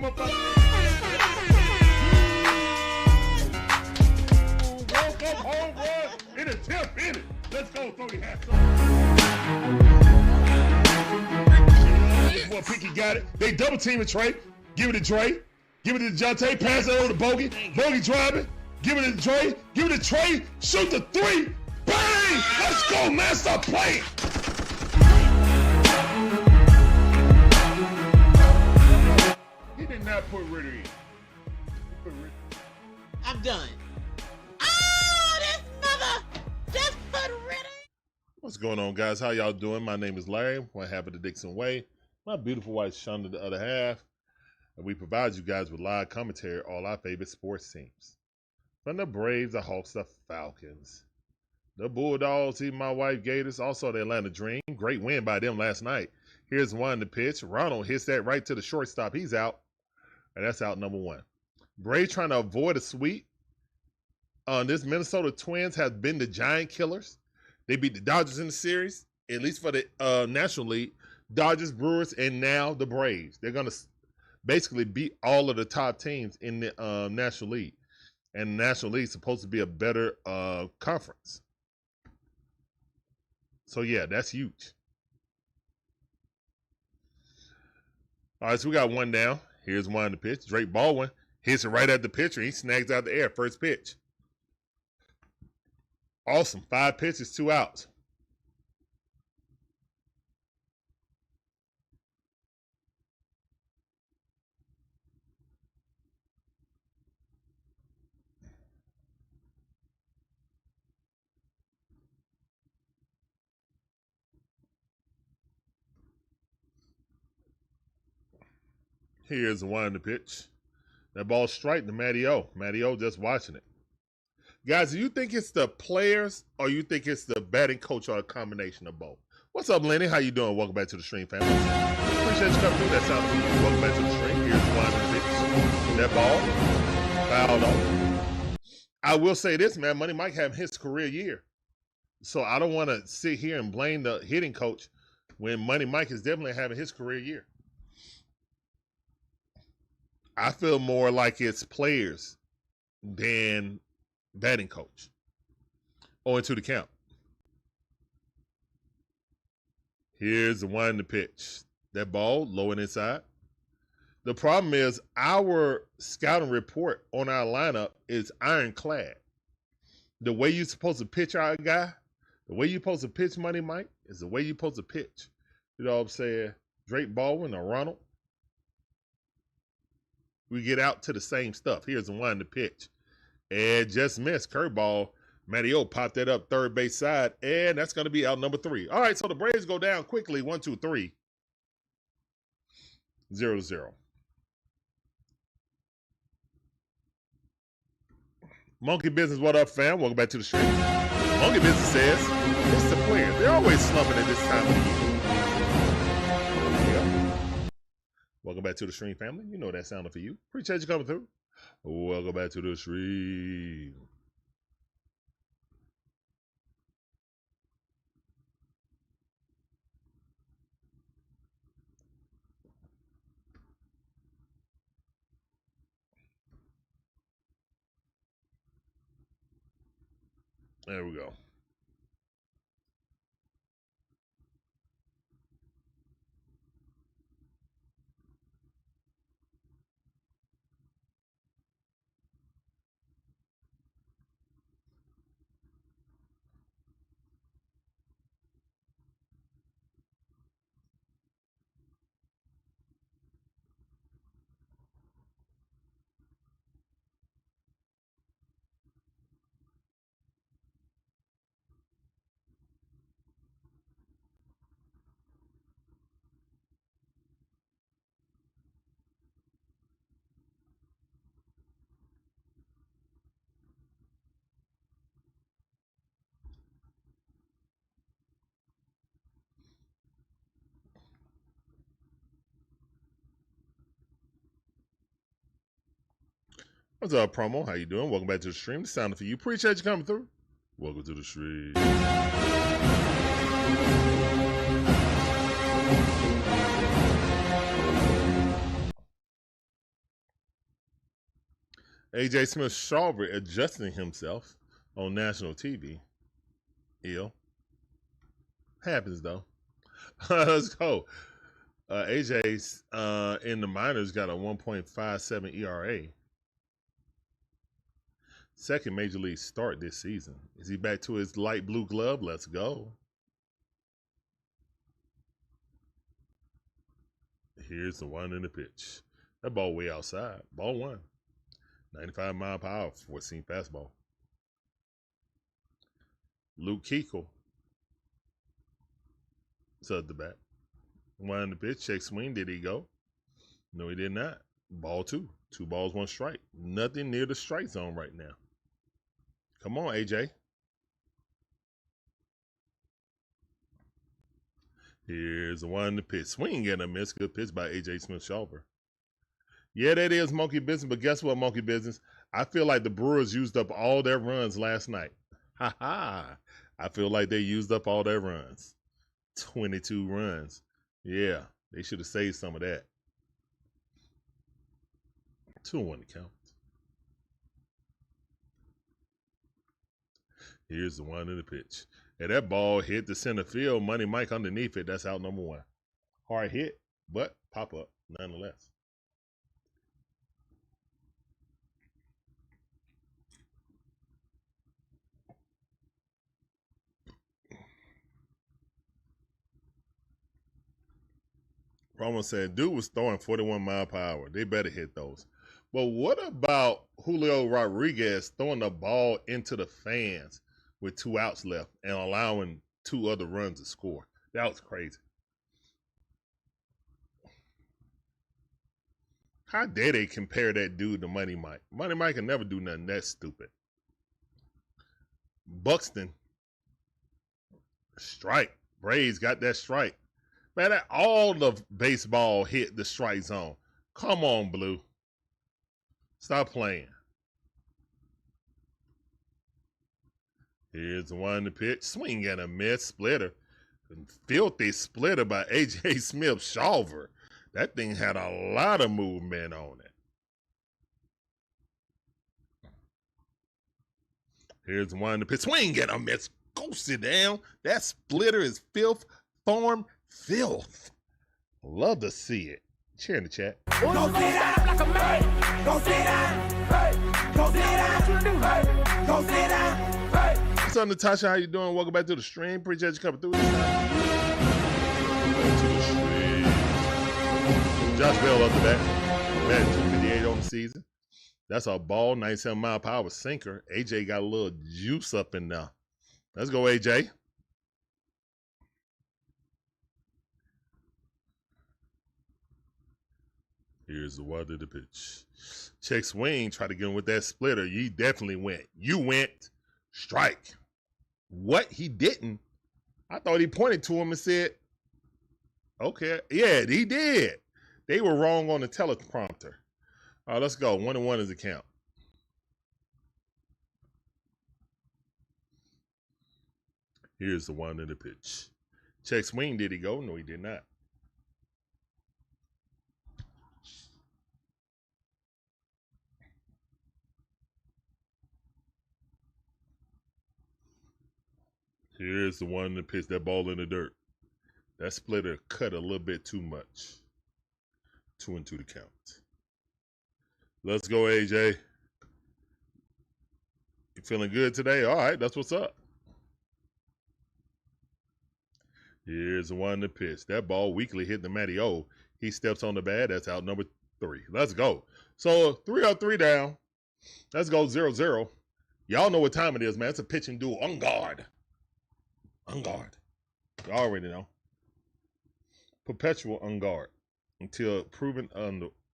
come up out woke up home run in a 10th inning. Let's go, throw your hats on. This boy Picky got it. They double teaming Trey. Give it to Trey. Give it to DeJounte. Pass it over to Bogey. Bogey driving. Give it to Trey. Give it to Trey. Shoot the three. Bang! Let's go, man. Stop playing. He did not put Ritter in. I'm done. Oh, this mother just put Ritter. What's going on, guys? How y'all doing? My name is Larry. One half of the DIXON Way. My beautiful wife, Shonda, the other half. And we provide you guys with live commentary on all our favorite sports teams. From the Braves, the Hawks, the Falcons, the Bulldogs, even my wife Gators, also the Atlanta Dream. Great win by them last night. Here's one to pitch. Ronald hits that right to the shortstop. He's out. And that's out number one. Braves trying to avoid a sweep. This Minnesota Twins have been the giant killers. They beat the Dodgers in the series, at least for the National League. Dodgers, Brewers, and now the Braves. They're going to basically beat all of the top teams in the National League. And the National League is supposed to be a better conference. So, yeah, that's huge. All right, so we got one down. Here's one to pitch. Drake Baldwin hits it right at the pitcher. He snags out the air. First pitch. Awesome. 5 pitches, 2 outs. Here's one to pitch. That ball straight to Matty O. Matty O just watching it. Guys, do you think it's the players or you think it's the batting coach or a combination of both? What's up, Lenny? How you doing? Welcome back to the stream, family. Appreciate you coming through. That sound for you. Welcome back to the stream. Here's one to pitch. That ball fouled off. I will say this, man. Money Mike having his career year. So I don't want to sit here and blame the hitting coach when Money Mike is definitely having his career year. I feel more like it's players than batting coach. On to the count. Here's the one to pitch. That ball low and inside. The problem is our scouting report on our lineup is ironclad. The way you're supposed to pitch our guy, the way you're supposed to pitch Money Mike is the way you're supposed to pitch. You know what I'm saying? Drake Baldwin or Ronald. We get out to the same stuff. Here's the one to pitch. And just missed. Curveball. Matty O popped that up third base side. And that's going to be out number 3. All right, so the Braves go down quickly. 1, 2, 3. 0-0. Monkey Business, what up, fam? Welcome back to the stream. Monkey Business says, it's the players. They're always slumping at this time of the year. Welcome back to the stream, family. You know that sounded for you. Appreciate you coming through. Welcome back to the stream. There we go. What's up, Promo? How you doing? Welcome back to the stream. The sound for you. Appreciate you coming through. Welcome to the stream. A.J. Smith-Shawver adjusting himself on national TV. Ill. Happens, though. Let's go. AJ's in the minors got a 1.57 ERA. Second major league start this season. Is he back to his light blue glove? Let's go. Here's the one in the pitch. That ball way outside. Ball one. 95 mile per hour, 14 fastball. Luke Keuchel. At the bat. One in the pitch. Check swing. Did he go? No, he did not. Ball two. 2 balls, 1 strike. Nothing near the strike zone right now. Come on, AJ. Here's the one in the pitch. Swing and a miss. Good pitch by A.J. Smith-Shawver. Yeah, that is monkey business, but guess what, monkey business? I feel like the Brewers used up all their runs last night. Ha ha. I feel like they used up all their runs. 22 runs. Yeah, they should have saved some of that. 2-1 to count. Here's the one in the pitch. And that ball hit the center field. Money Mike underneath it. That's out number 1. Hard hit, but pop up nonetheless. Roman said, dude was throwing 41 mile per hour. They better hit those. But what about Julio Rodriguez throwing the ball into the fans with 2 outs left and allowing 2 other runs to score? That was crazy. How dare they compare that dude to Money Mike? Money Mike can never do nothing that stupid. Buxton. Strike. Braves got that strike. Man, all the baseball hit the strike zone. Come on, Blue. Stop playing. Here's the one in the pitch. Swing and a miss. Splitter. Filthy splitter by A.J. Smith-Shawver. That thing had a lot of movement on it. Here's the one in the pitch. Swing and a miss. Go sit down. That splitter is filth. Form filth. Love to see it. Share in the chat. Go sit down like a man. Go sit down. Hey. Go sit down. Hey. Go sit down. Hey. What's up, Natasha? How you doing? Welcome back to the stream. Appreciate you coming through. Josh Bell up to that. Batting 258 on the season. That's a ball, 97 mile per hour sinker. AJ got a little juice up in there. Let's go, AJ. Here's the one to the pitch. Check swing, try to get him with that splitter. You definitely went. You went strike. What? He didn't? I thought he pointed to him and said, okay. Yeah, he did. They were wrong on the teleprompter. All right, let's go. 1-1 is the count. Here's the one in the pitch. Check swing. Did he go? No, he did not. Here's the one in the pitch. That ball in the dirt. That splitter cut a little bit too much. 2-2 to count. Let's go, AJ. You feeling good today? All right, that's what's up. Here's the one in the pitch. That ball weakly hit the Matty O. He steps on the bat. That's out number 3. Let's go. So 3-3 down. Let's go 0-0. Y'all know what time it is, man. It's a pitching duel. On guard. On guard. You already know. Perpetual on guard until proven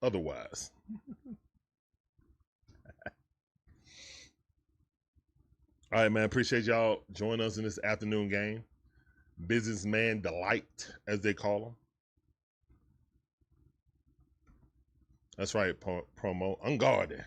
otherwise. All right, man. Appreciate y'all joining us in this afternoon game. Businessman Delight, as they call them. That's right, promo. Unguarded.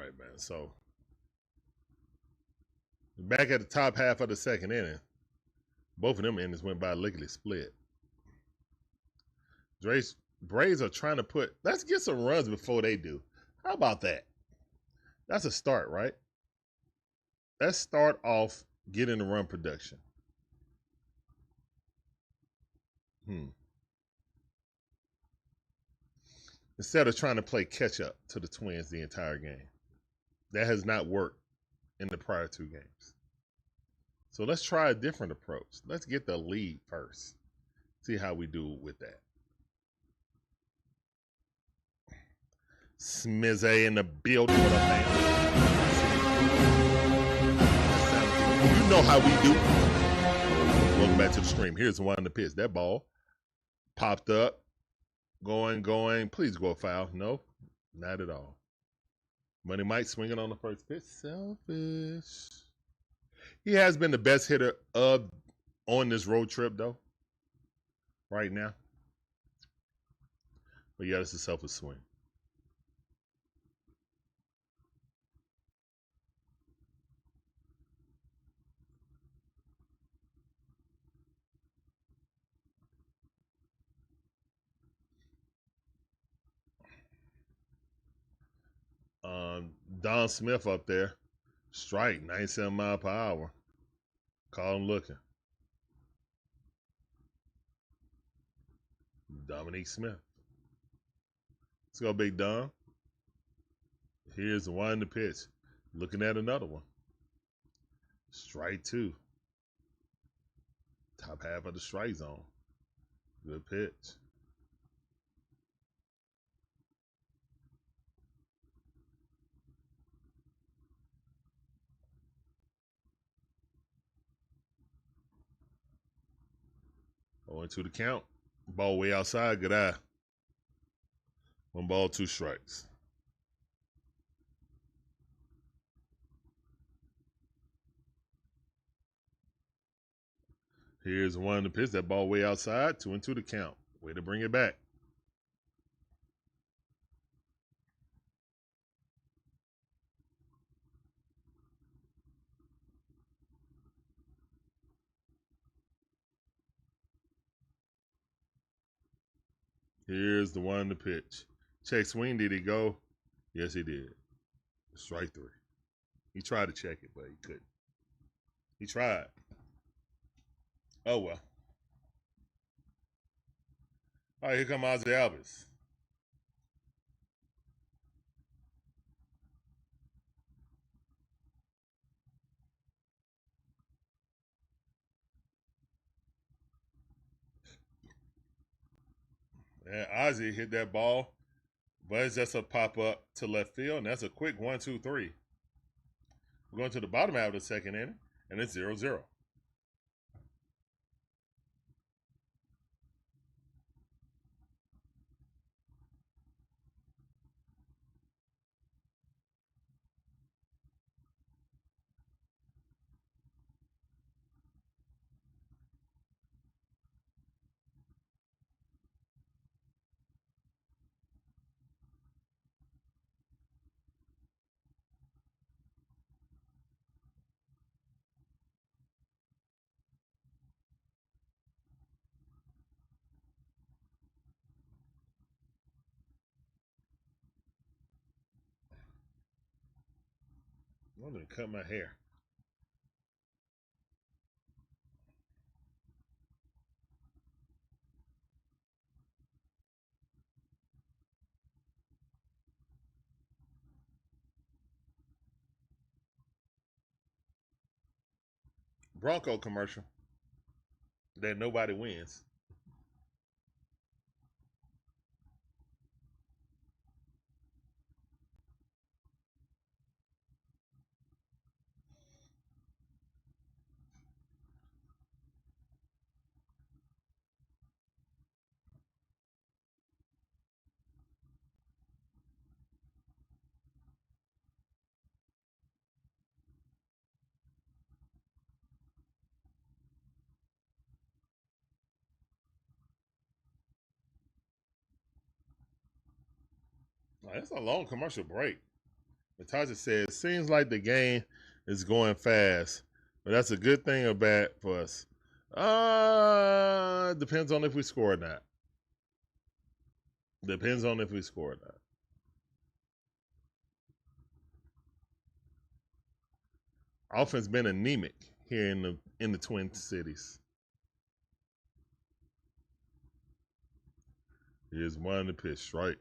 right, man. So back at the top half of the second inning, both of them innings went by lickety split. Braves are trying to let's get some runs before they do. How about that? That's a start, right? Let's start off getting the run production. Instead of trying to play catch up to the Twins the entire game. That has not worked in the prior 2 games. So let's try a different approach. Let's get the lead first. See how we do with that. Smizzy in the building. What up, man? You know how we do. Welcome back to the stream. Here's the one in the pitch. That ball popped up. Going. Please go foul. No, not at all. Money Mike swinging on the first pitch. Selfish. He has been the best hitter on this road trip, though. Right now. But yeah, it's a selfish swing. Don Smith up there. Strike, 97 mile per hour. Call him looking. Dominique Smith. Let's go, Big Don. Here's the one in the pitch. Looking at another one. Strike 2. Top half of the strike zone. Good pitch. Going to the count. Ball way outside. Good eye. 1 ball, 2 strikes. Here's one in the pitch. That ball way outside. 2-2 the count. Way to bring it back. Here's the one in the pitch. Check swing. Did he go? Yes, he did. Strike 3. He tried to check it, but he couldn't. He tried. Oh, well. All right, here come Ozzy Alvis. And Ozzy hit that ball, but it's just a pop-up to left field, and that's a quick 1-2-3. We're going to the bottom half of the second inning, and it's 0-0. I'm going to cut my hair. Bronco commercial that nobody wins. Now, that's a long commercial break. Natasha says, seems like the game is going fast, but that's a good thing or bad for us. Depends on if we score or not. Depends on if we score or not. Offense been anemic here in the Twin Cities. Here's one to pitch strike.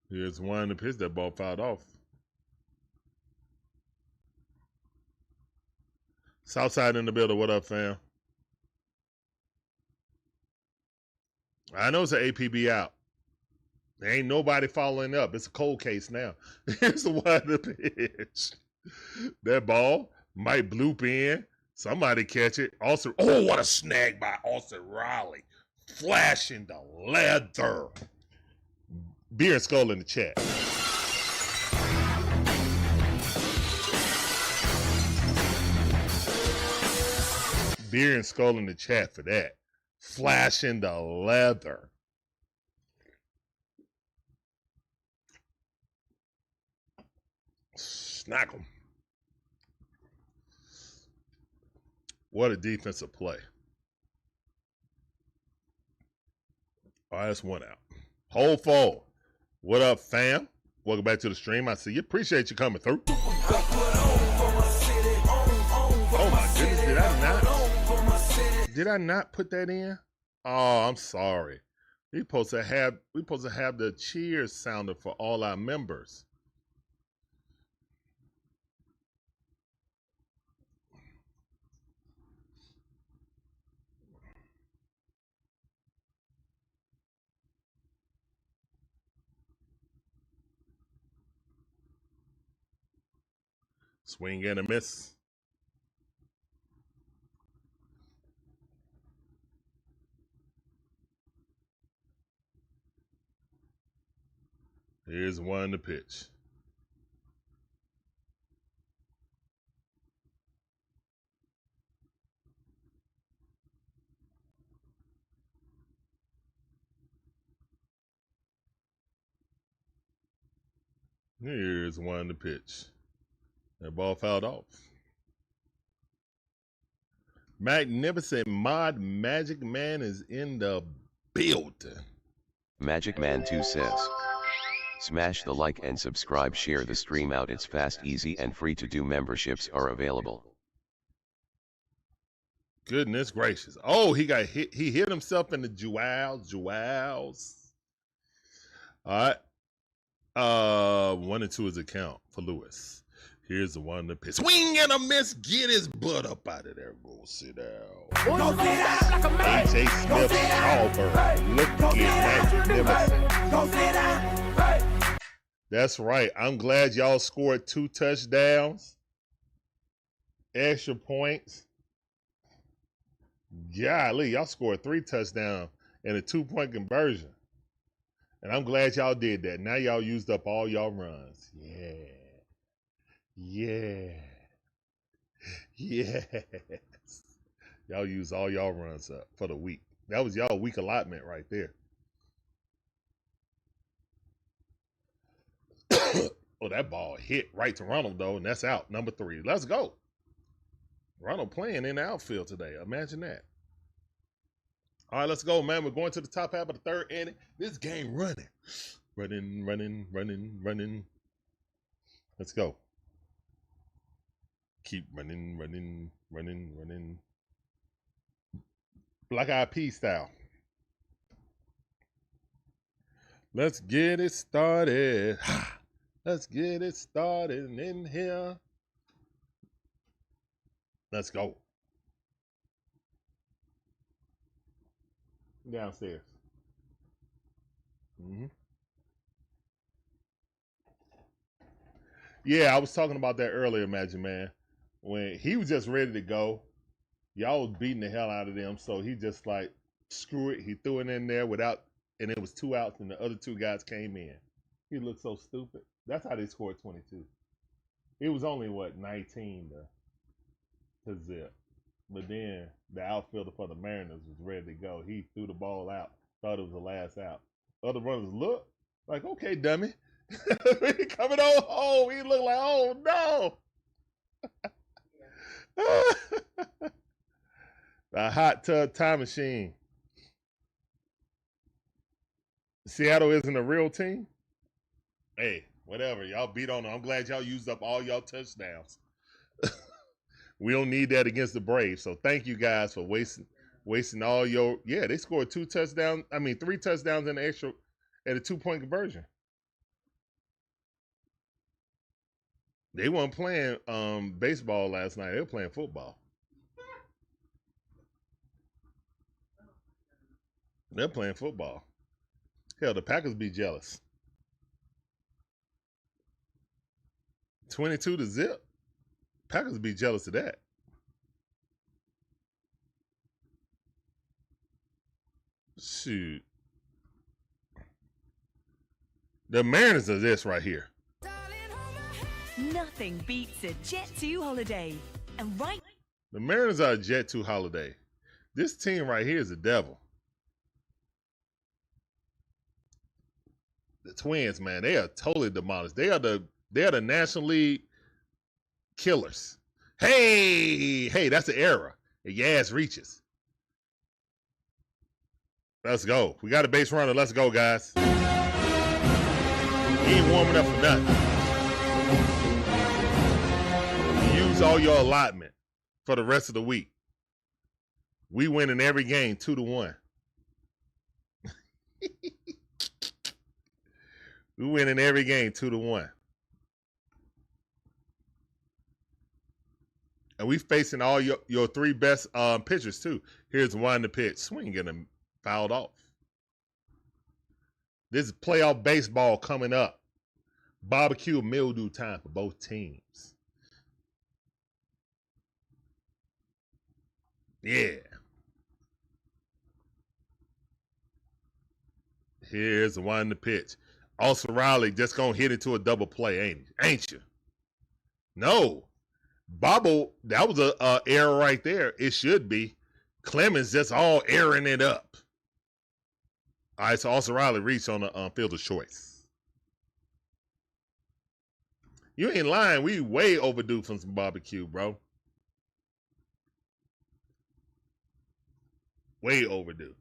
Here's one to pitch. That ball fouled off. Southside in the building. What up, fam? I know it's an APB out. There ain't nobody following up. It's a cold case now. Here's the one to pitch. That ball might bloop in. Somebody catch it. Austin. Oh, what a snag by Austin Riley. Flashing the leather. Beer and Skull in the chat. Beer and Skull in the chat for that. Flashing the leather. Snack 'em. What a defensive play. All right, that's one out. Hold forward. What up, fam? Welcome back to the stream. I see you. Appreciate you coming through. Oh my goodness, did I not put that in? Oh, I'm sorry. We supposed to have the cheers sounded for all our members. Swing and a miss. Here's one to pitch. Here's one to pitch. That ball fouled off. Magnificent Mod Magic Man is in the building. Magic Man 2 says, smash the like and subscribe, share the stream out. It's fast, easy and free to do. Memberships are available. Goodness gracious. Oh, he got hit. He hit himself in the jewels. All right. 1 and 2 is a count for Lewis. Here's the one to pitch. Swing and a miss. Get his butt up out of there. Go sit down. A.J. Smith Schauber. Looking magnificent. That's right. I'm glad y'all scored 2 touchdowns. Extra points. Golly, y'all scored 3 touchdowns and a 2-point conversion. And I'm glad y'all did that. Now y'all used up all y'all runs. Yeah. Yes. Y'all used all y'all runs up for the week. That was y'all week allotment right there. Oh, that ball hit right to Ronald, though, and that's out. Number 3. Let's go. Ronald playing in the outfield today. Imagine that. All right, let's go, man. We're going to the top half of the third inning. This game running. Running. Let's go. Keep running. Black Eyed Peas style. Let's get it started. Let's get it started in here. Let's go. Downstairs. Yeah, I was talking about that earlier, Magic Man. When he was just ready to go, y'all was beating the hell out of them, so he just like, screw it. He threw it in there without, and it was 2 outs, and the other 2 guys came in. He looked so stupid. That's how they scored 22. It was only, 19 to to zip. But then the outfielder for the Mariners was ready to go. He threw the ball out, thought it was the last out. Other runners looked like, okay, dummy. Coming on home. He looked like, oh no. The hot tub time machine. Seattle isn't a real team. Hey, whatever. Y'all beat on them. I'm glad y'all used up all y'all touchdowns. We don't need that against the Braves. So thank you guys for wasting all your. Yeah, they scored 3 touchdowns in the extra at a 2-point conversion. They weren't playing baseball last night. They were playing football. They're playing football. Hell, the Packers be jealous. 22-0. Packers be jealous of that. Shoot. The Mariners are this right here. Nothing beats a Jet 2 holiday. And right. The Mariners are a Jet 2 holiday. This team right here is the devil. The Twins, man, they are totally demolished. They are the National League killers. Hey, that's the era. The Yaz reaches. Let's go. We got a base runner. Let's go, guys. He ain't warming up for nothing. Use all your allotment for the rest of the week. We win in every game 2-1. We win in every game 2-1. And we facing all your 3 best pitchers too. Here's one to pitch. Swing getting him fouled off. This is playoff baseball coming up. Barbecue mildew time for both teams. Yeah. Here's the one to pitch. Austin Riley just gonna hit into a double play, ain't you? No. Bobble, that was a error right there. It should be. Clemens just all airing it up. All right, so Austin Riley reached on the fielder's choice. You ain't lying. We way overdue for some barbecue, bro. Way overdue.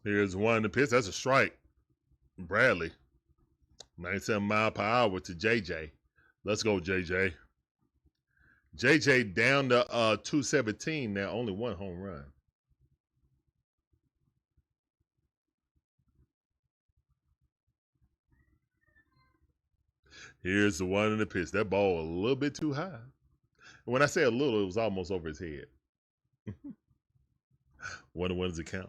Here's one to pitch. That's a strike. Bradley. 97 mile per hour to JJ. Let's go, JJ. JJ down to 217 now. Only 1 home run. Here's the one in the pitch. That ball a little bit too high. And when I say a little, it was almost over his head. 1-1 does it count?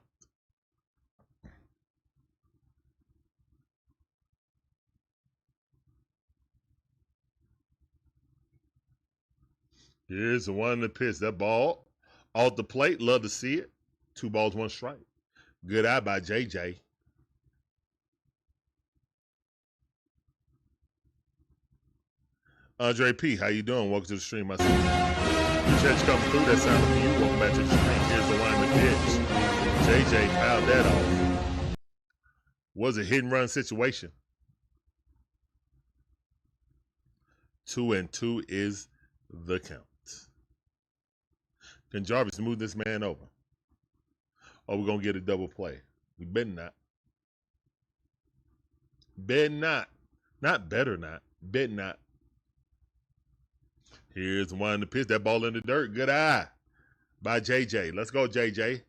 Here's the one in the pitch. That ball off the plate. Love to see it. 2 balls, 1 strike. Good eye by JJ. Andre P, how you doing? Welcome to the stream, my son. Appreciate you coming through. That sound for you. Welcome back to the stream. Here's the one in the pitch. JJ fouled that off. Was a hit and run situation. 2-2 is the count. Can Jarvis move this man over? Or we're going to get a double play? We better not. Better not. Not better not. Better not. Here's one in the pitch. That ball in the dirt. Good eye by JJ. Let's go, JJ.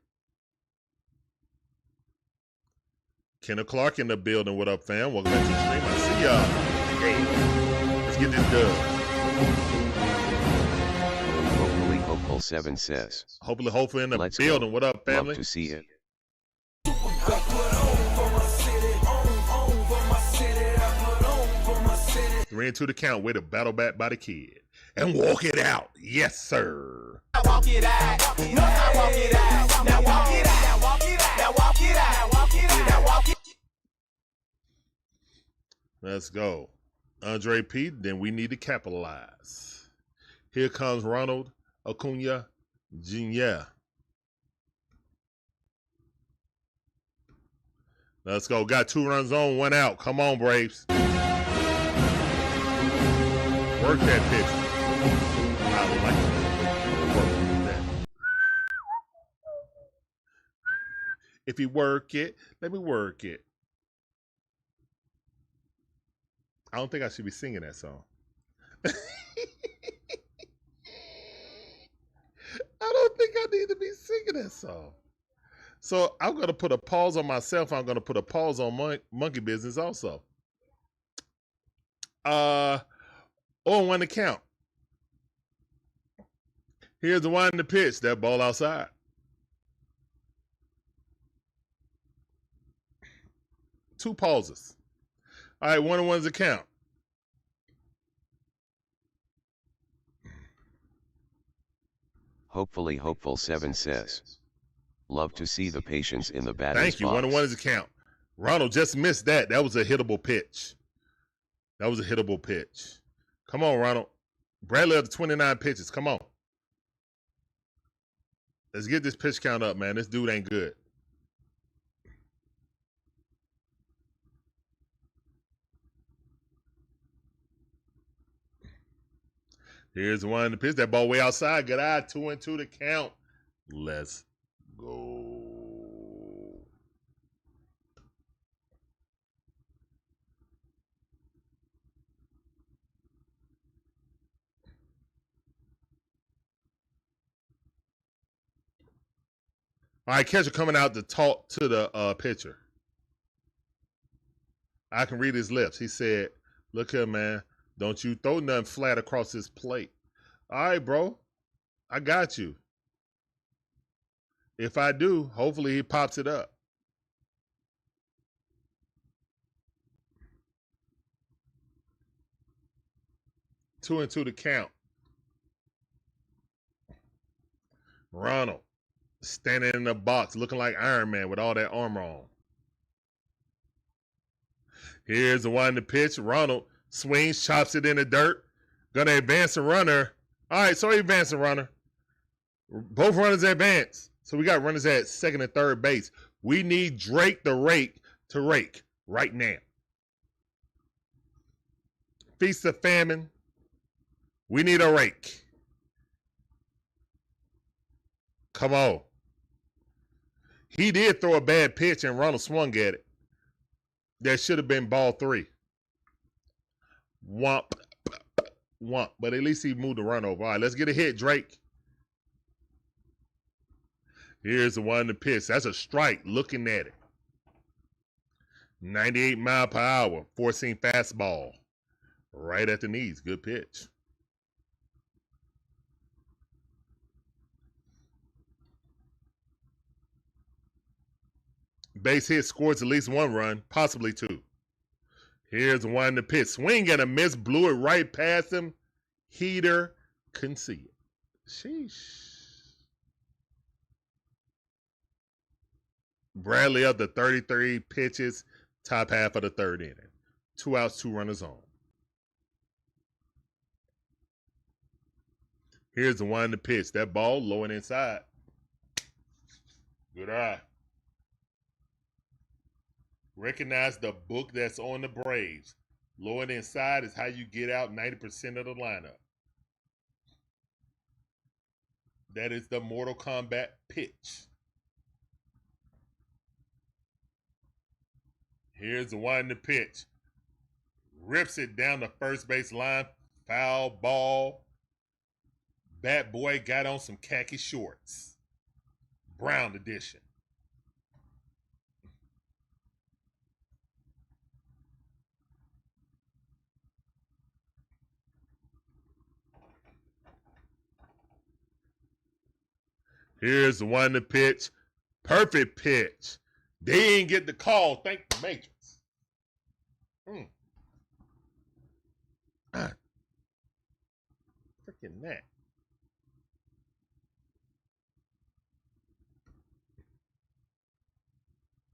Kenneth Clark in the building. What up, fam? Welcome back to the stream. I see y'all. Hey, let's get this done. Hopeful 7 says. Hopefully in the building. Go. What up, family? Love to see it. 3-2 to count. Way to battle back by the kid. and walk it out. Yes, sir. Walk it out. No, I walk it out. Now walk it out. Now walk it out. Now walk it out. Walk it out. Now walk it. Let's go. Andre P, then we need to capitalize. Here comes Ronald Acuna Jr. Let's go. Got 2 runs on, 1 out. Come on, Braves. Work that pitch. I like it. Work that. If you work it, let me work it. I don't think I should be singing that song. I don't think I need to be singing that song. So I'm going to put a pause on myself. I'm going to put a pause on Monkey Business also. 0-1 to count. Here's the one to pitch. That ball outside. Two pauses. All right, 1-1's a count. Hopefully hopeful 7 says. Love to see the patience in the batter's Thank you. box. 1-1 is a count. Ronald just missed that. That was a hittable pitch. That was a hittable pitch. Come on, Ronald. Bradley up to 29 pitches. Come on. Let's get this pitch count up, man. This dude ain't good. Here's one to pitch. That ball way outside. Good eye. 2-2 to count. Let's go. All right, catcher coming out to talk to the pitcher. I can read his lips. He said, look here, man. Don't you throw nothing flat across this plate. All right, bro. I got you. If I do, hopefully he pops it up. Two and two to count. Ronald standing in the box looking like Iron Man with all that armor on. Here's the one to pitch. Ronald swings, chops it in the dirt. Gonna advance the runner. All right, so he advanced the runner. Both runners advance. So we got runners at second and third base. We need Drake the rake to rake right now. Feast of famine. We need a rake. Come on. He did throw a bad pitch and Ronald swung at it. That should have been ball 3. Womp. Womp. But at least he moved the run over. All right, let's get a hit, Drake. Here's the one to pitch. That's a strike looking at it. 98 mile per hour. 4-seam fastball. Right at the knees. Good pitch. Base hit, scores at least 1 run, possibly 2. Here's one to pitch. Swing and a miss, blew it right past him. Heater, couldn't see it. Sheesh. Bradley up to 33 pitches, top half of the third inning. 2 outs, 2 runners on. Here's the one to pitch. That ball low and inside. Good eye. Recognize the book that's on the Braves. Low and inside is how you get out 90% of the lineup. That is the Mortal Kombat pitch. Here's the one to pitch. Rips it down the first base line. Foul ball. Bat boy got on some khaki shorts. Brown edition. Here's the one to pitch. Perfect pitch. They didn't get the call. Thank the Matrix. Freaking that.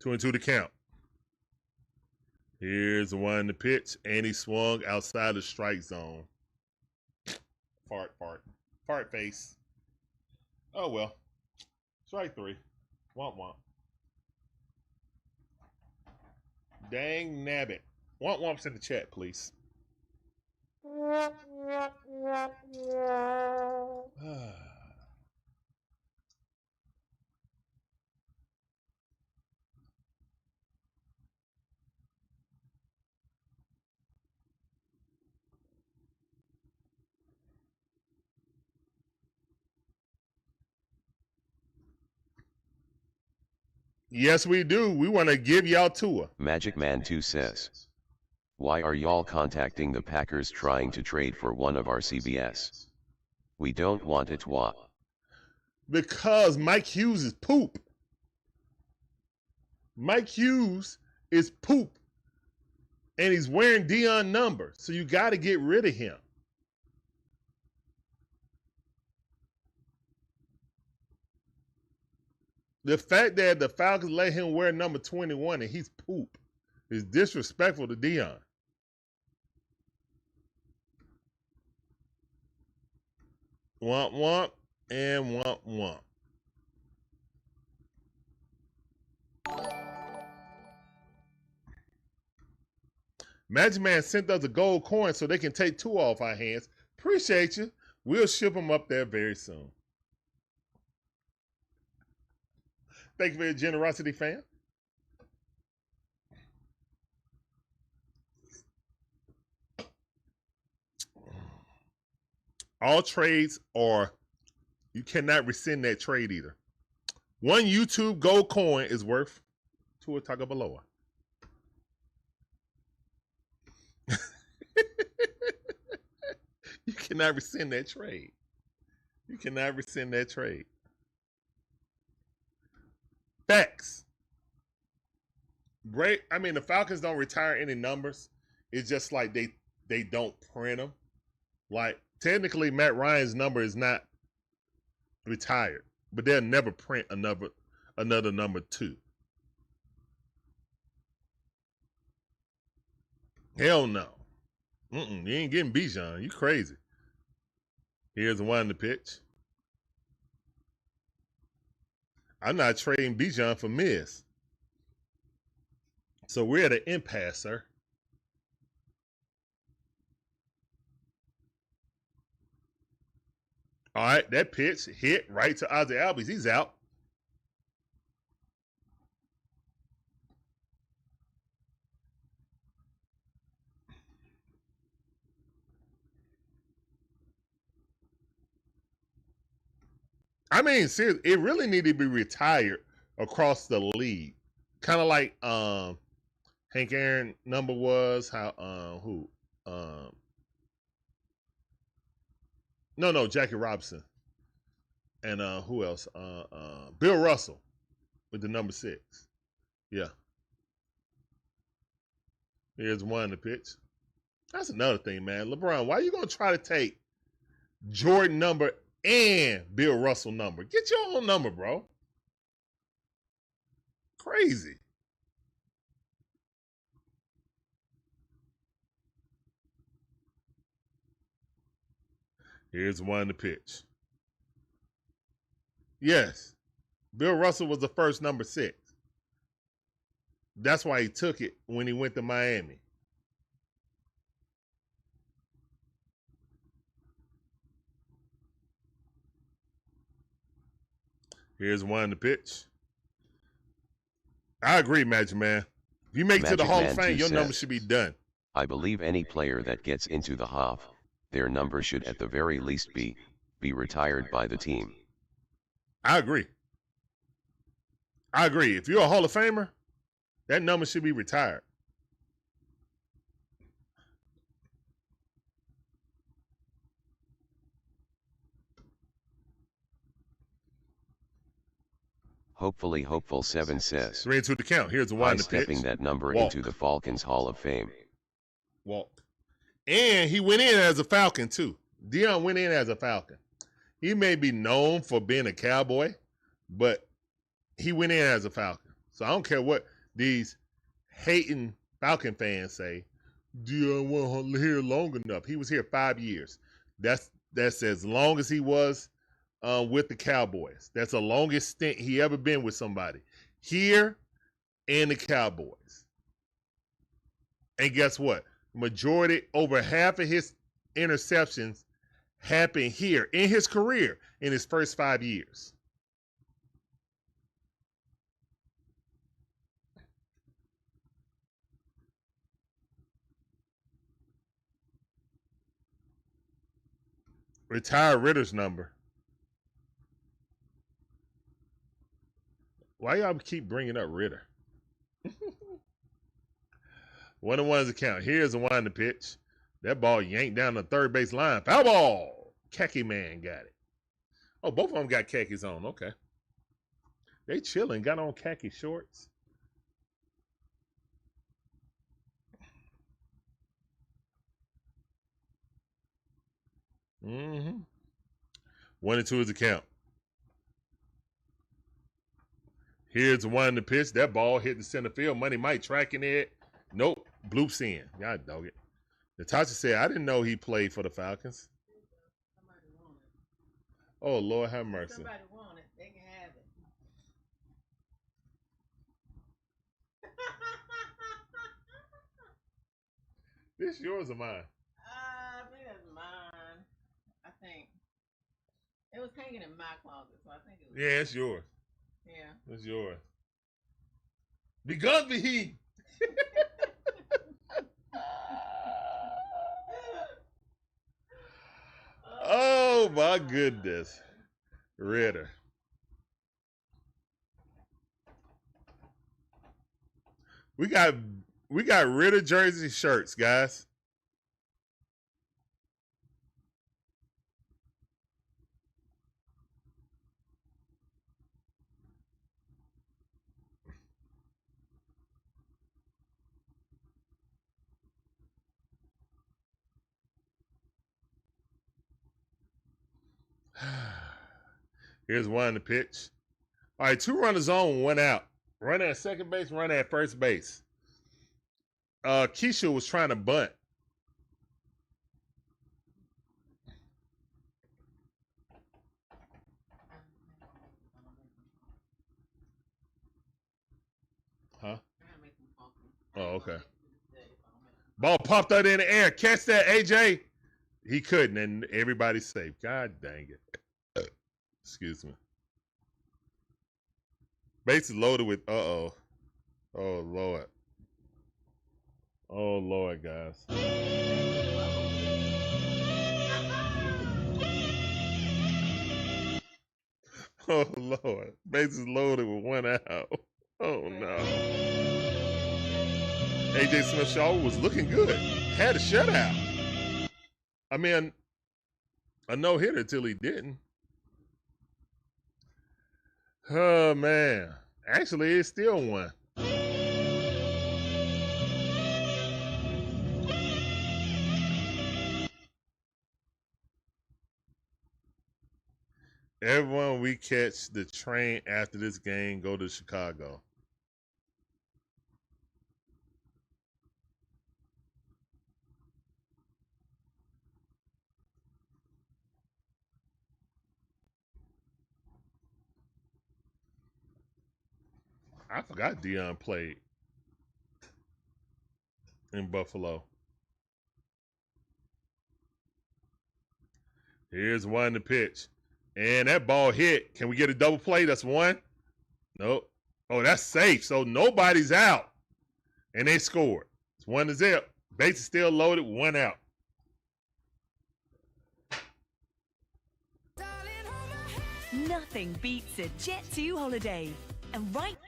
Two and two to count. Here's the one to pitch, and he swung outside the strike zone. Fart face. Oh well. Strike three. Womp womp. Dang nabbit. Womp womps in the chat, please. Yes, we do. We want to give y'all Tua. Magic Man 2 says, why are y'all contacting the Packers trying to trade for one of our CBS? We don't want it, what? Because Mike Hughes is poop. Mike Hughes is poop. And he's wearing Dion number. So you got to get rid of him. The fact that the Falcons let him wear number 21 and he's poop is disrespectful to Dion. Womp womp and womp womp. Magic Man sent us a gold coin so they can take two off our hands. Appreciate you. We'll ship them up there very soon. Thank you for your generosity, fam. All trades are, you cannot rescind that trade either. One YouTube gold coin is worth Tua Tagovailoa. You cannot rescind that trade. You cannot rescind that trade. Facts. The Falcons don't retire any numbers. It's just like they don't print them. Like, technically, Matt Ryan's number is not retired, but they'll never print another number 2. Hell no. You ain't getting Bijan. You crazy. Here's the one to pitch. I'm not trading Bijan for Miz. So we're at an impasse, sir. All right, that pitch hit right to Ozzie Albies. He's out. I mean, seriously, it really needed to be retired across the league. Kind of like Hank Aaron number was Jackie Robinson. And who else? Bill Russell with the number 6. Yeah. Here's one to pitch. That's another thing, man. LeBron, why are you going to try to take Jordan number and Bill Russell number? Get your own number, bro. Crazy. Here's one to pitch. Yes. Bill Russell was the first number 6. That's why he took it when he went to Miami. Here's one to pitch. I agree, Magic Man. If you make it to the Hall of Fame, your number should be done. I believe any player that gets into the Hall, their number should at the very least be retired by the team. I agree. If you're a Hall of Famer, that number should be retired. Hopefully Hopeful 7 says, 3 and 2 to count. Here's the one to pitch. Stepping that number Walk. into the Falcons Hall of Fame. Walk. And he went in as a Falcon too. Deion went in as a Falcon. He may be known for being a Cowboy, but he went in as a Falcon. So I don't care what these hating Falcon fans say. Deion wasn't here long enough. He was here 5 years. That's as long as he was with the Cowboys. That's the longest stint he ever been with somebody. Here and the Cowboys. And guess what? Majority, over half of his interceptions happened here in his career in his first 5 years. Retire Ritter's number. Why y'all keep bringing up Ritter? 1-on-1's account. Here's a wind the pitch. That ball yanked down the third base line. Foul ball. Khaki man got it. Oh, both of them got khakis on. Okay. They chilling. Got on khaki shorts. Mm-hmm. 1-2 is the count. Here's the one in the pitch. That ball hit the center field. Money Mike tracking it. Nope. Bloops in. Y'all dog it. Natasha said, I didn't know he played for the Falcons. Oh, Lord have mercy. Somebody want it. They can have it. This yours or mine? I think that's mine. I think. It was hanging in my closet, so I think it was. Yeah, it's yours. Yeah. It's yours. Begun the heat. Oh my goodness. Ritter. We got Ritter jersey shirts, guys. Here's one in the pitch. All right, 2 runners on, 1 out. Run at second base, run at first base. Keisha was trying to bunt. Huh? Oh, okay. Ball popped out in the air. Catch that, AJ. He couldn't, and everybody's safe. God dang it. Excuse me. Base is loaded with, uh-oh. Oh, Lord. Oh, Lord, guys. Oh, Lord. Base is loaded with 1 out. Oh, no. AJ Smith-Shaw was looking good. Had a shutout. I mean, a no-hitter till he didn't. Oh, man. Actually, it's still 1. Everyone we catch the train after this game go to Chicago. I forgot Deion played in Buffalo. Here's one to pitch. And that ball hit. Can we get a double play? That's 1. Nope. Oh, that's safe. So nobody's out. And they scored. It's 1-0. Base is still loaded. 1 out. Nothing beats a Jet 2 holiday. And right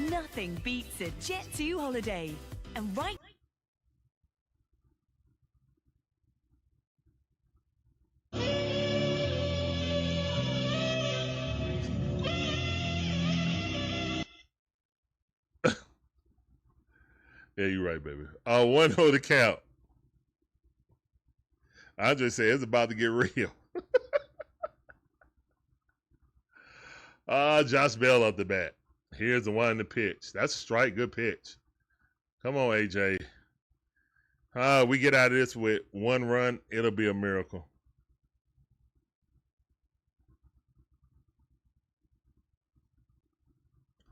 Nothing beats a Jet 2 holiday. And right Yeah, you're right, baby. 1-0 to count. Andre said it's about to get real. Josh Bell up the bat. Here's the one in the pitch. That's a strike. Good pitch. Come on, AJ. We get out of this with 1 run. It'll be a miracle.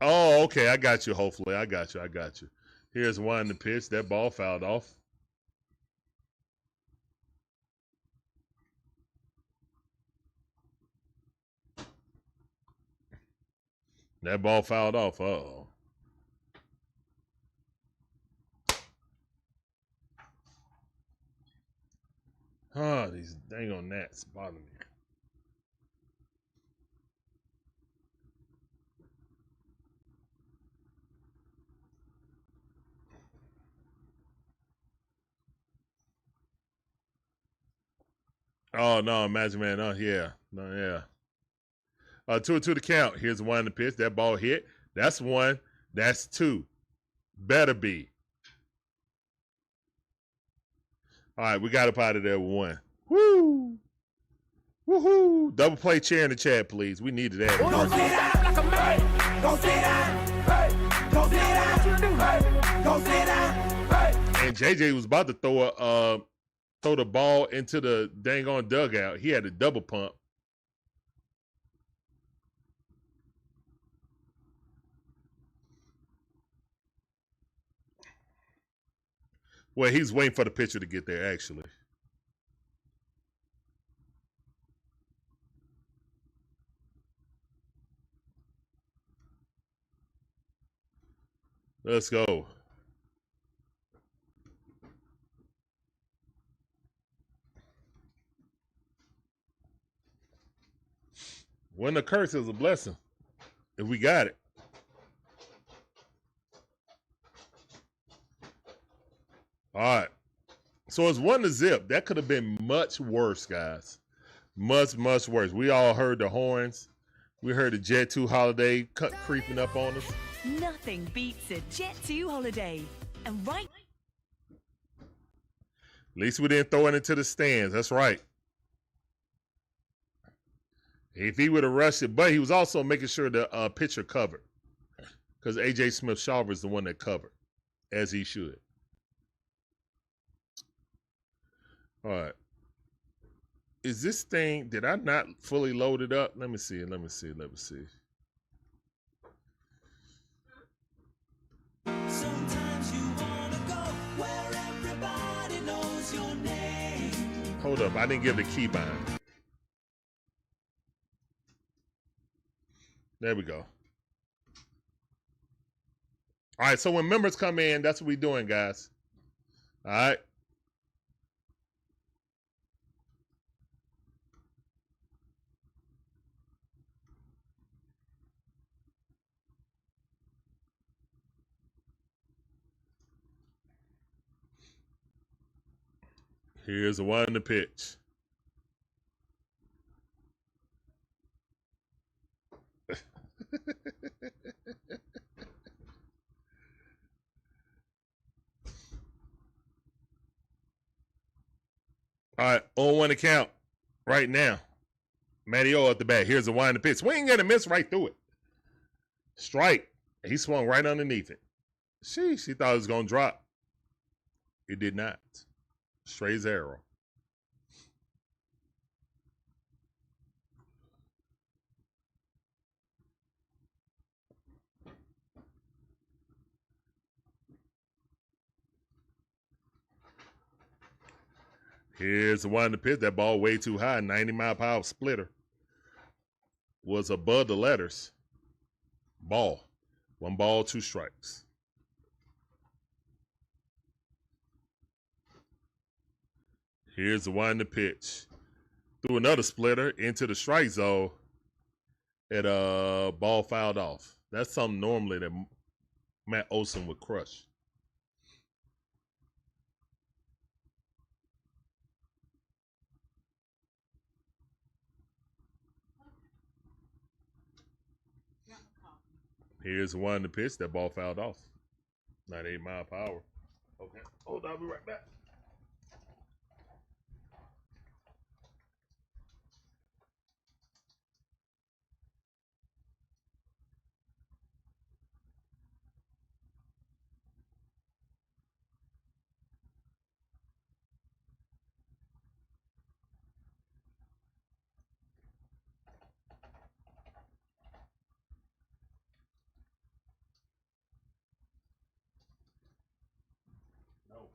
Oh, okay. I got you, hopefully. I got you. Here's one in the pitch. That ball fouled off. That ball fouled off. Uh-oh. These dang on gnats bother me. Oh, no, Magic Man. Oh, yeah. No, yeah. 2-2 to count. Here's one in the pitch. That ball hit. That's 1. That's 2. Better be. All right, we got up out of there with 1. Woo! Woohoo! Double play chair in the chat, please. We needed that. Go sit down like a man. Go sit down. Hey. Go sit down. Hey. Go sit down. Hey. And JJ was about to throw the ball into the dang on dugout. He had a double pump. Well, he's waiting for the pitcher to get there, actually. Let's go. When a curse is a blessing, if we got it. All right. So it's 1-0. That could have been much worse, guys. Much, much worse. We all heard the horns. We heard the Jet 2 holiday creeping up on us. Nothing beats a Jet 2 holiday. And right. At least we didn't throw it into the stands. That's right. If he would have rushed it, but he was also making sure the pitcher covered. Because A.J. Smith-Shawver is the one that covered, as he should. All right. Is this thing, did I not fully load it up? Let me see. Sometimes you wanna go where everybody knows your name. Hold up, I didn't give the keybind. There we go. All right, so when members come in, that's what we're doing, guys. All right. Here's the one in the pitch. All right, 0-1 to count right now. Matty O at the bat. Here's the one in the pitch. Swing and a miss right through it. Strike. He swung right underneath it. Sheesh, he thought it was going to drop. It did not. Straight as arrow. Here's the one in the pitch. That ball way too high. 90-mile-per-hour splitter. Was above the letters. Ball. 1 ball, 2 strikes. Here's the one in the pitch. Threw another splitter into the strike zone. And ball fouled off. That's something normally that Matt Olson would crush. Here's the one in the pitch. That ball fouled off. 98 mile per hour. Okay. Hold on, I'll be right back. No.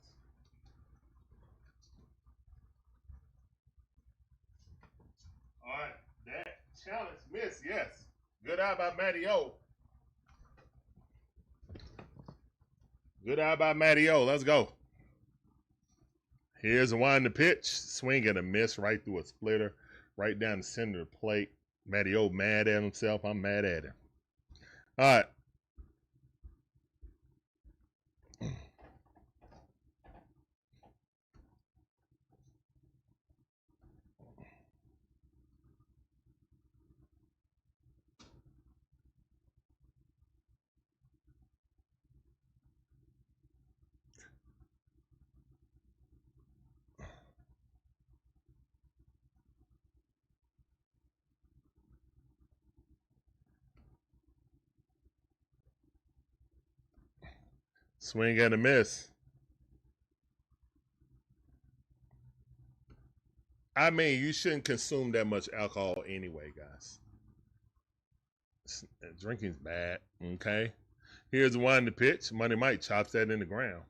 All right, that challenge miss, yes. Good eye by Matty O. Good eye by Matty O. Let's go. Here's a wind the pitch. Swing and a miss right through a splitter, right down the center of the plate. Matty O mad at himself. I'm mad at him. All right. Swing and a miss. I mean, you shouldn't consume that much alcohol anyway, guys. Drinking's bad, okay? Here's the wind the pitch. Money Mike chops that in the ground.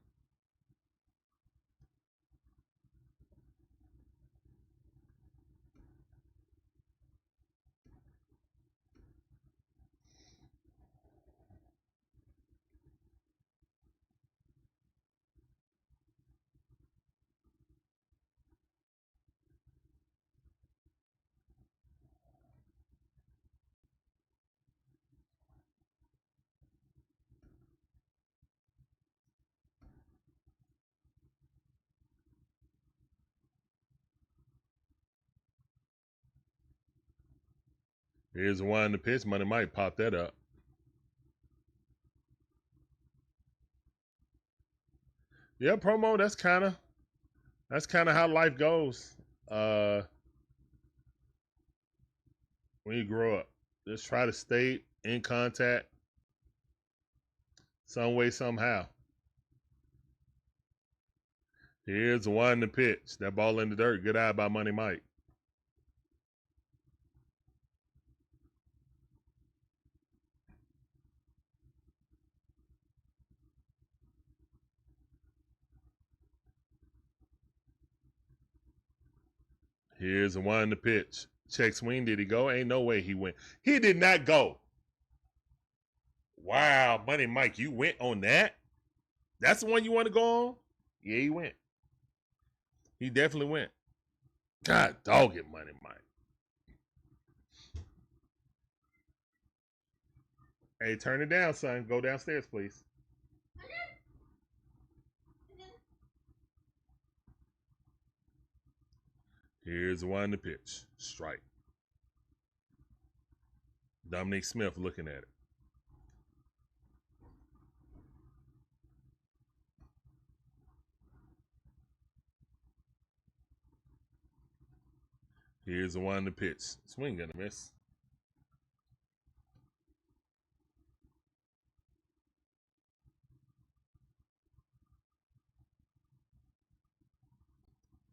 Here's the wind the pitch. Money Mike pop that up. Yeah, promo, that's kind of how life goes. When you grow up, just try to stay in contact some way, somehow. Here's the wind the pitch. That ball in the dirt. Good eye by Money Mike. Here's the wind the pitch. Check swing. Did he go? Ain't no way he went. He did not go. Wow, Money Mike, you went on that? That's the one you want to go on? Yeah, he went. He definitely went. God dog it, Money Mike. Hey, turn it down, son. Go downstairs, please. Here's the one to pitch. Strike. Dominique Smith looking at it. Here's the one to pitch. Swing and a miss.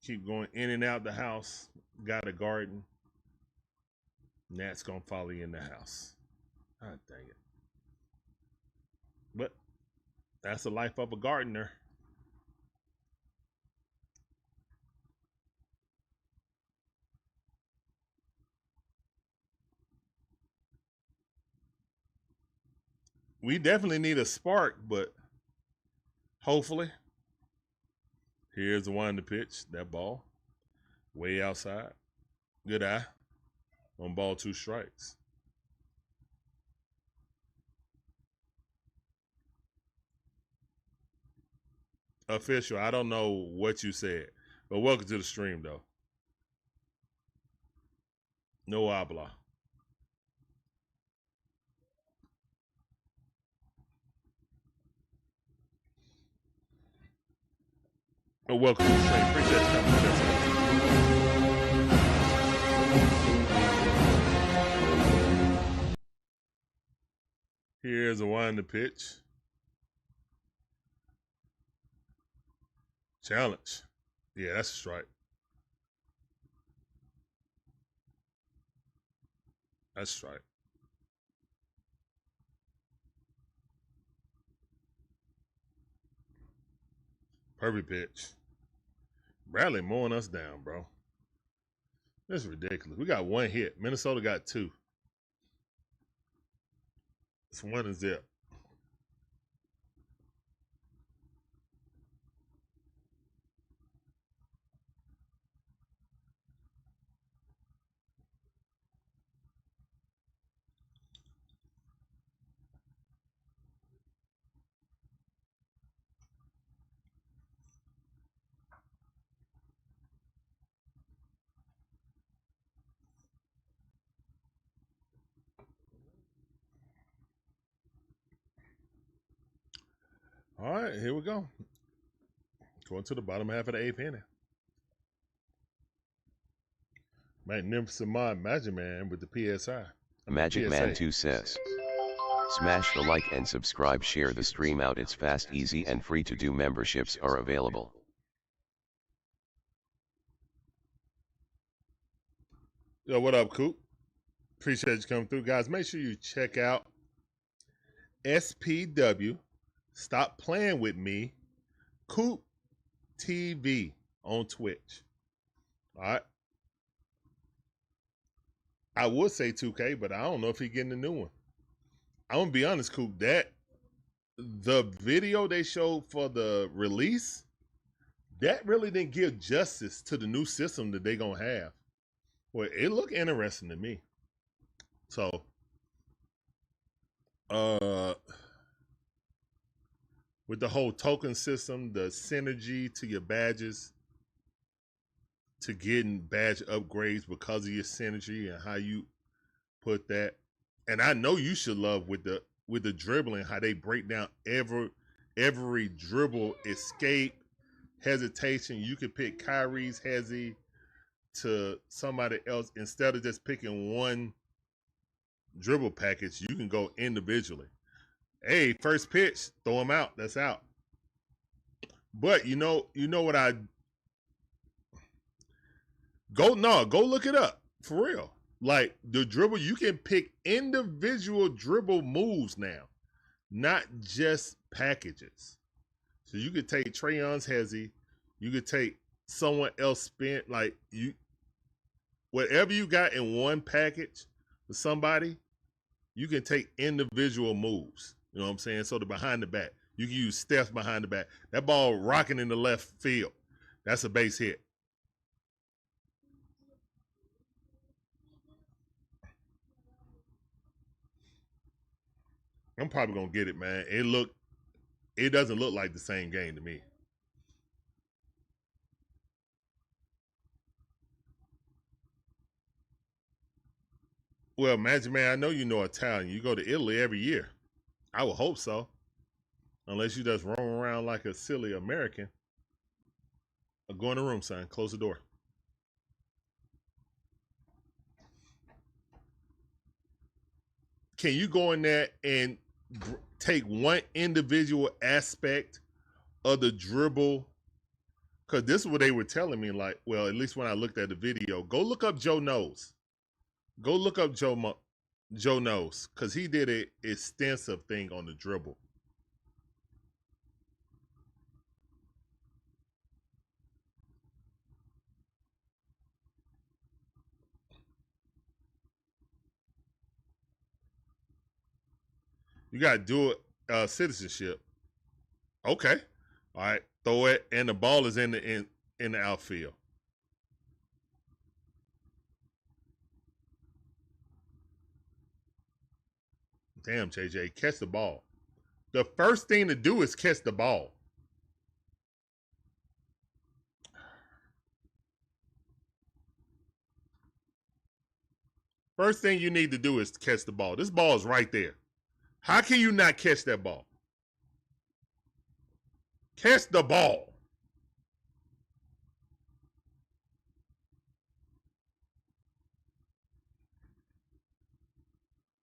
Keep going in and out the house. Got a garden. Nat's gonna follow you in the house. God dang it. But that's the life of a gardener. We definitely need a spark, but hopefully. Here's the one to pitch. That ball. Way outside. Good eye. On ball, 2 strikes. Official, I don't know what you said, but welcome to the stream, though. No habla. welcome to the stream. Appreciate you coming with us. Here's a wind the pitch. Challenge. Yeah, that's a strike. That's a strike. Perfect pitch. Bradley mowing us down, bro. That's ridiculous. We got one hit. Minnesota got two. It's 1-0. All right, here we go. Going to the bottom half of the 8th inning. Magnificent Mod Magic Man with the PSI. Magic Man 2 says, smash the like and subscribe, share the stream out. It's fast, easy and free to do. Memberships are available. Yo, what up, Coop? Appreciate you coming through. Guys, make sure you check out SPW, Stop Playing With Me, Coop TV on Twitch. All right. I would say 2K, but I don't know if he's getting a new one. I'm going to be honest, Coop, that the video they showed for the release, that really didn't give justice to the new system that they're going to have. Well, it looked interesting to me. So, with the whole token system, the synergy to your badges, to getting badge upgrades because of your synergy and how you put that. And I know you should love with the dribbling, how they break down every dribble, escape, hesitation. You can pick Kyrie's hezi to somebody else instead of just picking one dribble package. You can go individually. Hey, first pitch, throw him out. That's out. But you know what I go look it up for real. Like the dribble, you can pick individual dribble moves now, not just packages. So you could take Trayon's hezi, you could take someone else spin, like you, whatever you got in one package for somebody, you can take individual moves. You know what I'm saying? So the behind the back, you can use Steph behind the back. That ball rocking in the left field, that's a base hit. I'm probably gonna get it, man. It doesn't look like the same game to me. Well, Magic Man, I know you know Italian. You go to Italy every year. I would hope so. Unless you just roam around like a silly American. Go in the room, son. Close the door. Can you go in there and take one individual aspect of the dribble? Because this is what they were telling me. Like, well, at least when I looked at the video, go look up Joe Knows. Go look up Joe Knows, because he did an extensive thing on the dribble. You got to do it, citizenship. Okay. All right. Throw it, and the ball is in the outfield. Damn, JJ, catch the ball. The first thing to do is catch the ball. First thing you need to do is catch the ball. This ball is right there. How can you not catch that ball? Catch the ball.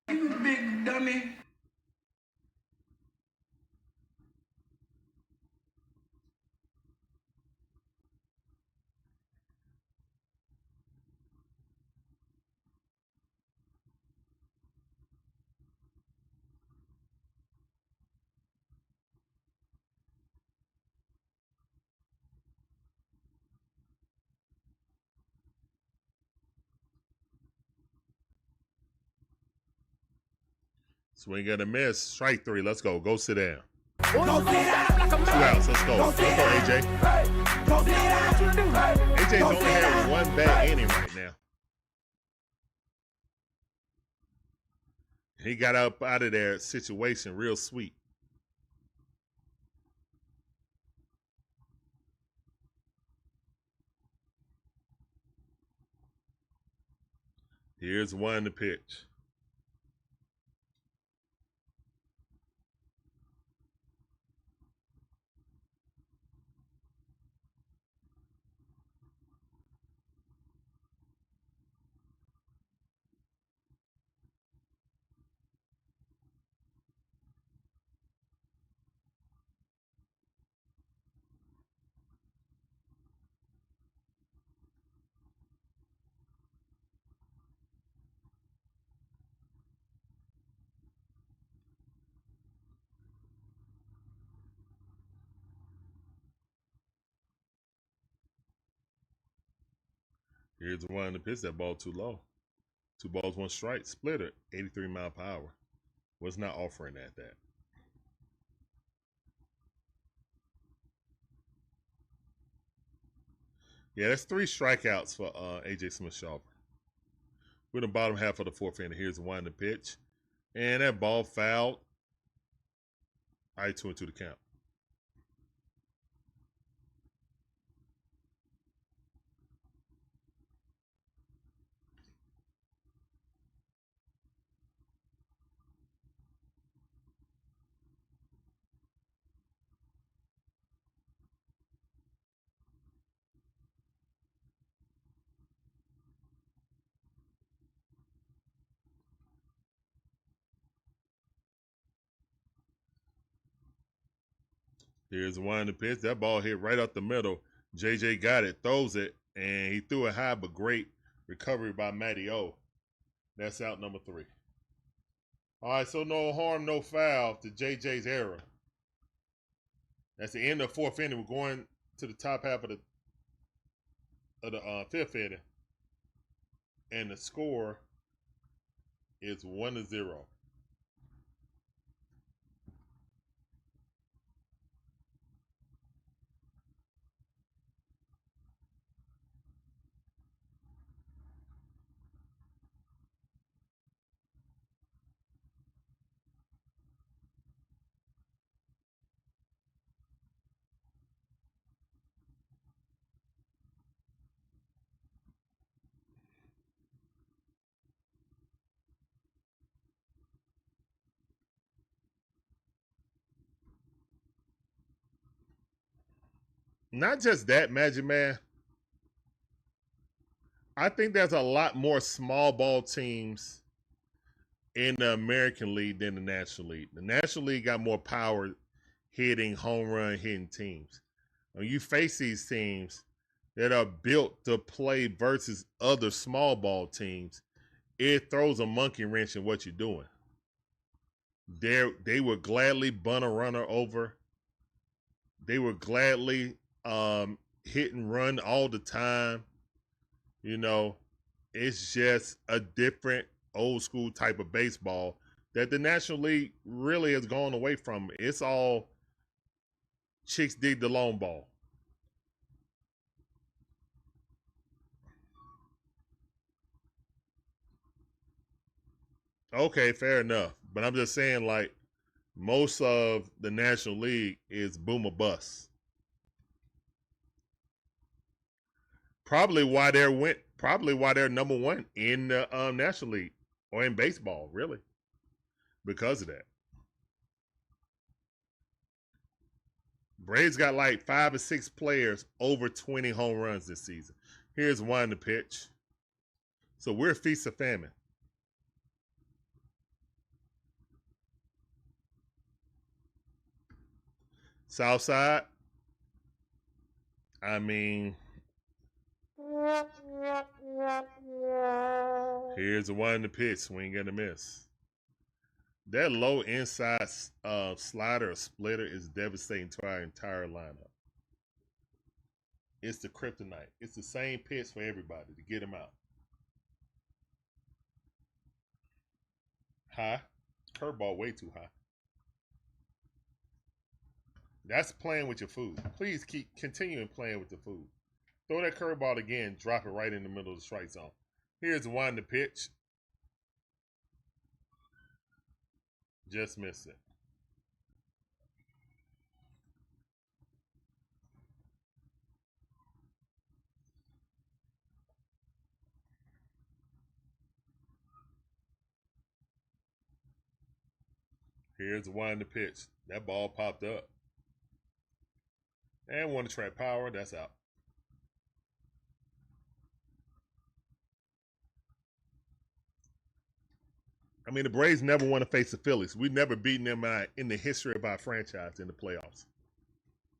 You big dummy. Swing and a miss. Strike three. Let's go. Go sit down. Go sit down like a 2 man. outs. Let's go. Let's go, AJ. Hey, go sit down. Hey, AJ's go only sit had down. one bad inning right now. He got up out of their situation real sweet. Here's one to pitch. Here's one to pitch. That ball too low. 2 balls, 1 strike. Splitter. 83 mile per hour. Was not offering at that. Yeah, that's 3 strikeouts for AJ Smith-Shawver. We're in the bottom half of the 4th inning. Here's one to pitch. And that ball fouled. All right, 2-2 to count. Here's one to pitch. That ball hit right up the middle. JJ got it, throws it, and he threw it high, but great recovery by Matty O. That's out number 3. All right, so no harm, no foul to JJ's error. That's the end of the 4th inning. We're going to the top half of the 5th inning, and the score is 1-0. Not just that, Magic Man. I think there's a lot more small ball teams in the American League than the National League. The National League got more power hitting, home run hitting teams. When you face these teams that are built to play versus other small ball teams, it throws a monkey wrench in what you're doing. They would gladly bunt a runner over. They would gladly hit and run all the time. You know, it's just a different old school type of baseball that the National League really has gone away from. It's all chicks dig the long ball. Okay, fair enough. But I'm just saying, like, most of the National League is boom or bust. Probably why they're number 1 in the National League or in baseball, really, because of that. Braves got like 5 or 6 players over 20 home runs this season. Here's one to pitch. So we're feast or famine. South side. I mean, here's the one in the pitch. Swing and a miss. That low inside slider or splitter is devastating to our entire lineup. It's the kryptonite. It's the same pitch for everybody to get him out. High. Curveball way too high. That's playing with your food. Please keep continuing playing with the food. Throw that curveball again. Drop it right in the middle of the strike zone. Here's the one to pitch. Just missed it. Here's the one to pitch. That ball popped up. And want to try power. That's out. I mean, the Braves never want to face the Phillies. We've never beaten them in the history of our franchise in the playoffs.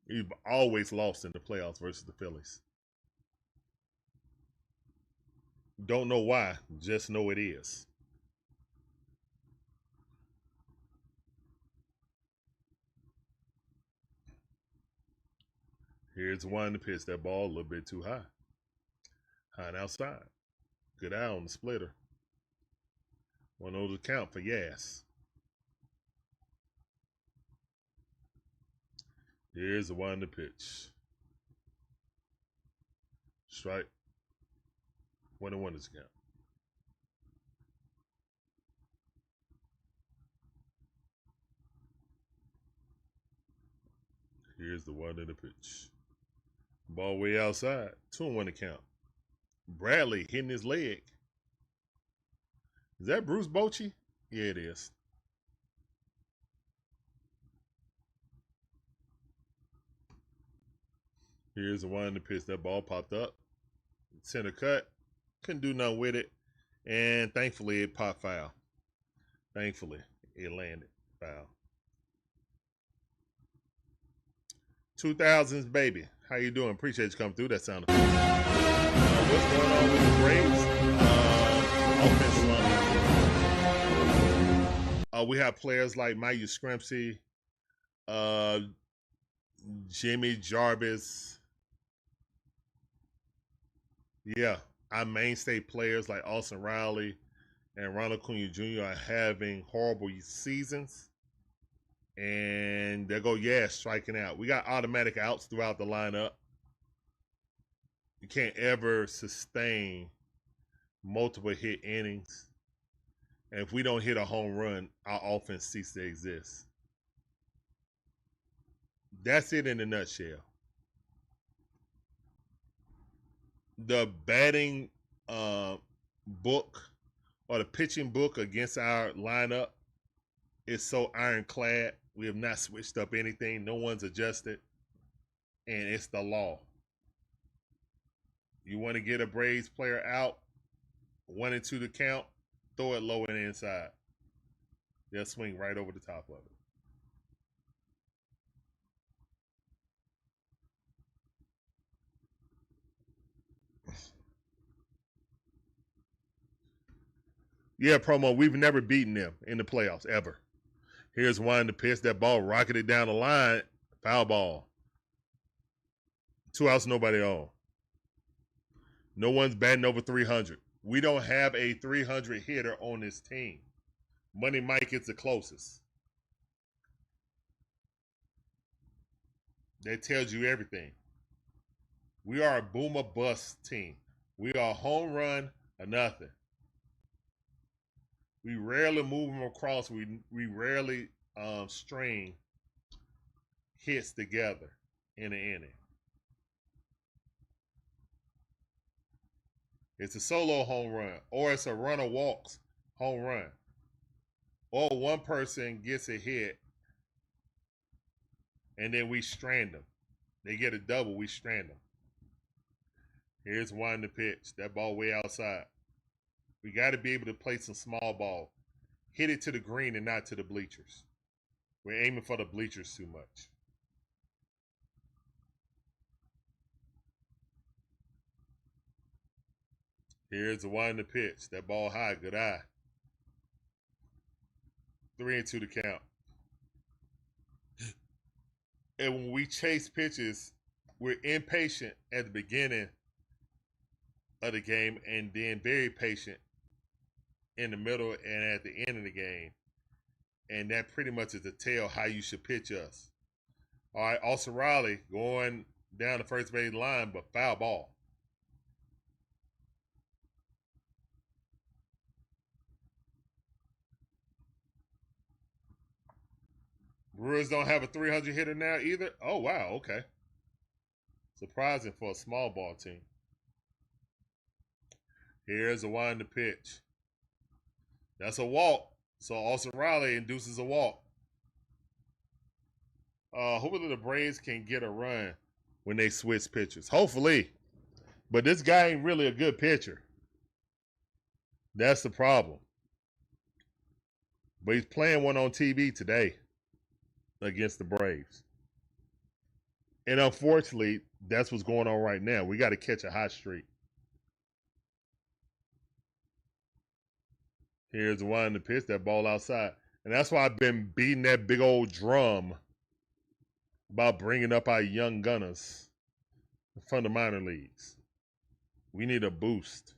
We've always lost in the playoffs versus the Phillies. Don't know why. Just know it is. Here's one to pitch. That ball a little bit too high. High and outside. Good eye on the splitter. One of those count for yes. Here's the one to pitch. Strike. 1-1 is count. Here's the one to the pitch. Ball way outside. 2-1 to count. Bradley hitting his leg. Is that Bruce Bochy? Yeah, it is. Here's the one to pitch. That ball popped up. Center cut. Couldn't do nothing with it. And thankfully, it popped foul. Thankfully, it landed foul. 2000s, baby. How you doing? Appreciate you coming through. That sounded fun. What's going on with the Braves? Offense slump. We have players like Mike Yastrzemski, Jimmy Jarvis. Yeah, our mainstay players like Austin Riley and Ronald Acuna Jr. are having horrible seasons. And there go, striking out. We got automatic outs throughout the lineup. You can't ever sustain multiple hit innings. And if we don't hit a home run, our offense ceases to exist. That's it in a nutshell. The batting book or the pitching book against our lineup is so ironclad. We have not switched up anything. No one's adjusted. And it's the law. You want to get a Braves player out, 1 and 2 to count, throw it low and inside. They'll swing right over the top of it. Yeah, promo, we've never beaten them in the playoffs, ever. Here's one to pitch. That ball rocketed down the line. Foul ball. 2 outs, nobody on. No one's batting over 300. We don't have a 300 hitter on this team. Money Mike is the closest. That tells you everything. We are a boom or bust team. We are a home run or nothing. We rarely move them across. We rarely string hits together in an inning. It's a solo home run, or it's a runner walks home run. Or one person gets a hit, and then we strand them. They get a double, we strand them. Here's one to pitch. That ball way outside. We got to be able to play some small ball. Hit it to the green and not to the bleachers. We're aiming for the bleachers too much. Here's the one in the pitch. That ball high. Good eye. 3-2 to count. And when we chase pitches, we're impatient at the beginning of the game and then very patient in the middle and at the end of the game. And that pretty much is the tell how you should pitch us. All right, Austin Riley going down the first base line, but foul ball. Brewers don't have a 300 hitter now either. Oh, wow, okay. Surprising for a small ball team. Here's a wind to pitch. That's a walk. So Austin Riley induces a walk. Hopefully the Braves can get a run when they switch pitchers. Hopefully. But this guy ain't really a good pitcher. That's the problem. But he's playing one on TV today against the Braves. And unfortunately, that's what's going on right now. We got to catch a hot streak. Here's the one in the pitch, that ball outside. And that's why I've been beating that big old drum about bringing up our young gunners from the minor leagues. We need a boost.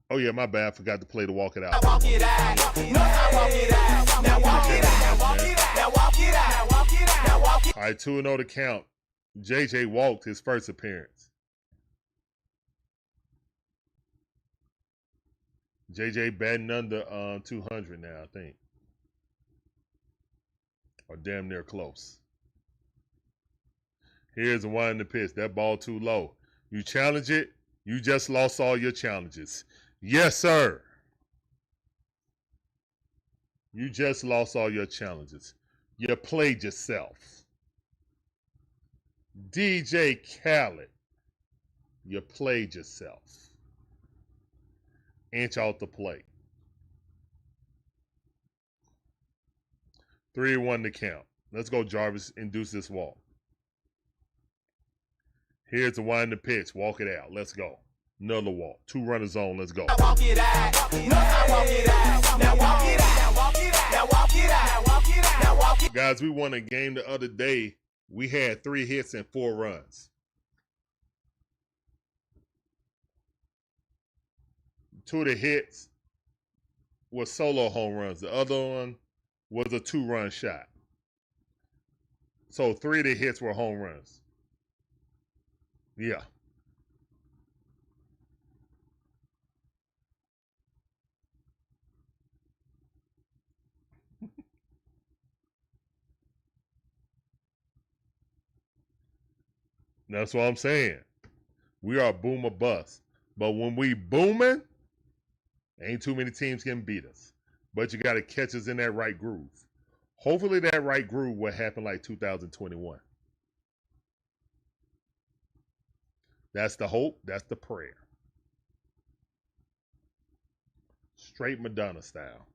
Oh, yeah, my bad. I forgot to play the walk it out. Walk it out. Now walk it out. Now walk it out. Now walk it out. Now walk it out. Now walk it out. Now walk it out. All right, 2-0 to count. JJ walked his first appearance. JJ batting under 200 now, I think. Or damn near close. Here's the one in the pitch. That ball too low. You challenge it, you just lost all your challenges. Yes, sir. You just lost all your challenges. You played yourself. DJ Khaled, you played yourself. Inch out the plate. 3-1 to count. Let's go, Jarvis. Induce this walk. Here's the one in the pitch. Walk it out. Let's go. Another walk. 2 runners on. Let's go. Walk it out. Now walk it out. Now walk it out. Now walk it out. Now walk it out. Now walk it out. Now walk it. Guys, we won a game the other day. We had 3 hits and 4 runs. 2 of the hits were solo home runs. The other one was a 2-run shot. So 3 of the hits were home runs. Yeah. That's what I'm saying. We are boom or bust. But when we booming, ain't too many teams can beat us. But you got to catch us in that right groove. Hopefully that right groove will happen like 2021. That's the hope. That's the prayer. Straight Madonna style.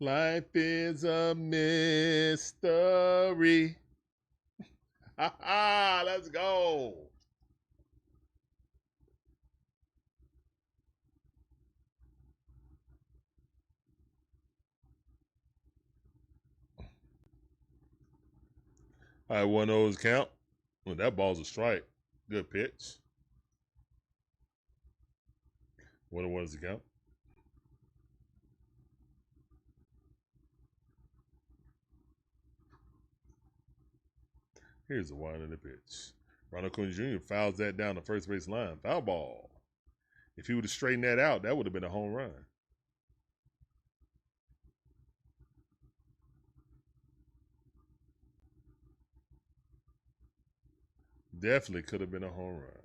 Life is a mystery. Ha ha, let's go. All right, 1-0 count. Well, that ball's a strike. Good pitch. 1-1 is the count. Here's the one in the pitch. Ronald Acuna Jr. fouls that down the first base line. Foul ball. If he would have straightened that out, that would have been a home run. Definitely could have been a home run.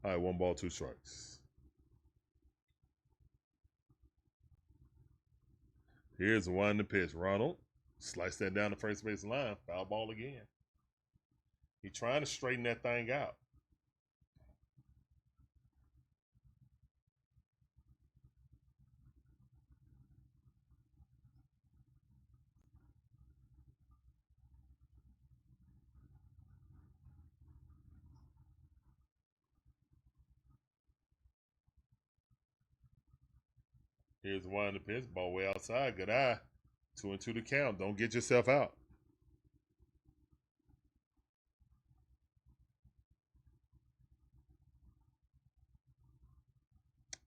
All right, 1 ball, 2 strikes. Here's the one to pitch. Ronald. Slice that down the first base line. Foul ball again. He's trying to straighten that thing out. Here's one to pitch. Ball way outside. Good eye. 2-2 to count. Don't get yourself out.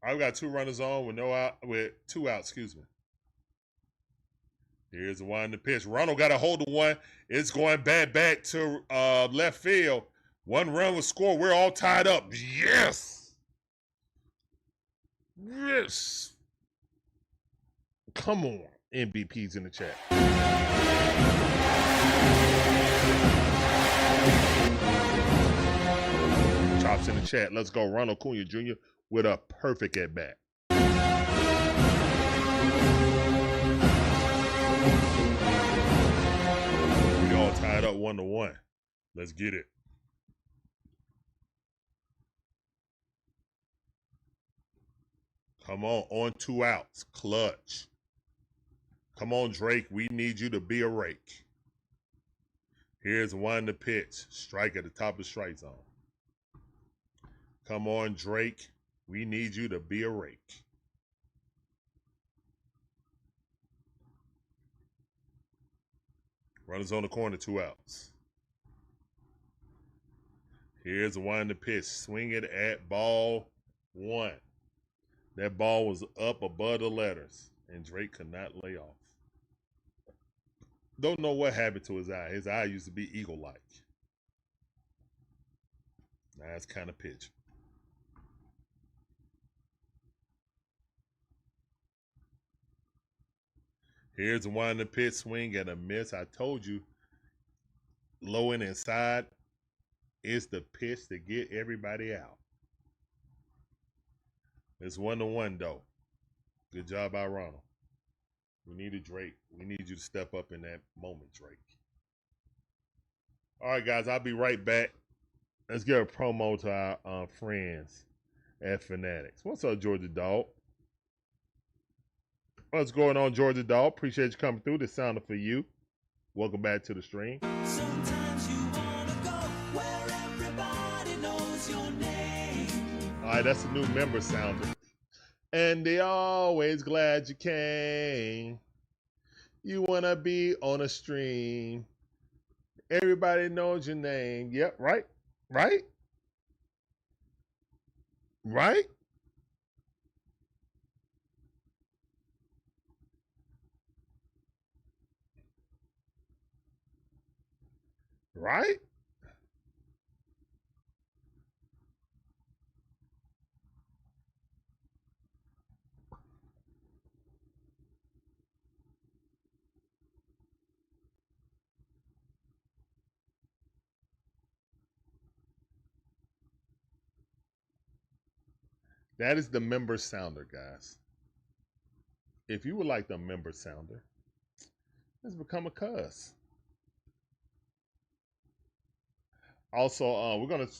I've got 2 runners on with with 2 outs, excuse me. Here's the one to pitch. Ronald got a hold of one. It's going back to left field. 1 run was scored. We're all tied up. Yes. Yes. Come on. MVP's in the chat. Chops in the chat. Let's go. Ronald Acuna Jr. with a perfect at bat. We all tied up 1-1. Let's get it. Come on 2 outs. Clutch. Come on, Drake. We need you to be a rake. Here's one to pitch. Strike at the top of the strike zone. Come on, Drake. We need you to be a rake. Runners on the corner, 2 outs. Here's one to pitch. Swing it at ball 1. That ball was up above the letters, and Drake could not lay off. Don't know what happened to his eye. His eye used to be eagle-like. Nice kind of pitch. Here's one to pitch, swing and a miss. I told you, low and inside is the pitch to get everybody out. It's 1-1 though. Good job by Ronald. We needed Drake. We need you to step up in that moment, Drake. All right, guys, I'll be right back. Let's get a promo to our friends at Fanatics. What's up, Georgia Dog? What's going on, Georgia Dog? Appreciate you coming through. This sounded for you. Welcome back to the stream. Sometimes you wanna go where everybody knows your name. All right, that's a new member sounder. And they always glad you came. You wanna be on a stream. Everybody knows your name. Yep, right? Right? Right? Right? That is the member sounder, guys. If you would like the member sounder, let's become a cuz. Also, we're going to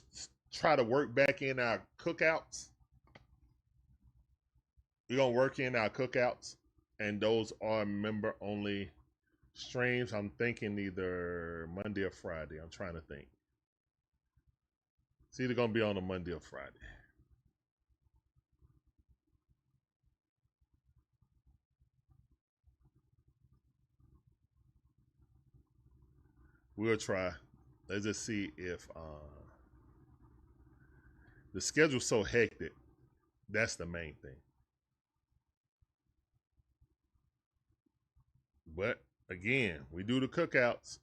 try to work back in our cookouts. We're going to work in our cookouts, and those are member-only streams. I'm thinking either Monday or Friday. I'm trying to think. It's either going to be on a Monday or Friday. We'll try. Let's just see if the schedule's so hectic. That's the main thing. But again, we do the cookouts.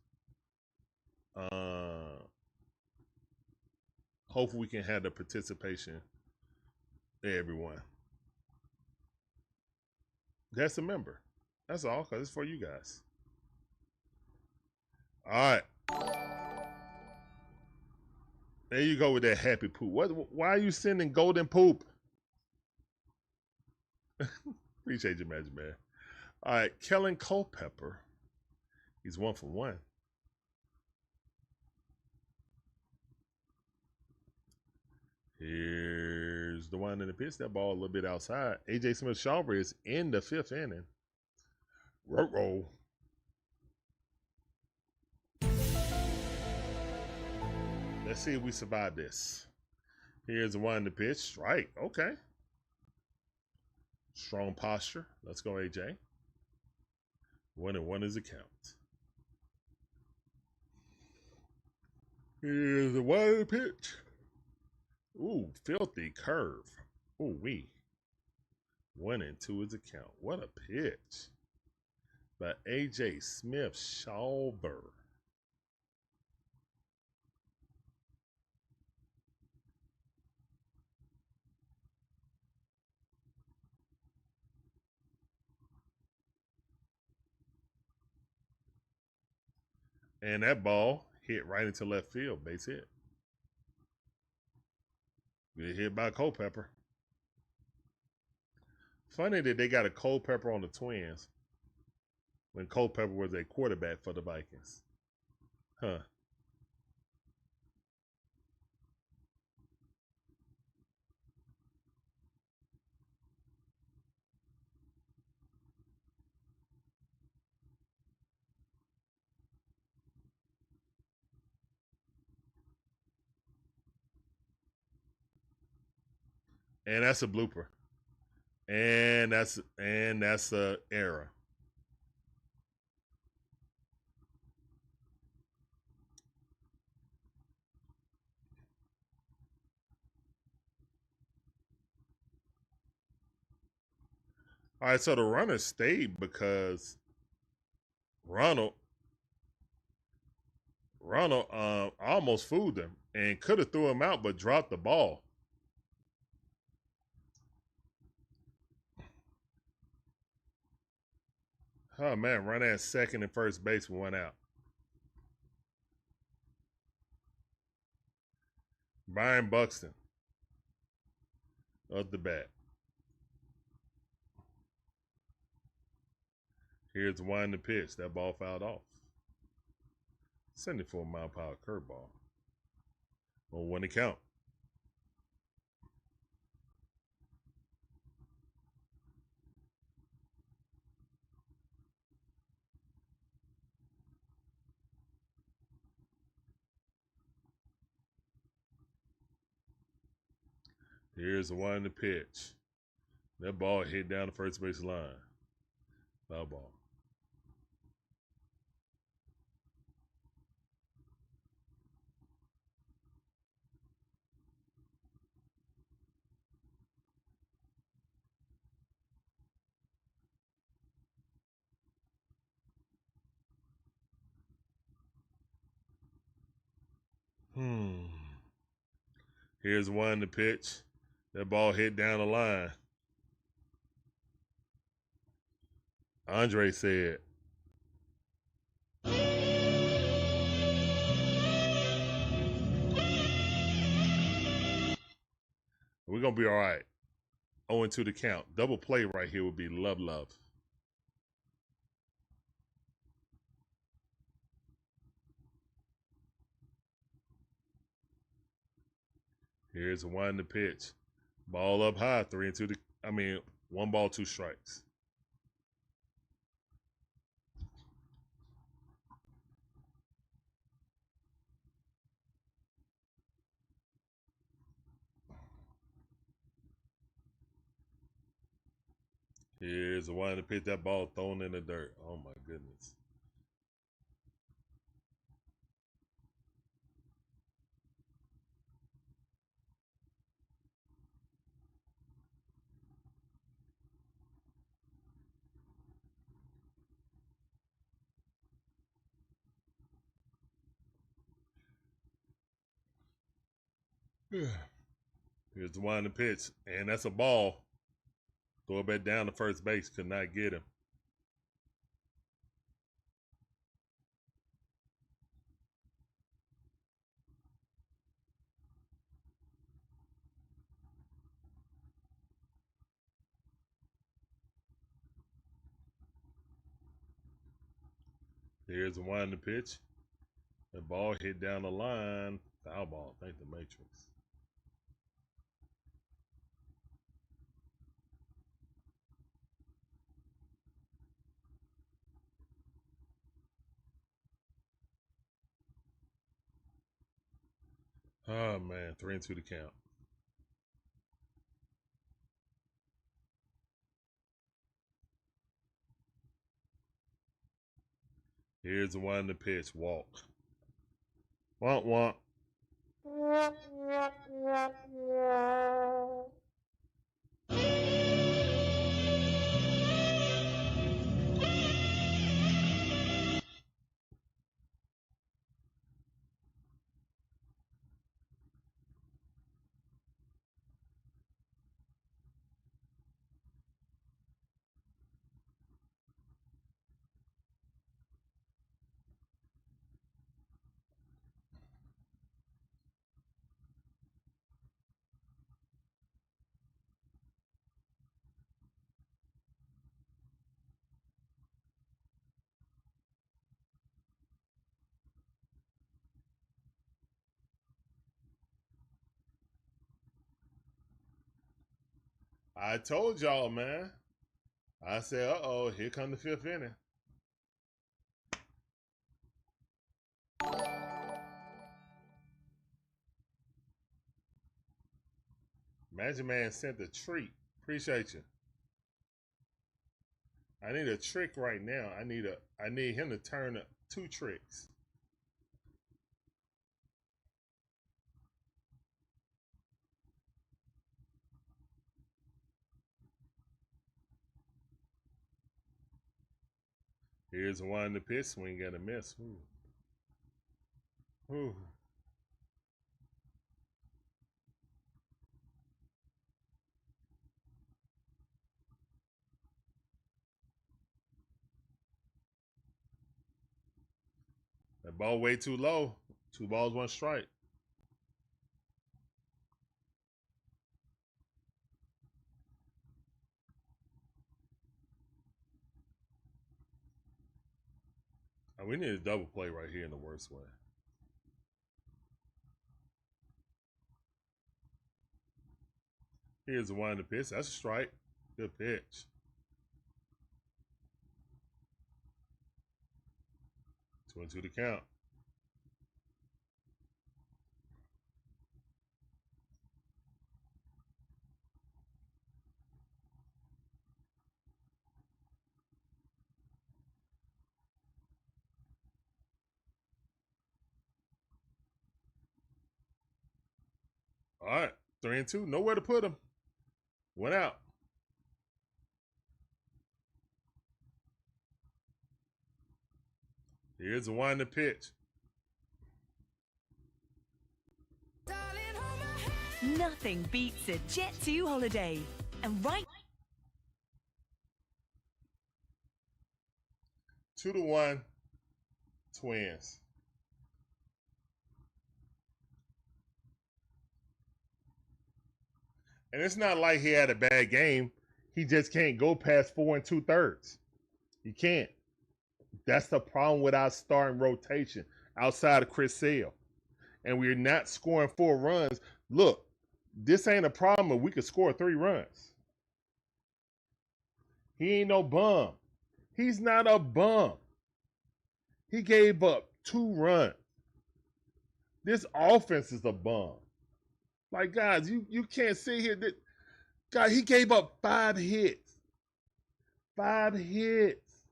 Hopefully we can have the participation of everyone. That's a member. That's all, because it's for you guys. All right. There you go with that happy poop. Why are you sending golden poop? Appreciate you, Magic Man. All right, Kellen Culpepper. He's 1 for 1. Here's the one in the pitch. That ball a little bit outside. A.J. Smith-Shawver is in the 5th inning. Roll. Let's see if we survive this. Here's the one in the pitch. Strike. Okay. Strong posture. Let's go, A.J. 1-1 is the count. Here's the one in the pitch. Ooh, filthy curve. Ooh, wee. 1-2 is the count. What a pitch by A.J. Smith-Shawver. And that ball hit right into left field. Base hit. Good hit by Culpepper. Funny that they got a Culpepper on the Twins when Culpepper was a quarterback for the Vikings. Huh. And that's a blooper. And that's a error. All right, so the runner stayed because Ronald almost fooled him and could have threw him out but dropped the ball. Oh, man, run at second and first base with 1 out. Byron Buxton up the bat. Here's the one in the pitch. That ball fouled off. 74-mile-per-hour curveball. 0-1 to count. Here's the one in the pitch. That ball hit down the first base line. Foul ball. Here's one in the pitch. That ball hit down the line. Andre said, we're going to be all right. 0-2 to count. Double play right here would be love. Here's the one in the pitch. Ball up high. 3-2 to, 1 ball, 2 strikes. Here's the one to pitch. That ball thrown in the dirt. Oh my goodness. Here's the one to pitch. And that's a ball. Throw it back down to first base. Could not get him. Here's the one in the pitch. The ball hit down the line. Foul ball. Thank the Matrix. Oh, man. 3-2 to count. Here's the one in the pitch. Walk. Womp womp. I told y'all, man. I said, uh-oh, here come the fifth inning. Magic Man sent a treat. Appreciate you. I need a trick right now. I need him to turn up 2 tricks. Here's the one in the pitch. Swing and a miss. Ooh. Ooh. That ball way too low. 2 balls, 1 strike. We need a double play right here in the worst way. Here's the one in the pitch. That's a strike. Good pitch. 2-2 to count. All right, 3-2. Nowhere to put him. Went out. Here's the one in the pitch. Nothing beats a Jet 2 holiday. And right 2-1 Twins. And it's not like he had a bad game. He just can't go past 4 2/3. He can't. That's the problem with our starting rotation outside of Chris Sale. And we're not scoring 4 runs. Look, this ain't a problem if we could score 3 runs. He ain't no bum. He's not a bum. He gave up 2 runs. This offense is a bum. Like, guys, you can't sit here. God, he gave up 5 hits. 5 hits.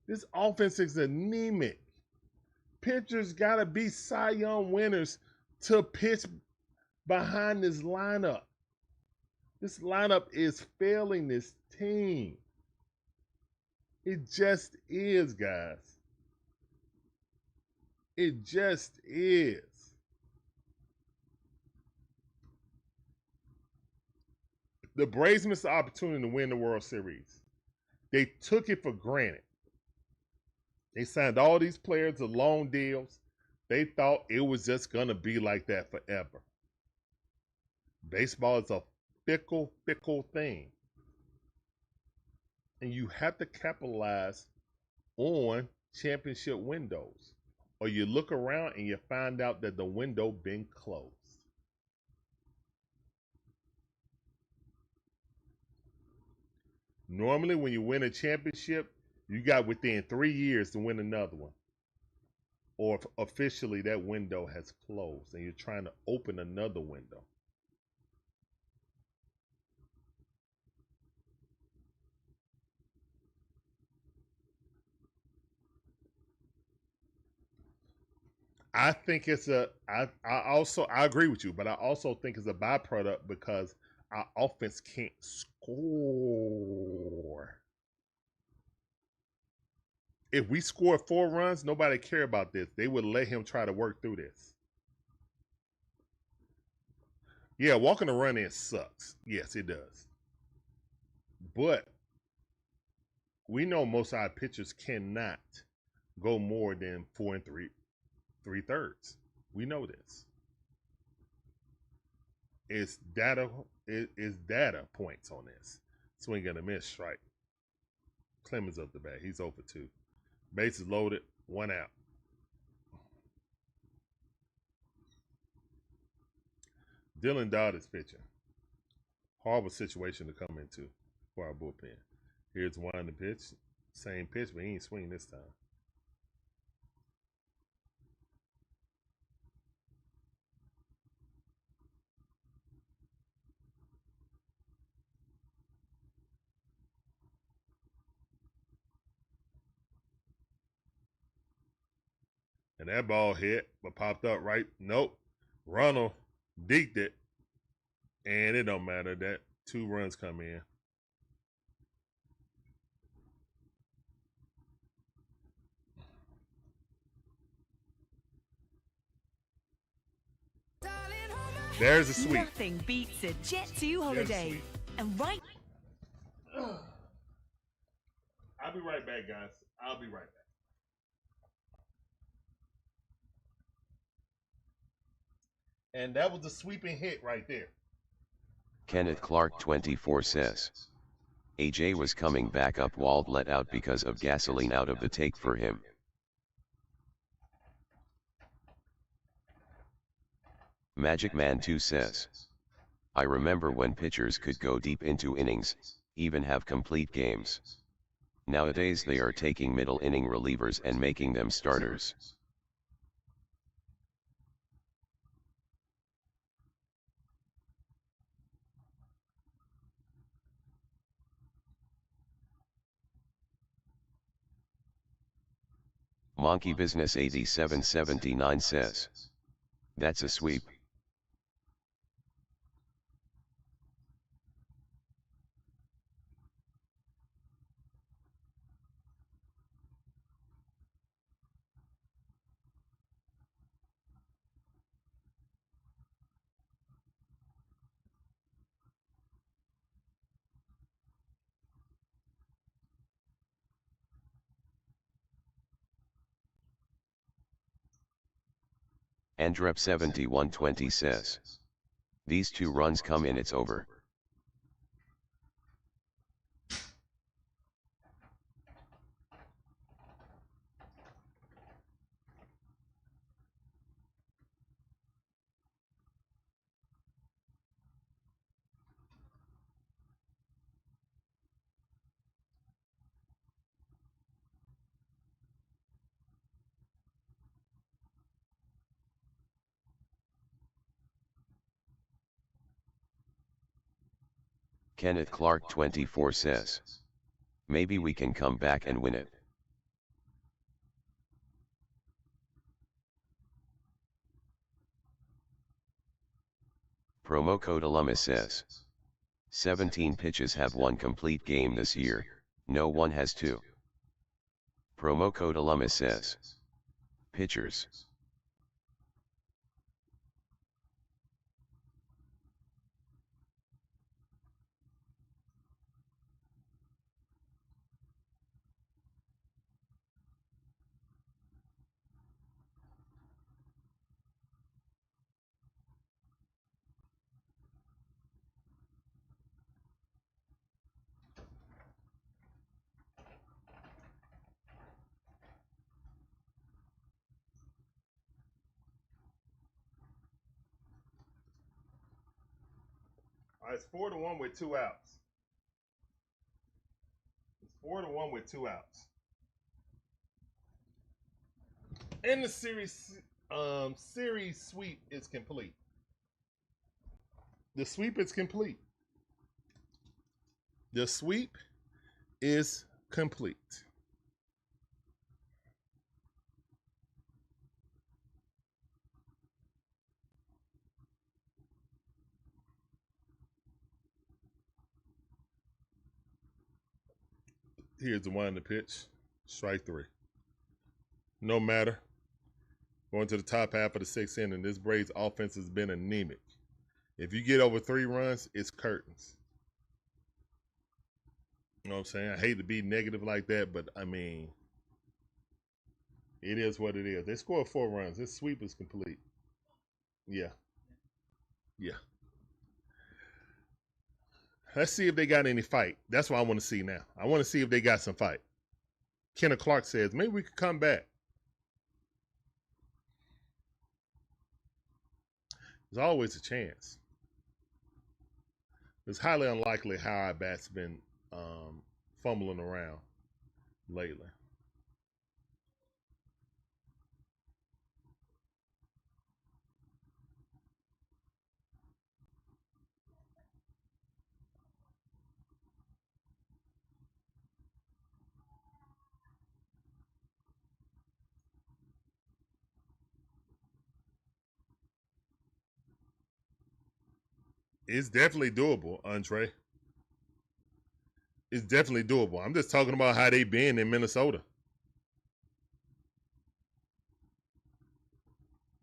This offense is anemic. Pitchers got to be Cy Young winners to pitch behind this lineup. This lineup is failing this team. It just is, guys. It just is. The Braves missed the opportunity to win the World Series. They took it for granted. They signed all these players to long deals. They thought it was just going to be like that forever. Baseball is a fickle, fickle thing. And you have to capitalize on championship windows, or you look around and you find out that the window been closed. Normally, when you win a championship, you got within 3 years to win another one. Or officially that window has closed and you're trying to open another window. I think it's I agree with you, but I also think it's a byproduct because our offense can't score. If we scored 4 runs, nobody care about this. They would let him try to work through this. Yeah, walking the run in sucks. Yes, it does. But we know most of our pitchers cannot go more than 4 3/3. We know this. It's data points on this. Swing and a miss, strike. Clemens up the bat. He's over 2. Bases loaded, 1 out. Dylan Dodd is pitching. Horrible situation to come into for our bullpen. Here's one to pitch. Same pitch, but he ain't swinging this time. And that ball hit, but popped up right. Nope. Ronald deked it. And it don't matter that 2 runs come in. There's a sweep. Nothing beats a Jet 2 holiday. And right. I'll be right back, guys. I'll be right back. And that was a sweeping hit right there. Kenneth Clark 24 says. AJ was coming back up Wald let out because of gasoline out of the take for him. Magic Man 2 says. I remember when pitchers could go deep into innings, even have complete games. Nowadays they are taking middle inning relievers and making them starters. Monkey Business 8779 says. That's a sweep. Andrep 7120 says. These 2 runs come in, it's over. Kenneth Clark 24 says. Maybe we can come back and win it. Promo code Alumni says. 17 pitches have 1 complete game this year, no one has 2. Promo code Alumni says. Pitchers. All right, it's 4-1 with 2 outs. It's 4-1 with 2 outs. And the series sweep is complete. The sweep is complete. The sweep is complete. Here's the one in the pitch. Strike 3. No matter. Going to the top half of the 6th inning, this Braves offense has been anemic. If you get over 3 runs, it's curtains. You know what I'm saying? I hate to be negative like that, but I mean, it is what it is. They scored 4 runs. This sweep is complete. Yeah. Yeah. Let's see if they got any fight. That's what I want to see now. I want to see if they got some fight. Kenneth Clark says, maybe we could come back. There's always a chance. It's highly unlikely how our bat's been fumbling around lately. It's definitely doable, Andre. It's definitely doable. I'm just talking about how they been in Minnesota.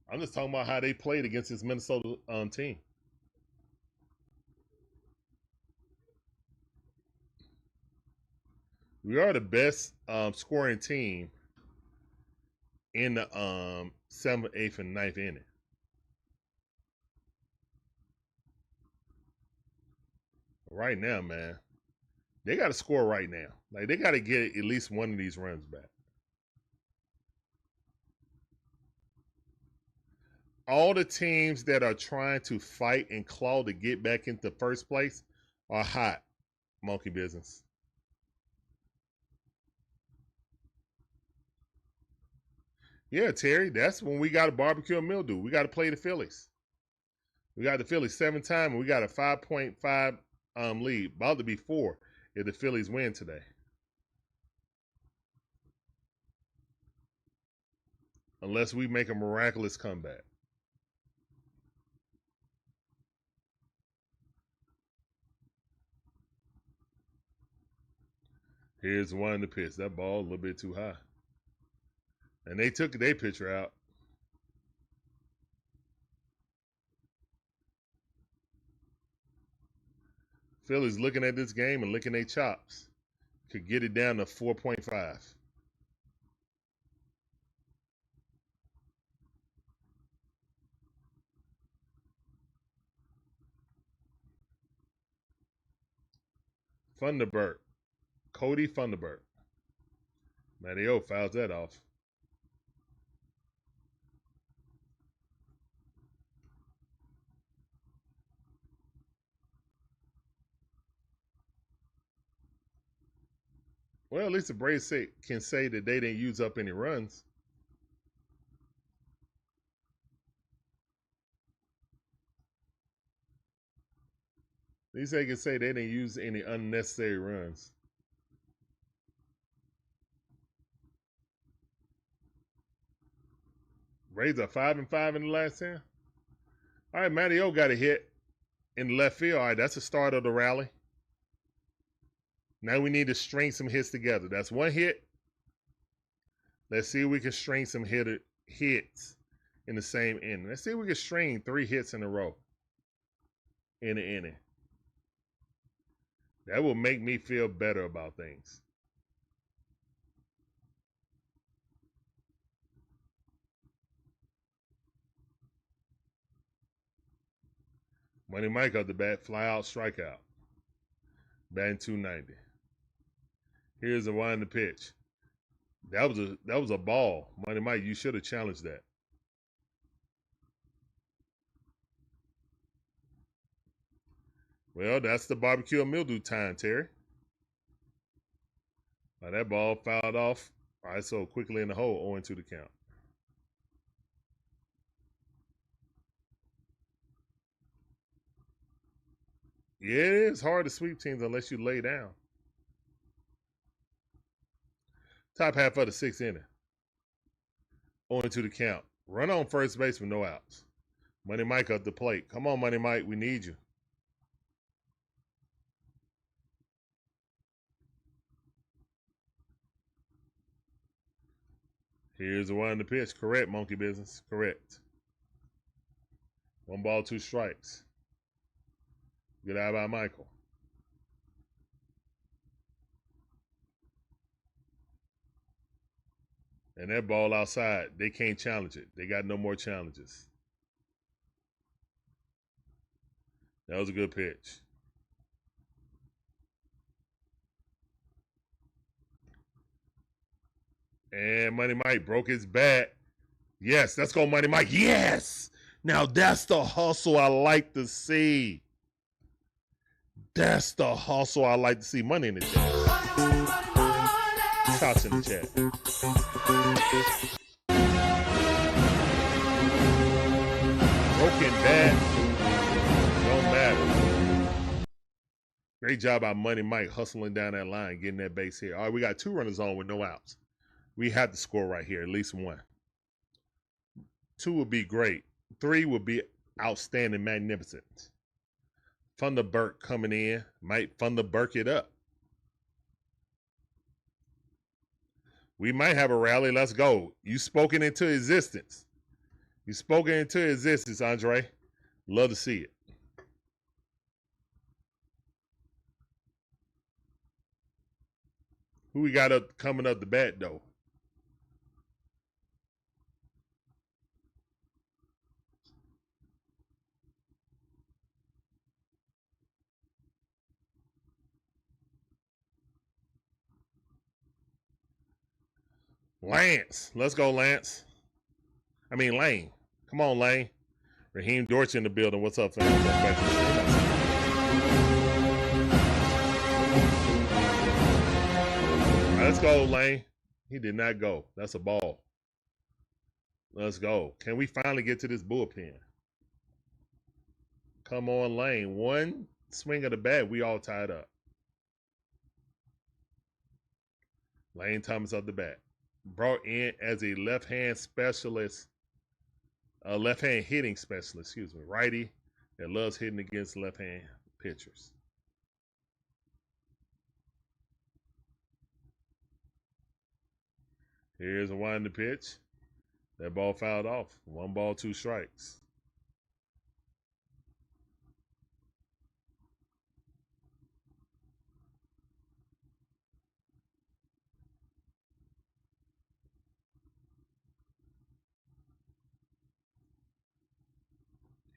I'm just talking about how they played against this Minnesota team. We are the best scoring team in the 7th, 8th, and 9th inning. Right now, man, they got to score right now. Like, they got to get at least one of these runs back. All the teams that are trying to fight and claw to get back into first place are hot. Monkey business. Yeah, Terry, that's when we got a barbecue and mildew. We got to play the Phillies. We got the Phillies 7 times, and we got a 5.5 lead. About to be 4 if the Phillies win today. Unless we make a miraculous comeback. Here's one in the pitch. That ball a little bit too high. And they took their pitcher out. Phillies looking at this game and licking their chops. Could get it down to 4.5. Thunderbird. Cody Thunderbird. Matty O fouls that off. Well, at least the Braves can say that they didn't use up any runs. At least they can say they didn't use any unnecessary runs. Braves are 5-5 in the last 10. All right, Matty O got a hit in the left field. All right, that's the start of the rally. Now we need to string some hits together. That's 1 hit. Let's see if we can string some hits in the same inning. Let's see if we can string 3 hits in a row in the inning. That will make me feel better about things. Money Mike up the bat, fly out, strikeout. Batting 290. Here's the wind the pitch. That was a ball. Money Mike, you should have challenged that. Well, that's the barbecue and mildew time, Terry. Now that ball fouled off. All right, so quickly in the hole, 0-2 the count. Yeah, it is hard to sweep teams unless you lay down. Top half of the 6th inning. 0-2 the count. Run on first base with no outs. Money Mike up the plate. Come on, Money Mike, we need you. Here's the one to pitch. Correct, monkey business. Correct. 1 ball, 2 strikes. Good eye by Michael. And that ball outside, they can't challenge it. They got no more challenges. That was a good pitch. And Money Mike broke his bat. Yes, let's go, Money Mike. Yes! Now that's the hustle I like to see. That's the hustle I like to see. Money in the chat. Shots in the chat. Broken bat. Don't matter. Great job by Money Mike hustling down that line, getting that base here. All right, we got 2 runners on with no outs. We have to score right here, at least 1. 2 would be great. 3 would be outstanding, magnificent. Thunderbird coming in. Might Thunderbird it up. We might have a rally. Let's go. You spoken into existence. You spoken into existence, Andre. Love to see it. Who we got up coming up the bat, though? Lance. Let's go, Lance. I mean, Lane. Come on, Lane. Raheem Dortch in the building. What's up, fam? All right, let's go, Lane. He did not go. That's a ball. Let's go. Can we finally get to this bullpen? Come on, Lane. 1 swing of the bat, we all tied up. Lane Thomas up the bat. Brought in as a left-hand specialist, a left-hand hitting specialist, excuse me, righty that loves hitting against left-hand pitchers. Here's a winding pitch. That ball fouled off. 1 ball, 2 strikes.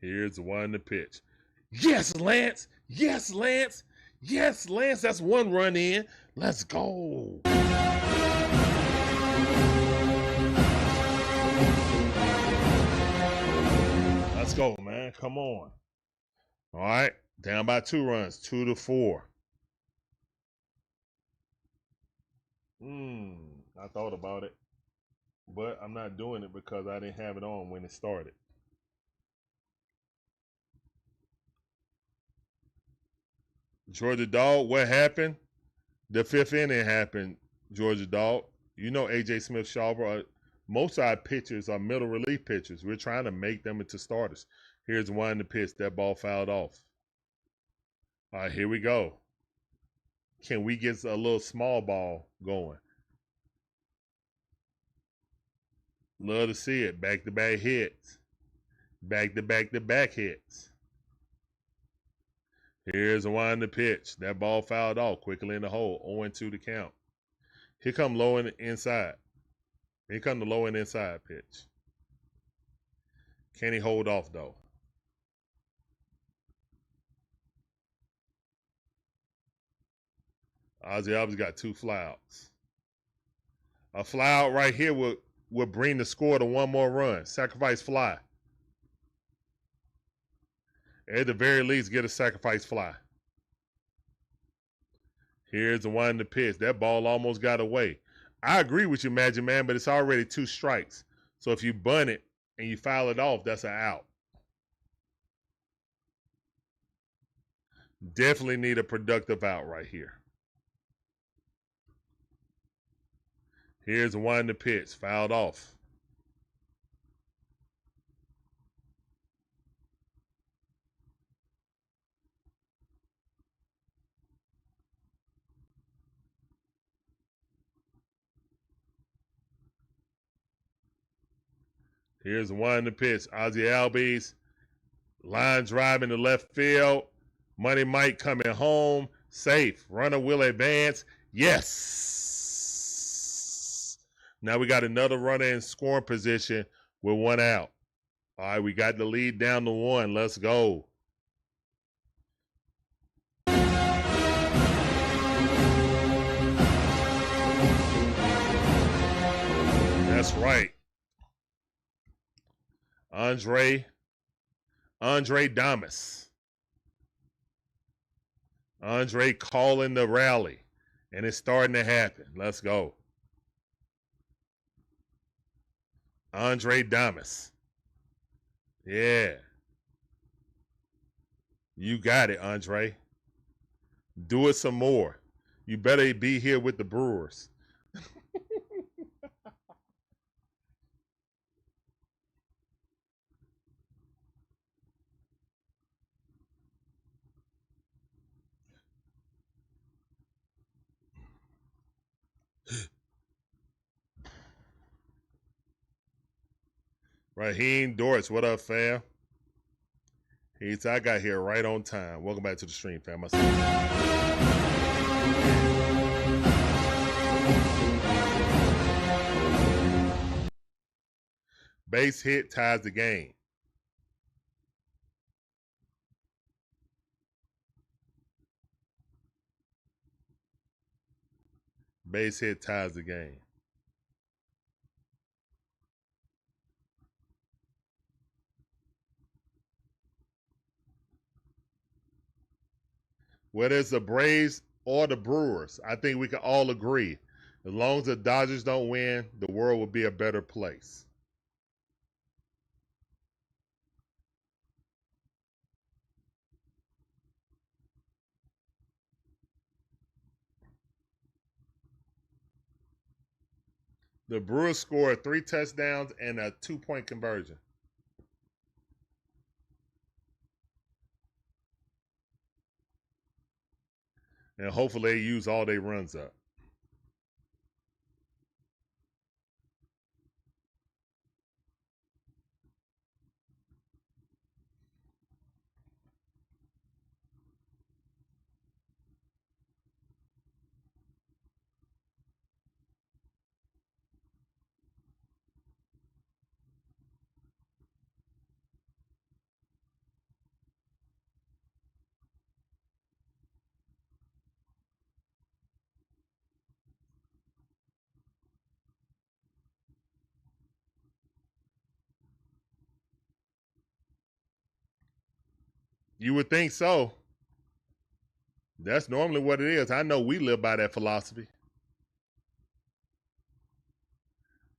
Here's the one to pitch. Yes, Lance. Yes, Lance. Yes, Lance. That's 1 run in. Let's go. Let's go, man. Come on. All right. Down by 2 runs. 2-4. I thought about it, but I'm not doing it because I didn't have it on when it started. Georgia Dog, what happened? The 5th inning happened, Georgia Dog. You know A.J. Smith-Shawver, most of our pitchers are middle relief pitchers. We're trying to make them into starters. Here's one to pitch. That ball fouled off. All right, here we go. Can we get a little small ball going? Love to see it. Back-to-back hits. Back-to-back-to-back hits. Here's a wind to pitch. That ball fouled off quickly in the hole. 0-2 to count. Here come low and inside. Here come the low and inside pitch. Can he hold off though? Ozzy Albies got 2 flyouts. A flyout right here would bring the score to 1 more run. Sacrifice fly. At the very least, get a sacrifice fly. Here's the one in the pitch. That ball almost got away. I agree with you, Magic Man, but it's already 2 strikes. So if you bunt it and you foul it off, that's an out. Definitely need a productive out right here. Here's the one in the pitch. Fouled off. Here's the one in the pitch. Ozzie Albies. Line driving to left field. Money Mike coming home. Safe. Runner will advance. Yes. Now we got another runner in scoring position with 1 out. All right, we got the lead down to 1. Let's go. That's right. Andre Damas. Andre calling the rally, and it's starting to happen. Let's go. Andre Damas. Yeah. You got it, Andre. Do it some more. You better be here with the Brewers. Raheem Dortz, what up, fam? I got here right on time. Welcome back to the stream, fam. Base hit ties the game. Base hit ties the game. Whether it's the Braves or the Brewers, I think we can all agree. As long as the Dodgers don't win, the world will be a better place. The Brewers scored 3 touchdowns and a 2-point conversion. And hopefully they use all their runs up. You would think so. That's normally what it is. I know we live by that philosophy.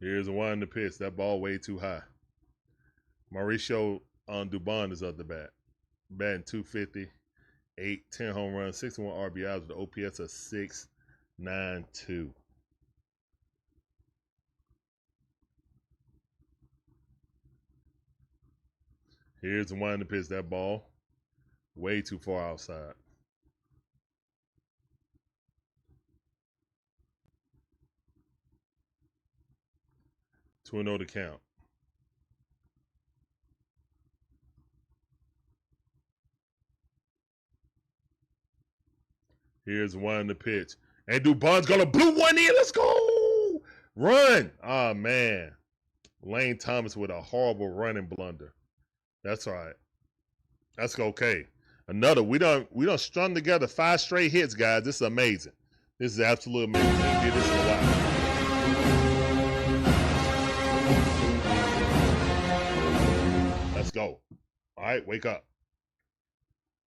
Here's the one in the pitch. That ball way too high. Mauricio Dubon is up the bat. Batting 250, 10 home runs, 61 RBIs with an OPS of 692. Here's the one in the pitch. That ball way too far outside. To an 0 to count. Here's one in the pitch. And Dubon's gonna blue one in. Let's go. Run. Oh man. Lane Thomas with a horrible running blunder. That's all right. That's okay. Another. We done strung together 5 straight hits, guys. This is amazing. This is absolutely amazing. We ain't did this in a while. Let's go. All right, wake up.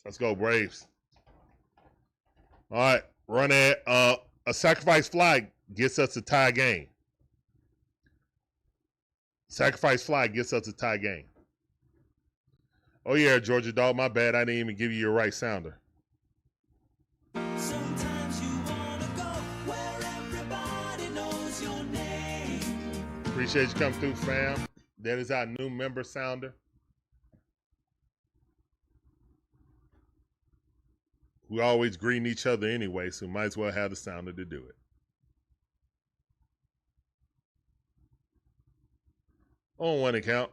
Let's go, Braves. All right, Run at a sacrifice fly gets us a tie game. Sacrifice fly gets us a tie game. Oh yeah, Georgia dog, my bad. I didn't even give you your right sounder. Sometimes you wanna go where everybody knows your name. Appreciate you coming through, fam. That is our new member sounder. We always greeting each other anyway, so might as well have the sounder to do it. On one account.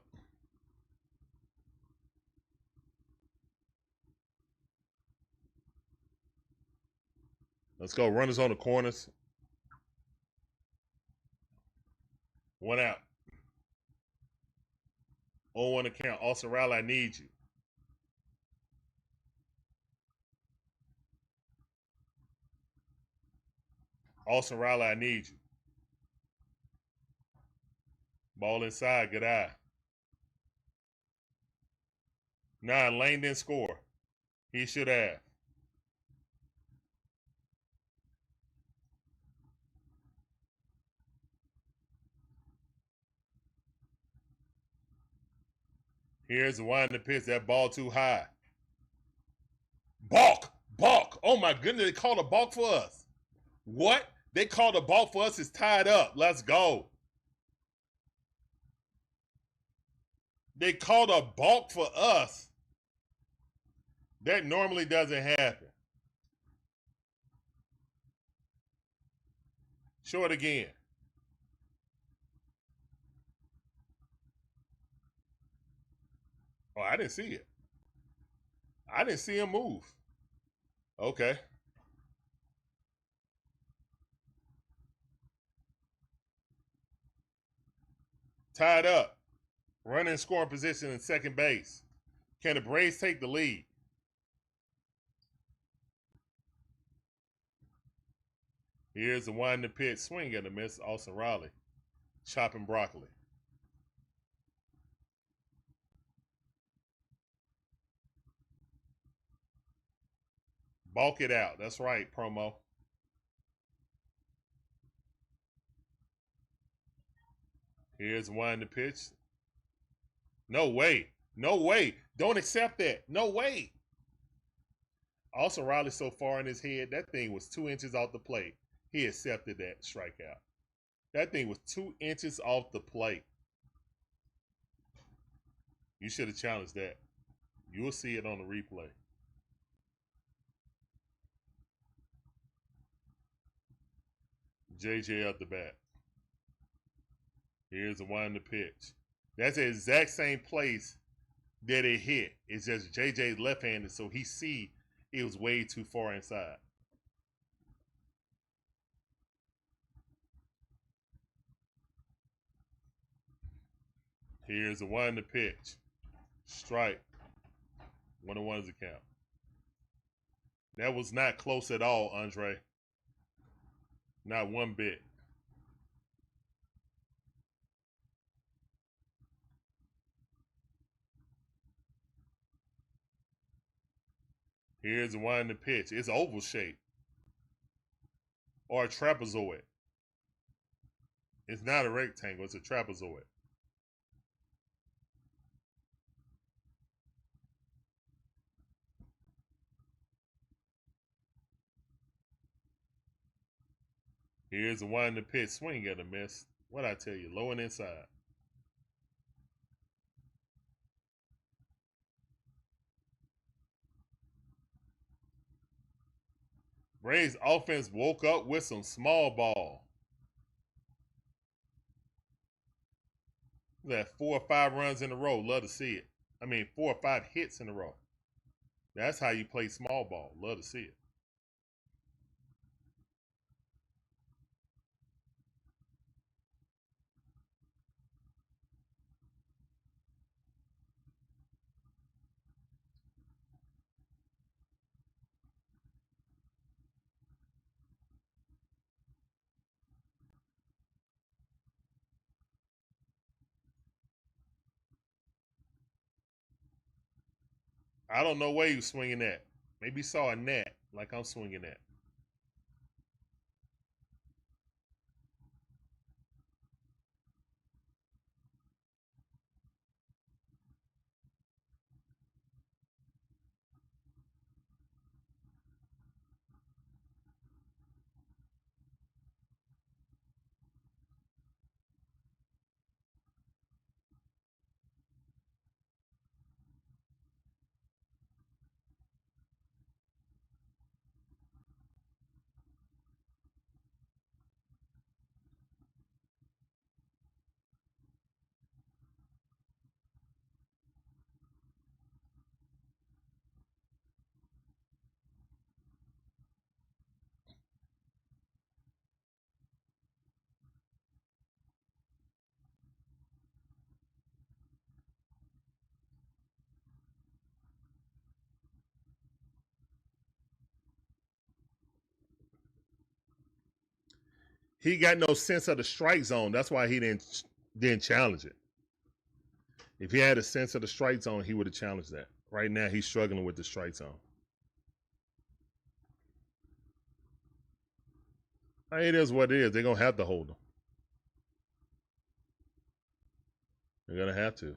Let's go. Runners on the corners. One out. On one account. Austin Riley, I need you. Austin Riley, I need you. Ball inside. Good eye. 9. Lane didn't score. He should have. Here's the one in the pitch. That ball too high. Balk. Balk. Oh my goodness. They called a balk for us. What? They called a balk for us. It's tied up. Let's go. They called a balk for us. That normally doesn't happen. Show it again. Oh, I didn't see it. I didn't see him move. Okay. Tied up. Running scoring position in second base. Can the Braves take the lead? Here's the one in the pitch. Swing and a miss. Austin Riley. Chopping broccoli. Balk it out. That's right, promo. Here's one in the pitch. No way. No way. Don't accept that. No way. Austin Riley so far in his head, that thing was 2 inches off the plate. He accepted that strikeout. That thing was 2 inches off the plate. You should have challenged that. You will see it on the replay. JJ up the bat. Here's the one in the pitch. That's the exact same place that it hit. It's just JJ's left-handed, so he see it was way too far inside. Here's the one in the pitch. Strike. 1-1 is the count. That was not close at all, Andre. Not one bit. Here's the one in the pitch. It's oval shape. Or a trapezoid. It's not a rectangle, it's a trapezoid. Here's the one in the pitch. Swing and a miss. What'd I tell you? Low and inside. Braves offense woke up with some small ball. That 4 or 5 runs in a row. Love to see it. I mean, 4 or 5 hits in a row. That's how you play small ball. Love to see it. I don't know where he was swinging at. Maybe he saw a net like I'm swinging at. He got no sense of the strike zone. That's why he didn't challenge it. If he had a sense of the strike zone, he would have challenged that. Right now, he's struggling with the strike zone. It is what it is. They're going to have to hold him. They're going to have to.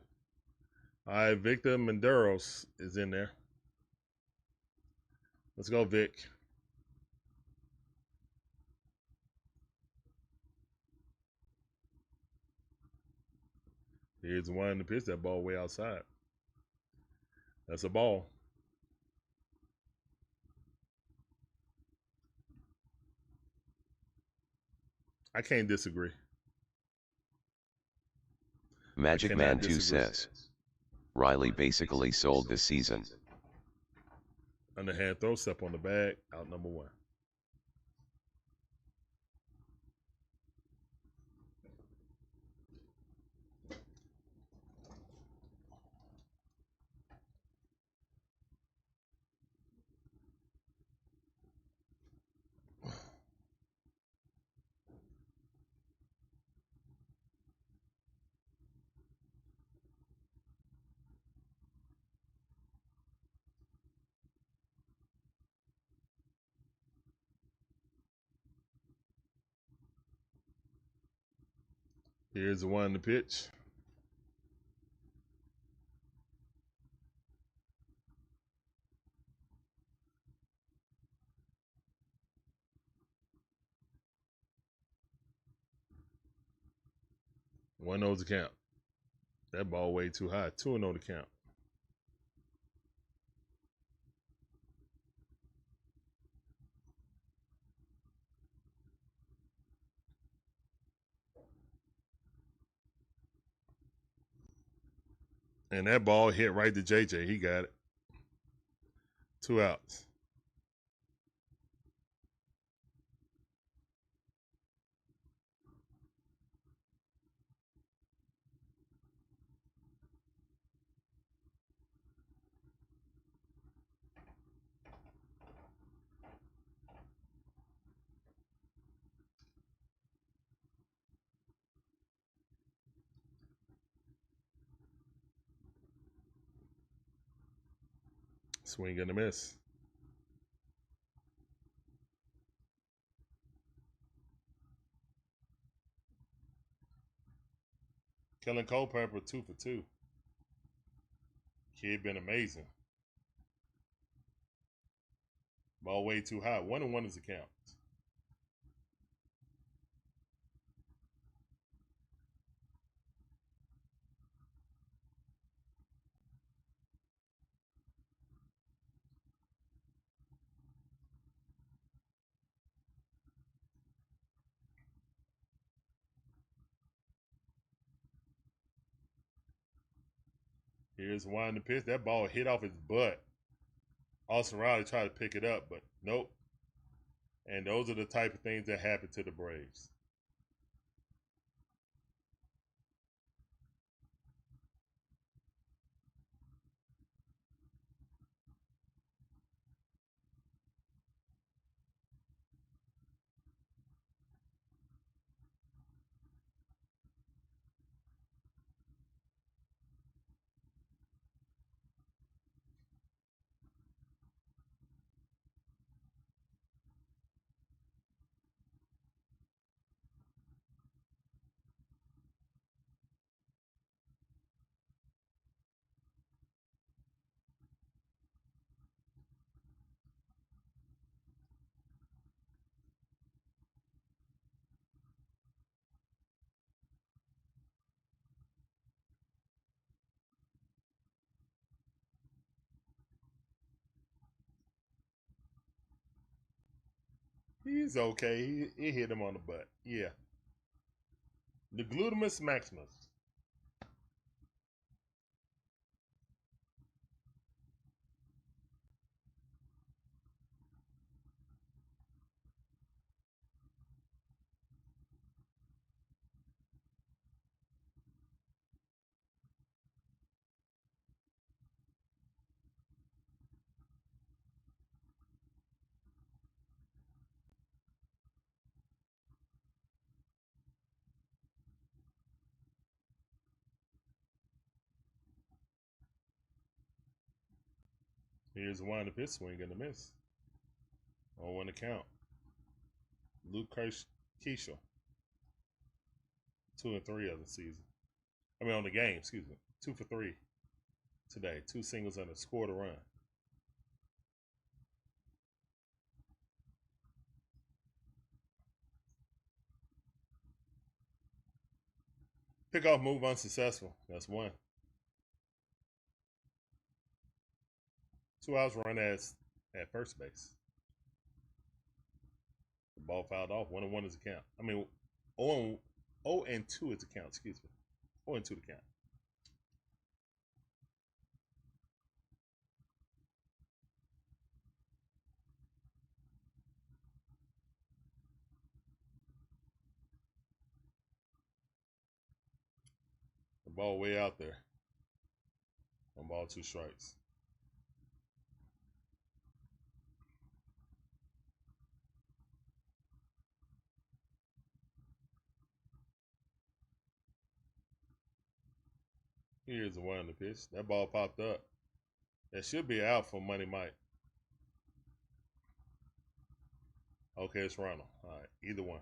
All right, Victor Menderos is in there. Let's go, Vic. Here's the one in the pitch. That ball way outside. That's a ball. I can't disagree. Magic Man 2 says, Riley basically sold this season. Underhand throw, step on the bag, out number 1. Here's the one in the pitch. One knows the count. That ball way too high. 2-0 to count. And that ball hit right to JJ. He got it. 2 outs. Swing and a miss. Kellen Culpepper 2 for 2. Kid been amazing. Ball way too high. 1-1 is the count. Here's one in the pitch. That ball hit off his butt. Austin Riley tried to pick it up, but nope. And those are the type of things that happen to the Braves. He's okay. He hit him on the butt. Yeah. The glutamus maximus. Here's the one to pitch, swing and a miss. 0-1 to count. Luke Keishel. 2 and 3 of the season. I mean, on the game, excuse me. 2 for 3 today. 2 singles and a scored a run. Pickoff move unsuccessful. That's 1. 2 outs, run at first base. The ball fouled off. 1-1 is the count. I mean, 0-2 is the count. Excuse me. 0-2 to count. The ball way out there. 1 ball, 2 strikes. Here's the 1 on the pitch. That ball popped up. That should be out for Money Mike. Okay, it's Ronald. All right, either one.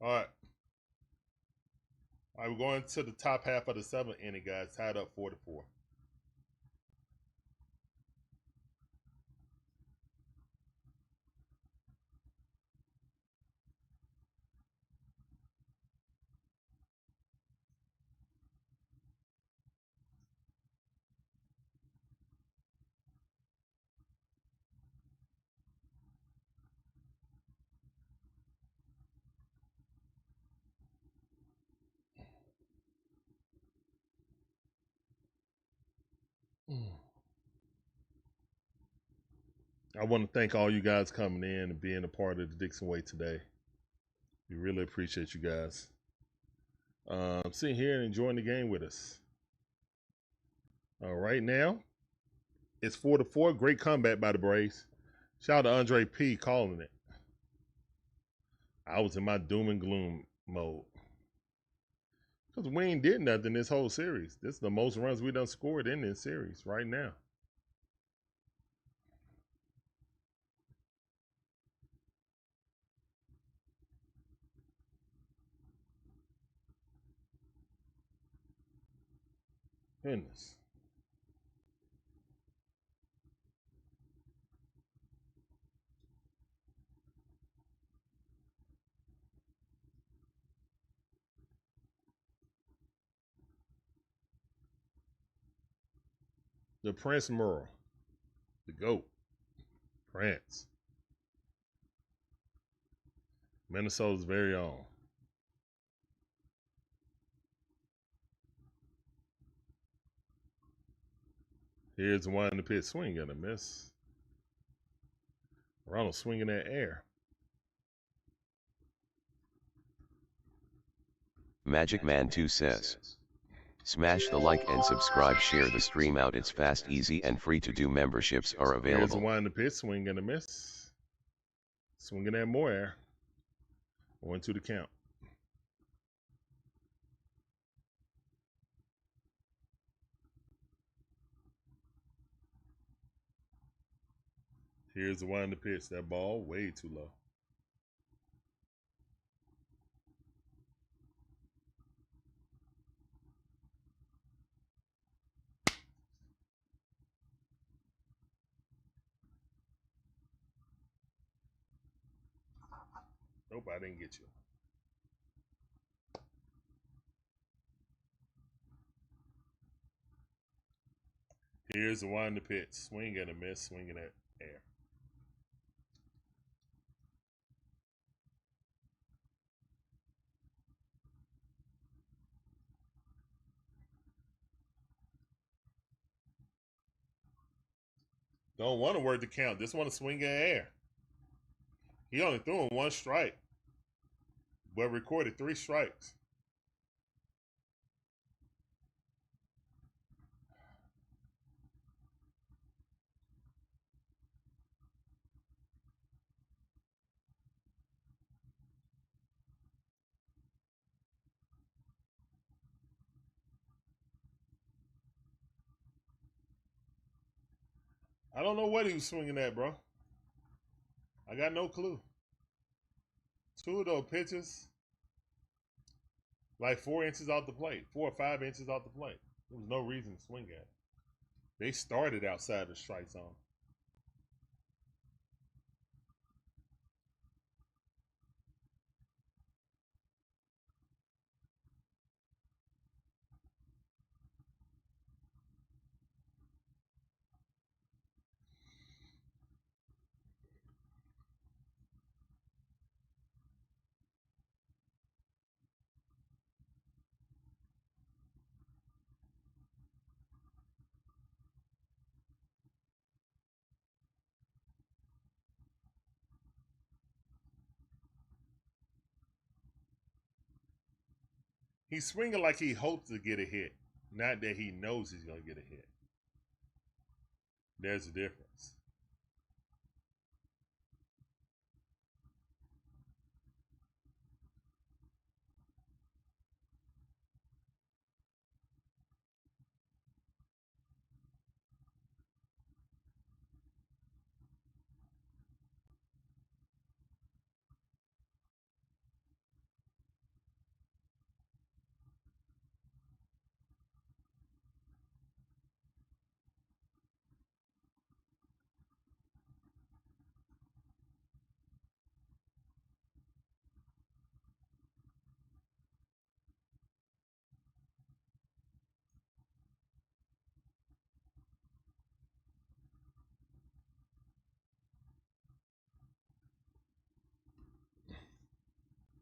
All right. All right, we're going to the top half of the 7th inning, guys. Tied up 4-4. I want to thank all you guys coming in and being a part of the DIXON Way today. We really appreciate you guys. Sitting here and enjoying the game with us. Right now, it's 4-4. Great comeback by the Braves. Shout out to Andre P. calling it. I was in my doom and gloom mode. Because we ain't did nothing this whole series. This is the most runs we done scored in this series right now. Goodness. The Prince Merle. The GOAT. Prince. Minnesota's very own. Here's the 1 in the pitch. Swing and a miss. Ronald swinging that air. Magic Man 2 says, smash the like and subscribe, share the stream out. It's fast, easy, and free to do. Memberships are Here's the available. 1 in the pitch. Swing and a miss. Swinging that more air. 1-2 to count. Here's the 1 in the pitch. That ball way too low. Nope, I didn't get you. Here's the 1 in the pitch. Swing and a miss. Swinging that air. Don't want to work the count. Just want to swing in the air. He only threw him 1 strike. but recorded 3 strikes. I don't know what he was swinging at, bro. I got no clue. 2 of those pitches, like 4 inches off the plate, 4 or 5 inches off the plate. There was no reason to swing at it. They started outside the strike zone. He's swinging like he hopes to get a hit, not that he knows he's going to get a hit. There's a difference.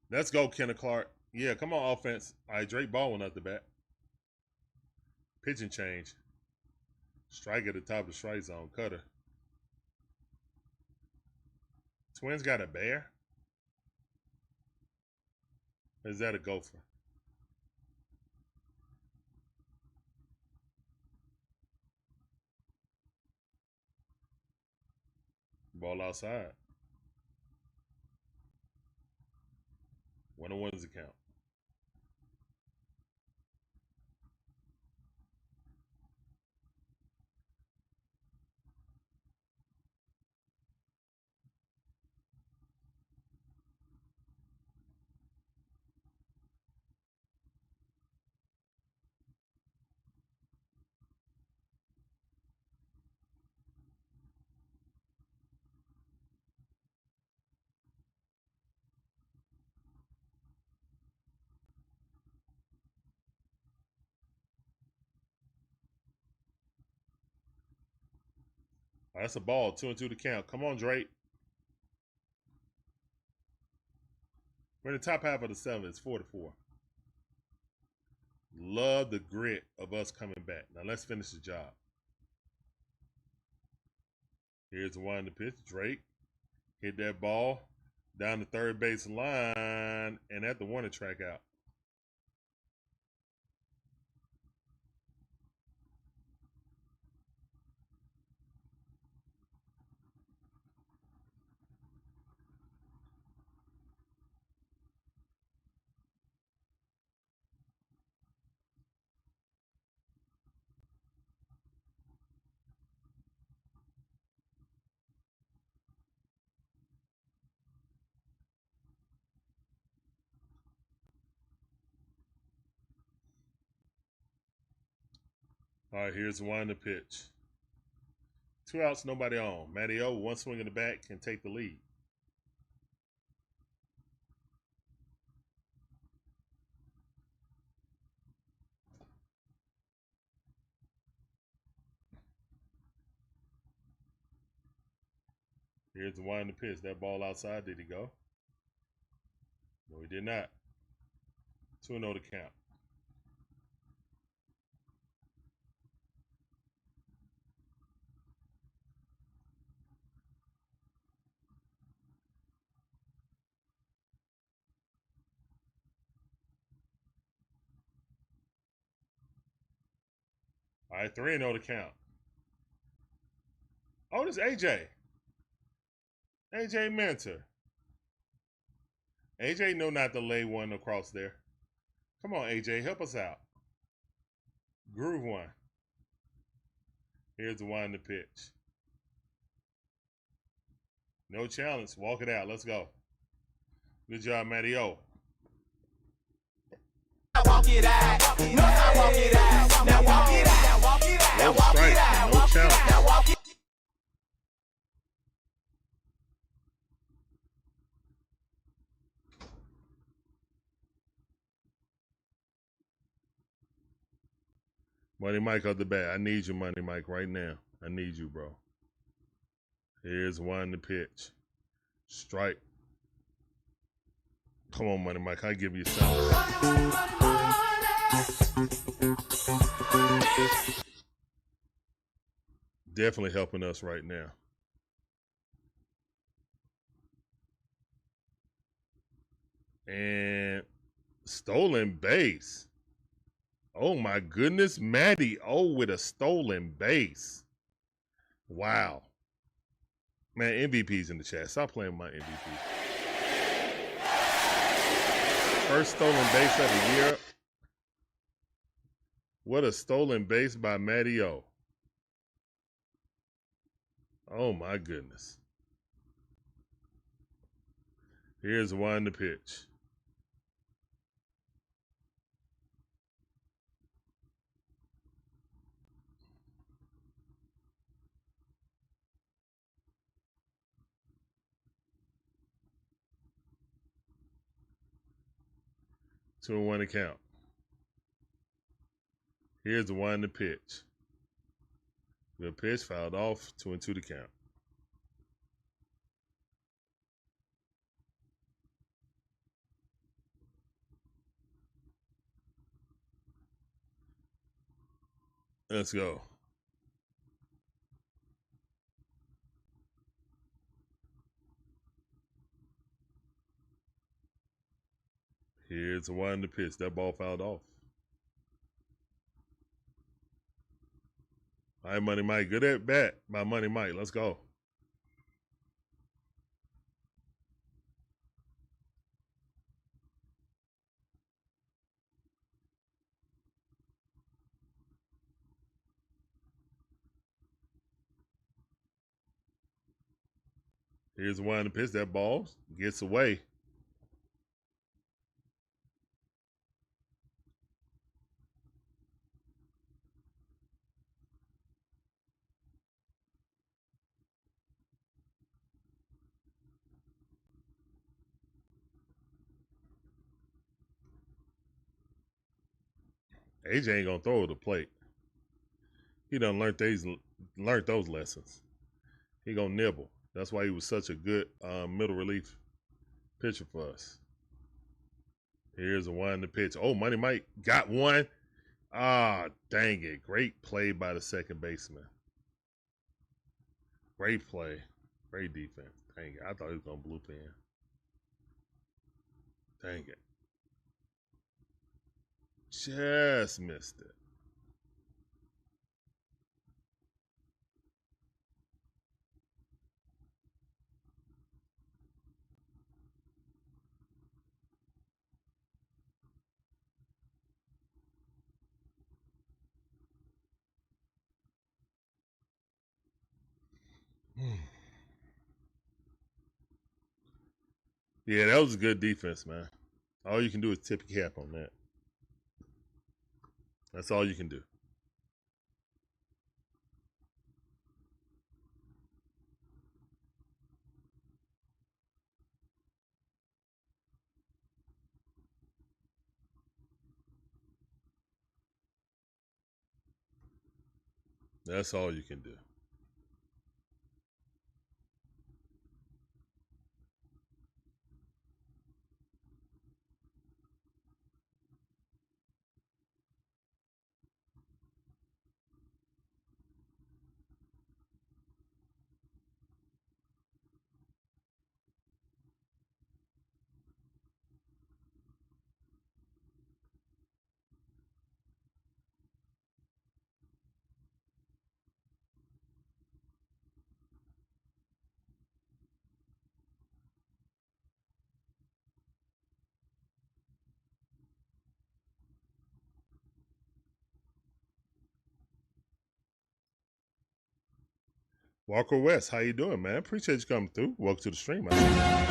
Let's go, Kenneth Clark. Yeah, come on, offense. All right, Drake Baldwin at the bat. Pitching change. Strike at the top of the strike zone. Cutter. Twins got a bear? Or is that a gopher? Ball outside. 1-1 is the count. All right, that's a ball. 2-2 to count. Come on, Drake. We're in the top half of the 7th. It's 4-4. Love the grit of us coming back. Now let's finish the job. Here's the one to pitch. Drake hit that ball down the third base line and at the warning track out. All right, here's the one to pitch. 2 outs, nobody on. Matty O, 1 swing in the back, can take the lead. Here's the one to pitch. That ball outside, did he go? No, he did not. 2-0 to count. All right, 3-0 to count. Oh, this AJ. AJ Mentor. AJ know not to lay one across there. Come on, AJ, help us out. Groove one. Here's the one to pitch. No challenge. Walk it out. Let's go. Good job, Matty O. Walk it out. No, I walk it out. Now walk it out. Walk it out. No strike. No challenge. Now walk it. Money Mike up the bat. I need you, Money Mike, right now. I need you, bro. Here's one to pitch. Strike. Come on, Money Mike. I give you something. Definitely helping us right now. And stolen base. Oh my goodness, Matty O with a stolen base. Wow. Man, MVP's in the chat. Stop playing with my MVP. First stolen base of the year. What a stolen base by Matty O. Oh my goodness. Here's one to pitch. Two and one to count. Here's the one to pitch. Good pitch, fouled off. 2-2 to count. Let's go. Here's the one to pitch. That ball fouled off. All right, Money Mike. Good at bat by Money Mike. Let's go. Here's the one to pitch. That ball gets away. AJ ain't gonna throw at the plate. He done learned those lessons. He gonna nibble. That's why he was such a good middle relief pitcher for us. Here's the one to pitch. Oh, Money Mike got one. Ah, dang it. Great play by the second baseman. Great play. Great defense. Dang it. I thought he was gonna bloop in. Dang it. Just missed it. Yeah, that was a good defense, man. All you can do is tip your cap on that. That's all you can do. That's all you can do. Walker West, how you doing, man? Appreciate you coming through. Welcome to the stream, man.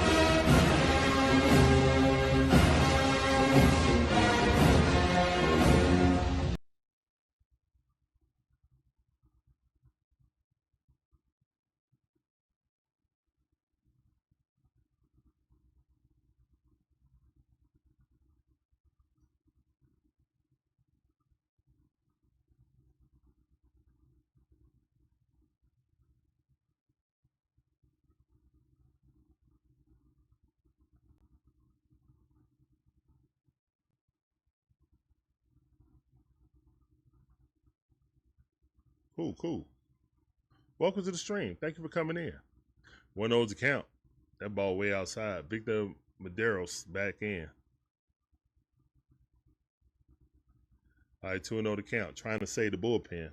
Cool. Welcome to the stream. Thank you for coming in. 1-0's account. That ball way outside. Victor Maderos back in. All right, 2-0 to count. Trying to save the bullpen.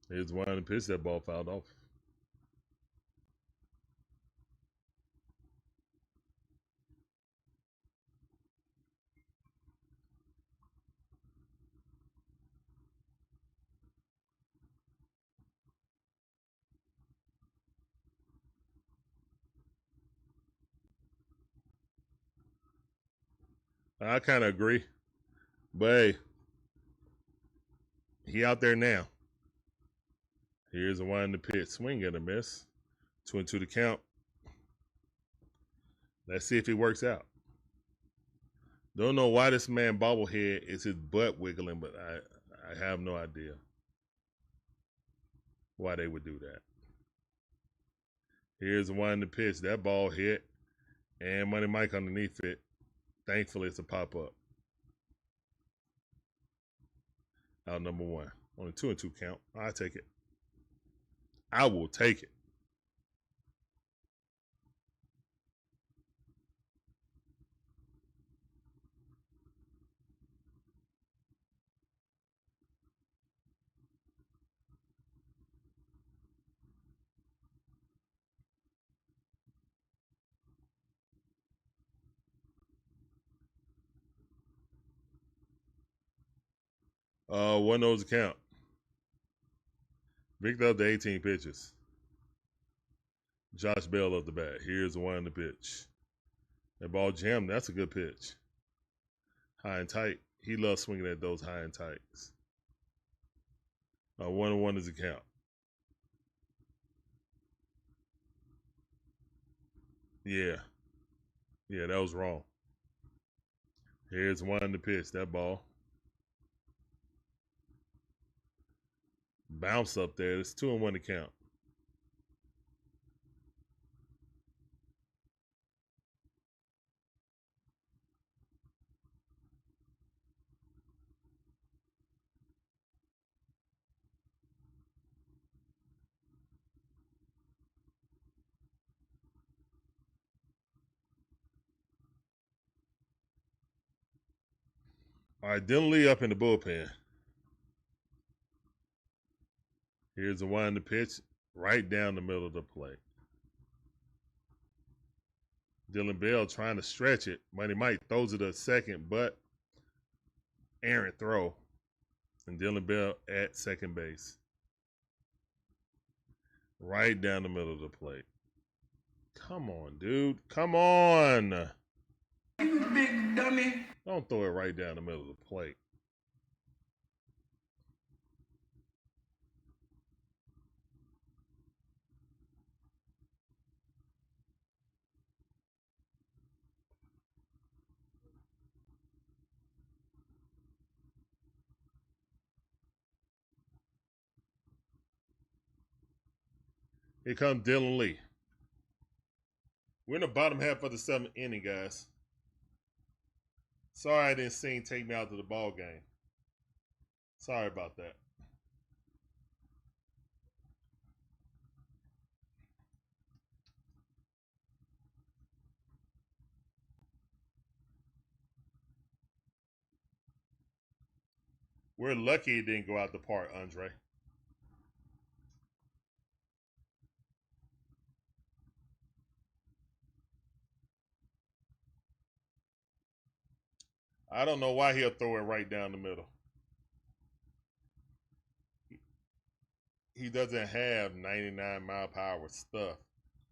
Here's one to pitch. That ball fouled off. I kind of agree. But hey, he out there now. Here's a one to pitch. Swing and a miss. 2-2 to count. Let's see if it works out. Don't know why this man bobblehead is his butt wiggling, but I have no idea why they would do that. Here's one to pitch. That ball hit. And Money Mike underneath it. Thankfully, it's a pop-up. Out number 1. On a 2-2 count. I'll take it. I will take it. One of those count. Victor up to 18 pitches. Josh Bell up the bat. Here's one to pitch. That ball jammed. That's a good pitch. High and tight. He loves swinging at those high and tights. 1-1 is the count. Yeah, that was wrong. Here's one to pitch. That ball. Bounce up there. It's 2-1 to count. All right, Dylan Lee up in the bullpen. Here's the one to pitch right down the middle of the plate. Dylan Bell trying to stretch it. Money Mike throws it a second, but errant throw. And Dylan Bell at second base. Right down the middle of the plate. Come on, dude. Come on. Big dummy. Don't throw it right down the middle of the plate. Here comes Dylan Lee. We're in the bottom half of the 7th inning, guys. Sorry I didn't see him take me out to the ball game. Sorry about that. We're lucky it didn't go out the park, Andre. I don't know why he'll throw it right down the middle. He doesn't have 99-mile-per-hour stuff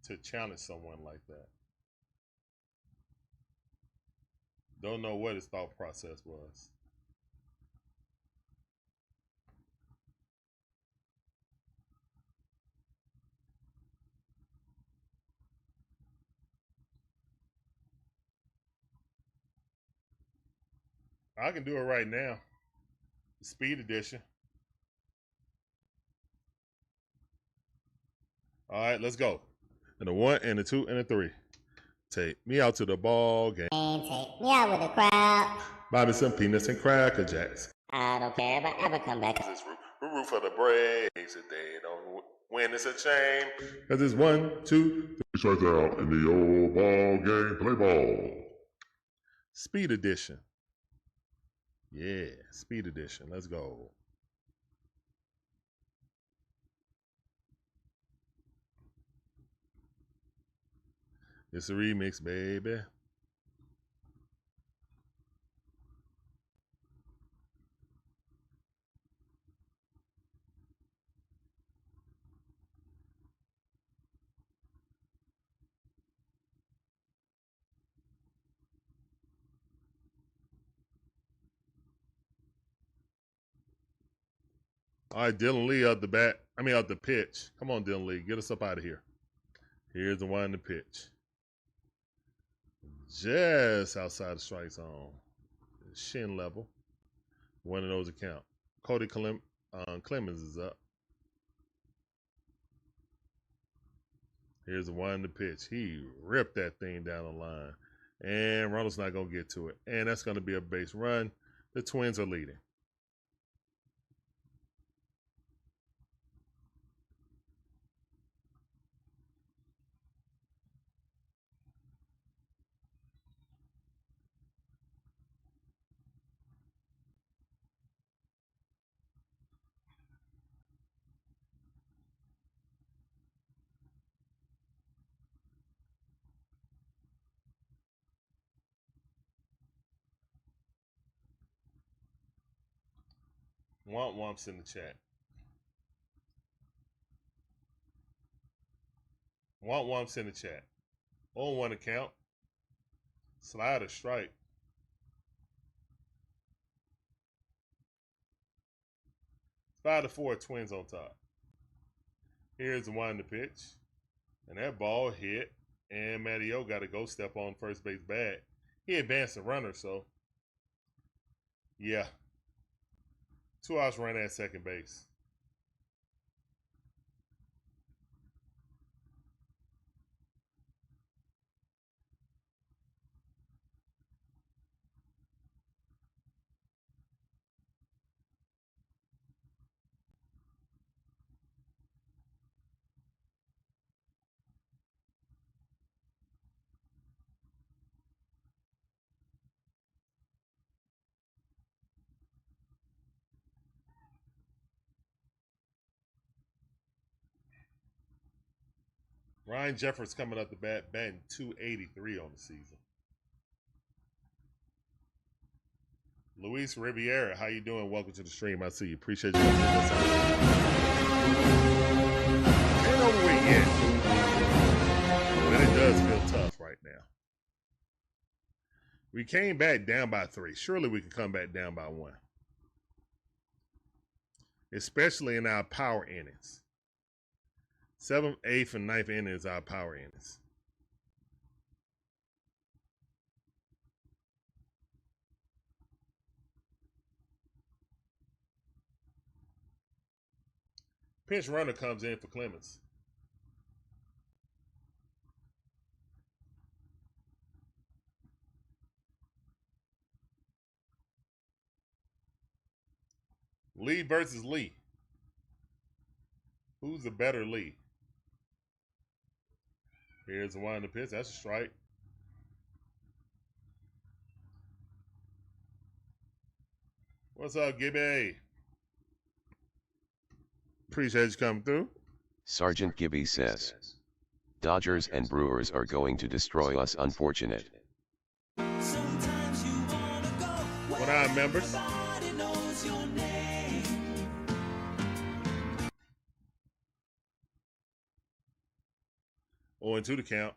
to challenge someone like that. Don't know what his thought process was. I can do it right now. Speed edition. All right, let's go. And the 1 and the 2 and the 3. Take me out to the ball game. Take me out with the crowd. Buy me some peanuts and Cracker Jacks. I don't care if I ever come back. This roof for the Braves. If they don't win, it's a shame. Cause it's 1, 2, 3 strikes out in the old ball game. Play ball. Speed edition. Yeah, speed edition. Let's go. It's a remix, baby. All right, Dylan Lee out the bat. Out the pitch. Come on, Dylan Lee. Get us up out of here. Here's the one in the pitch. Just outside the strike zone. Shin level. One of those account. Cody Clemens is up. Here's the one in the pitch. He ripped that thing down the line. And Ronald's not going to get to it. And that's going to be a base run. The Twins are leading. Womps in the chat. Womps in the chat. On one account. Slider strike. It's 5-4 Twins on top. Here's the one in the pitch. And that ball hit. And Matteo got to go step on first base bag. He advanced the runner, so yeah. 2 outs run at second base. Ryan Jeffers coming up the bat, batting .283 on the season. Luis Riviera, how you doing? Welcome to the stream. I see you. Appreciate you. Ain't over with yet. But it does feel tough right now. We came back down by 3. Surely we can come back down by 1. Especially in our power innings. 7th, 8th, and 9th innings are our power innings. Pinch runner comes in for Clemens. Lee versus Lee. Who's the better Lee? Here's the one in the pitch. That's a strike. What's up, Gibby? Appreciate you coming through. Sergeant Gibby says, Dodgers and Brewers are going to destroy us, unfortunate. Sometimes you wanna go one of our members. Or into the count.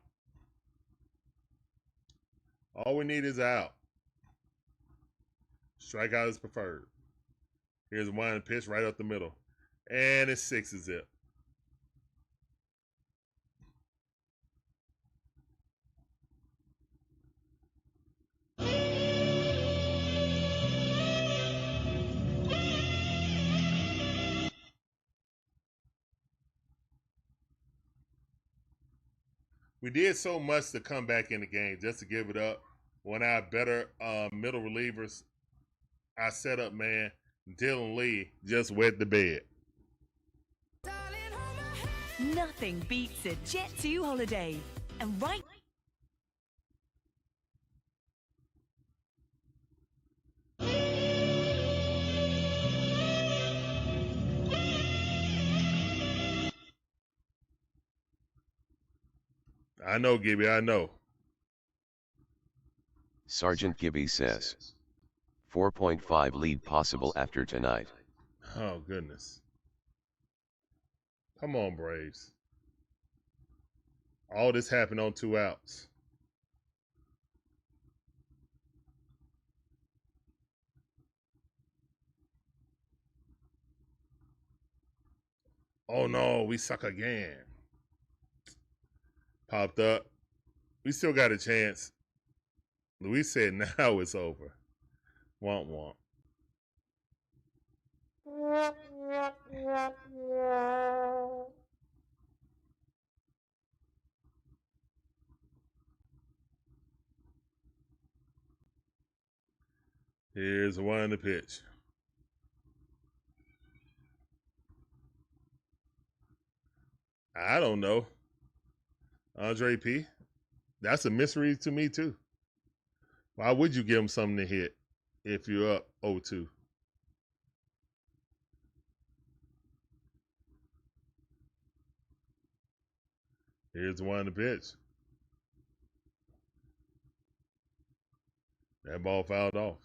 All we need is out. Strikeout is preferred. Here's a wind pitch right up the middle. And it's 6-0. We did so much to come back in the game just to give it up. One of our better middle relievers, our setup man, Dylan Lee, just wet the bed. Nothing beats a Jet 2 holiday. And right I know, Gibby, I know. Sergeant Gibby says. 4.5 lead possible after tonight. Oh, goodness. Come on, Braves. All this happened on 2 outs. Oh, no, we suck again. Popped up. We still got a chance. Luis said now it's over. Womp womp. Here's one in the pitch. I don't know. Andre P. That's a mystery to me, too. Why would you give him something to hit if you're up 0-2? Here's the one in the pitch. That ball fouled off.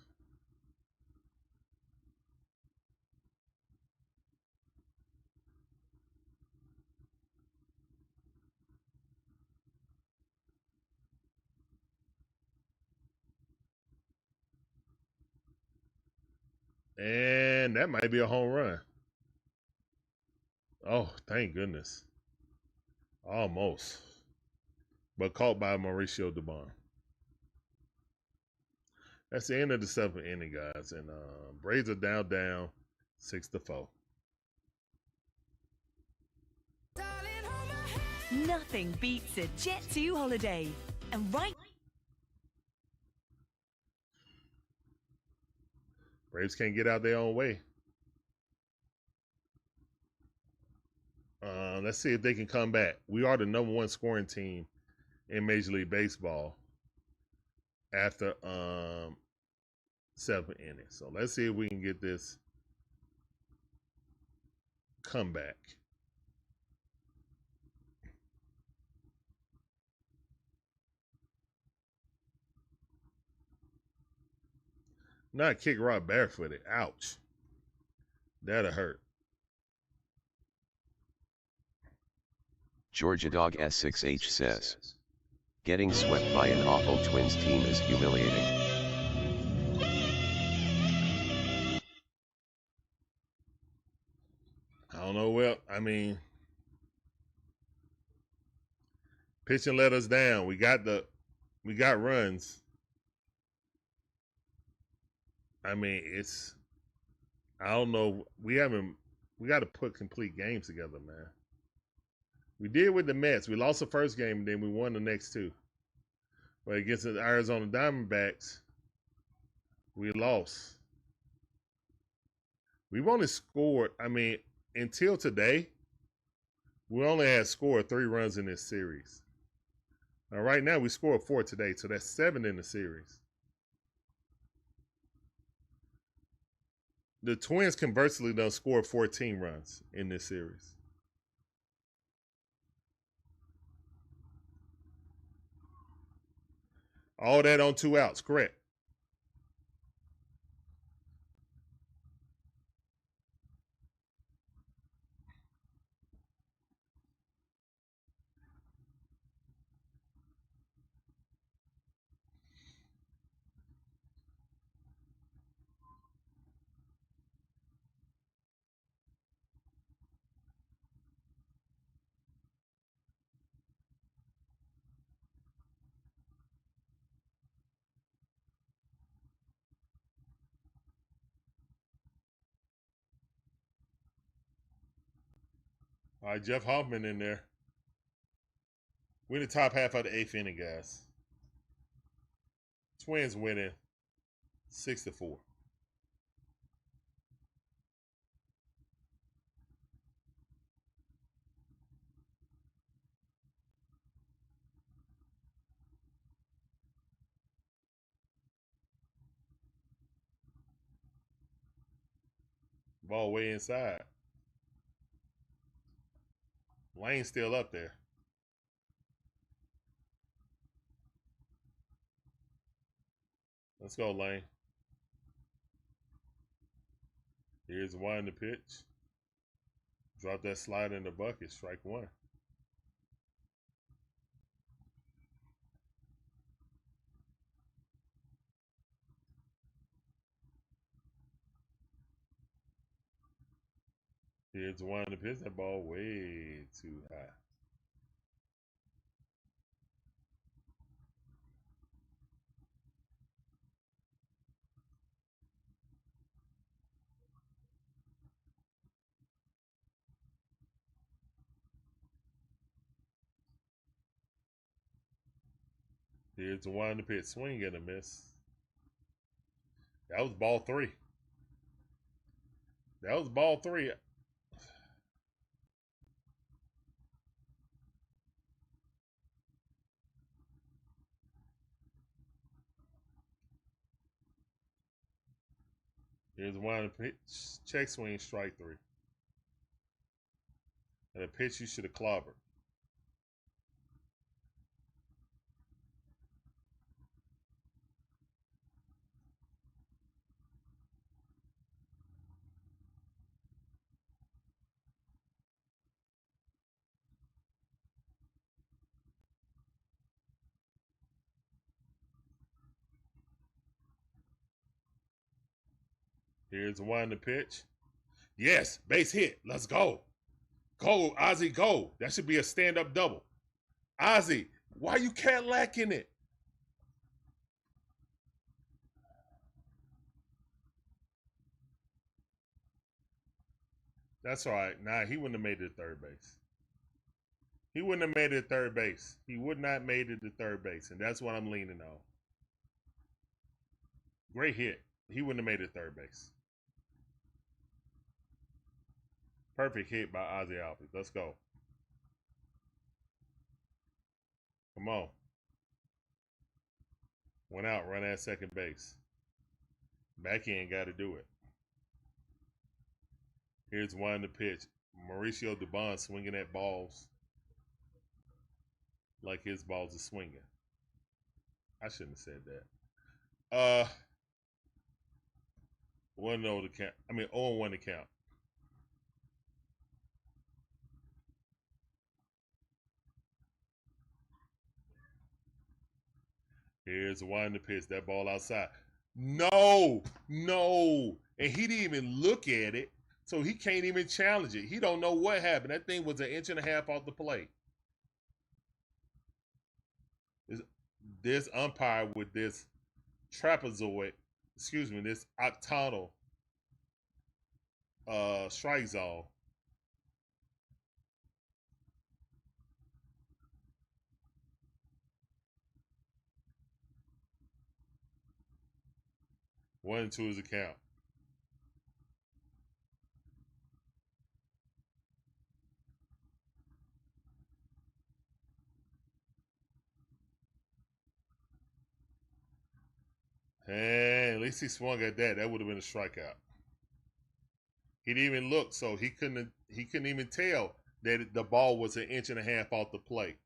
And that might be a home run. Oh, thank goodness. Almost. But caught by Mauricio Dubon. That's the end of the 7th inning, guys. And Braves are down 6-4. Nothing beats a Jet 2 holiday. And right Braves can't get out their own way. Let's see if they can come back. We are the #1 scoring team in Major League Baseball after 7th inning. So let's see if we can get this comeback. Not kick Rod barefooted. Ouch. That'll hurt. Georgia Dog S6H says. Getting swept by an awful Twins team is humiliating. I don't know. Well, I mean, pitching let us down. We got runs. I mean, I don't know. We got to put complete games together, man. We did with the Mets. We lost the first game, and then we won the next 2. But against the Arizona Diamondbacks, we lost. We've only scored, I mean, until today, we only had scored 3 runs in this series. Now, right now, we scored 4 today, so that's 7 in the series. The Twins conversely done scored 14 runs in this series. All that on 2 outs, correct. All right, Jeff Hoffman in there. We're in the top half of the 8th inning, guys. Twins winning 6-4. Ball way inside. Lane's still up there. Let's go, Lane. Here's one to pitch. Drop that slider in the bucket. Strike one. Here's one to pitch. That ball way too high. Here's the one to pitch. Swing and a miss. That was ball 3. That was ball 3. Here's one to pitch. Check swing, strike 3. And a pitch you should have clobbered. Here's one to pitch. Yes, base hit. Let's go. Go, Ozzy, go. That should be a stand-up double. Ozzy, why you Cadillacing it? That's all right. Nah, he wouldn't have made it to third base. He wouldn't have made it to third base. He would not have made it to third base, and that's what I'm leaning on. Great hit. He wouldn't have made it to third base. Perfect hit by Ozzy Albies. Let's go. Come on. Went out, run at second base. Back in, got to do it. Here's one to pitch. Mauricio Dubon swinging at balls like his balls are swinging. I shouldn't have said that. 1-0 to count. I mean, 0-1 to count. Here's one to pitch. That ball outside. No, no. And he didn't even look at it, so he can't even challenge it. He don't know what happened. That thing was 1.5 inches off the plate. This umpire with this trapezoid, this octagonal strike zone. One and two is a count. And at least he swung at that. That would have been a strikeout. He didn't even look, so he couldn't even tell that the ball was 1.5 inches off the plate.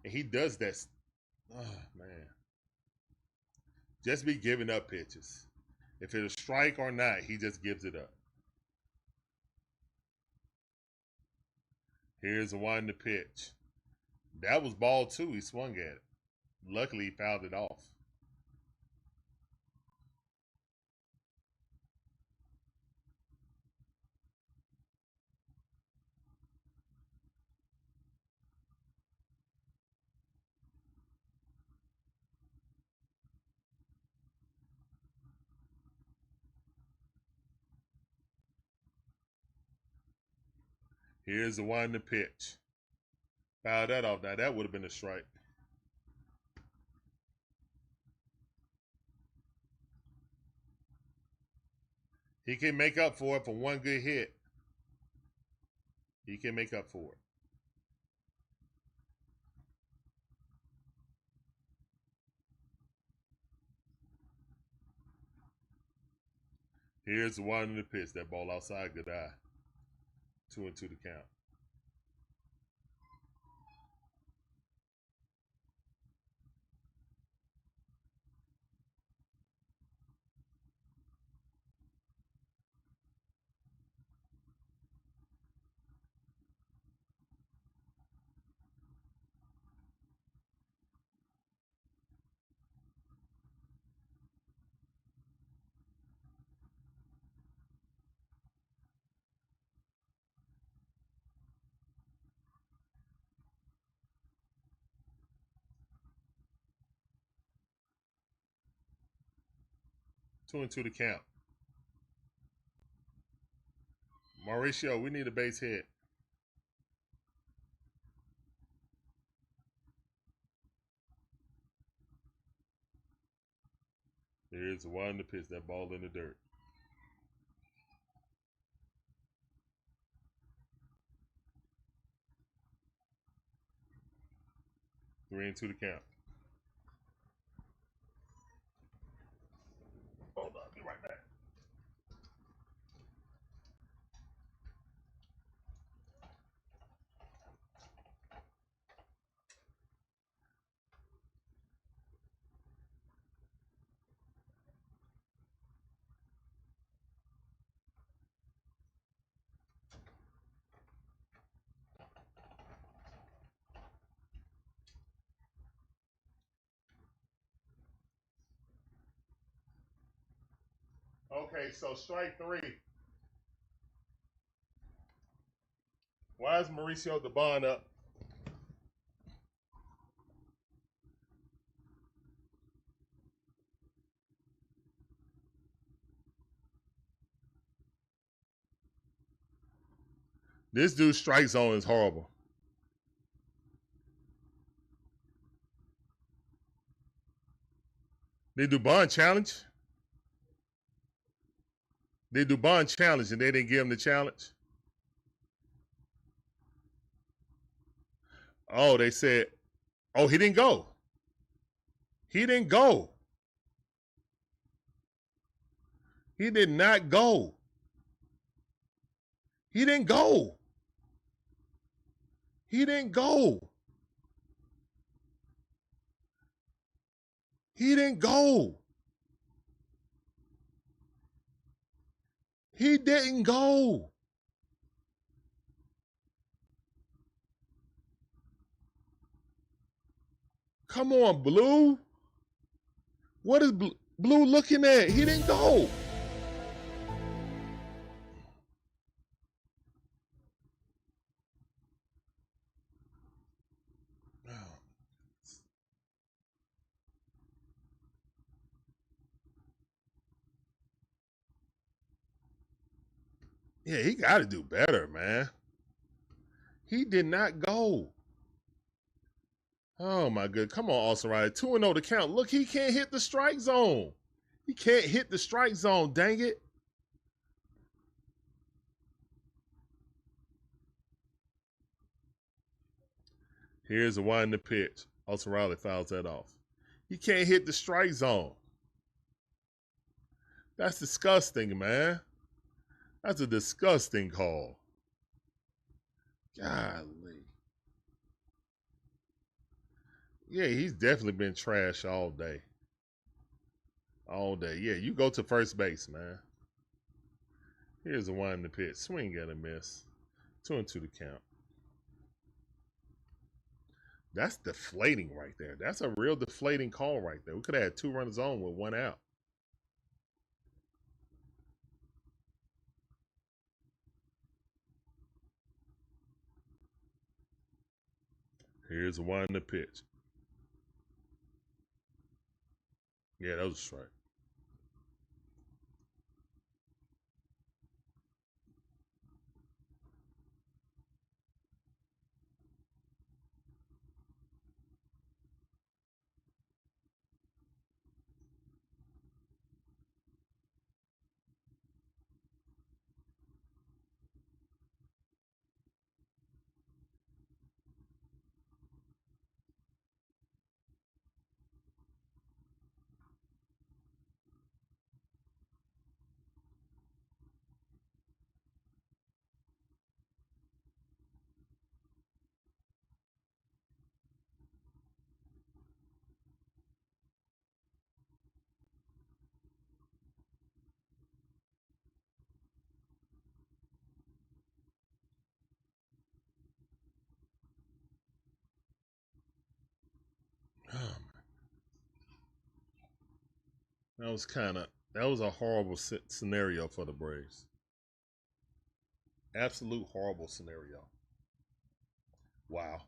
And he does that. Oh, man. Just be giving up pitches. If it's a strike or not, he just gives it up. Here's the one to pitch. That was ball 2. He swung at it. Luckily, he fouled it off. Here's the one to pitch. Foul that off. Now that would have been a strike. He can make up for it for one good hit. He can make up for it. Here's the one in the pitch. That ball outside. Good eye. 2-2 the count. Two and two to count. Mauricio, we need a base hit. Here's the one to pitch. That ball in the dirt. Three and two to count. Hold on, be right back. Okay, so strike three. Why is Mauricio Dubon up? This dude's strike zone is horrible. Did Dubon challenge? Did Dubon challenge and they didn't give him the challenge? Oh, they said, oh, he didn't go. He didn't go. He did not go. He didn't go. He didn't go. He didn't go. He didn't go. Come on, Blue. What is Blue looking at? He didn't go. Yeah, he got to do better, man. He did not go. Oh, my good. Come on, Austin Riley. 2-0 to count. Look, he can't hit the strike zone. He can't hit the strike zone, dang it. Here's the one to pitch. Austin Riley fouls that off. He can't hit the strike zone. That's disgusting, man. That's a disgusting call. Golly. Yeah, he's definitely been trash all day. All day. Yeah, you go to first base, man. Here's the one in the pitch. Swing and a miss. 2-2 to count. That's deflating right there. That's a real deflating call right there. We could have had 2 runners on with 1 out. Here's the one in the pitch. Yeah, that was a strike. That was a horrible scenario for the Braves. Absolute horrible scenario. Wow.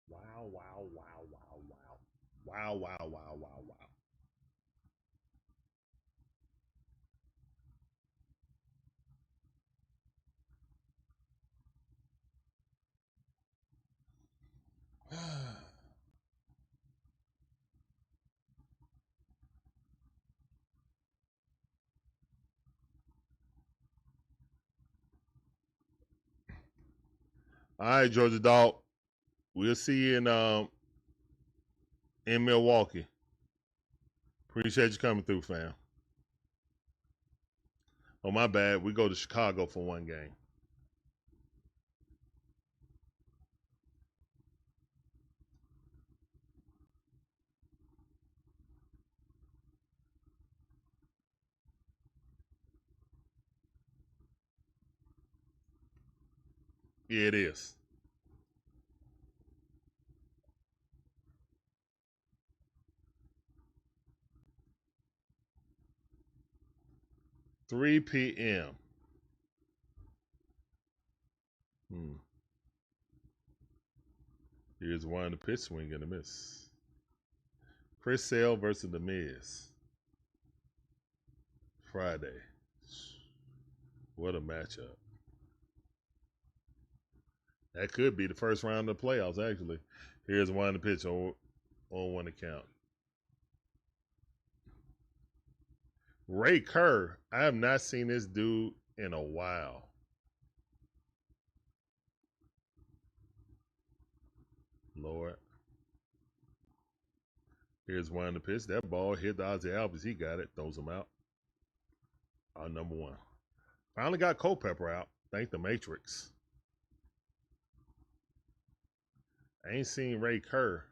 Wow, wow, wow, wow, wow. Wow, wow, wow, wow, wow. All right, Georgia Dog. We'll see you in Milwaukee. Appreciate you coming through, fam. Oh, my bad. We go to Chicago for one game. Yeah, it is. $3 p.m. Here's one, the pitch swing and a miss. Chris Sale versus The Miz. Friday. What a matchup. That could be the first round of the playoffs, actually. Here's one, the pitch on one account. Ray Kerr. I have not seen this dude in a while. Lord. Here's one, the pitch. That ball hit the Ozzy Albies. He got it. Throws him out. Our number one. Finally got Culpepper out. Thank the Matrix. I ain't seen Ray Kerr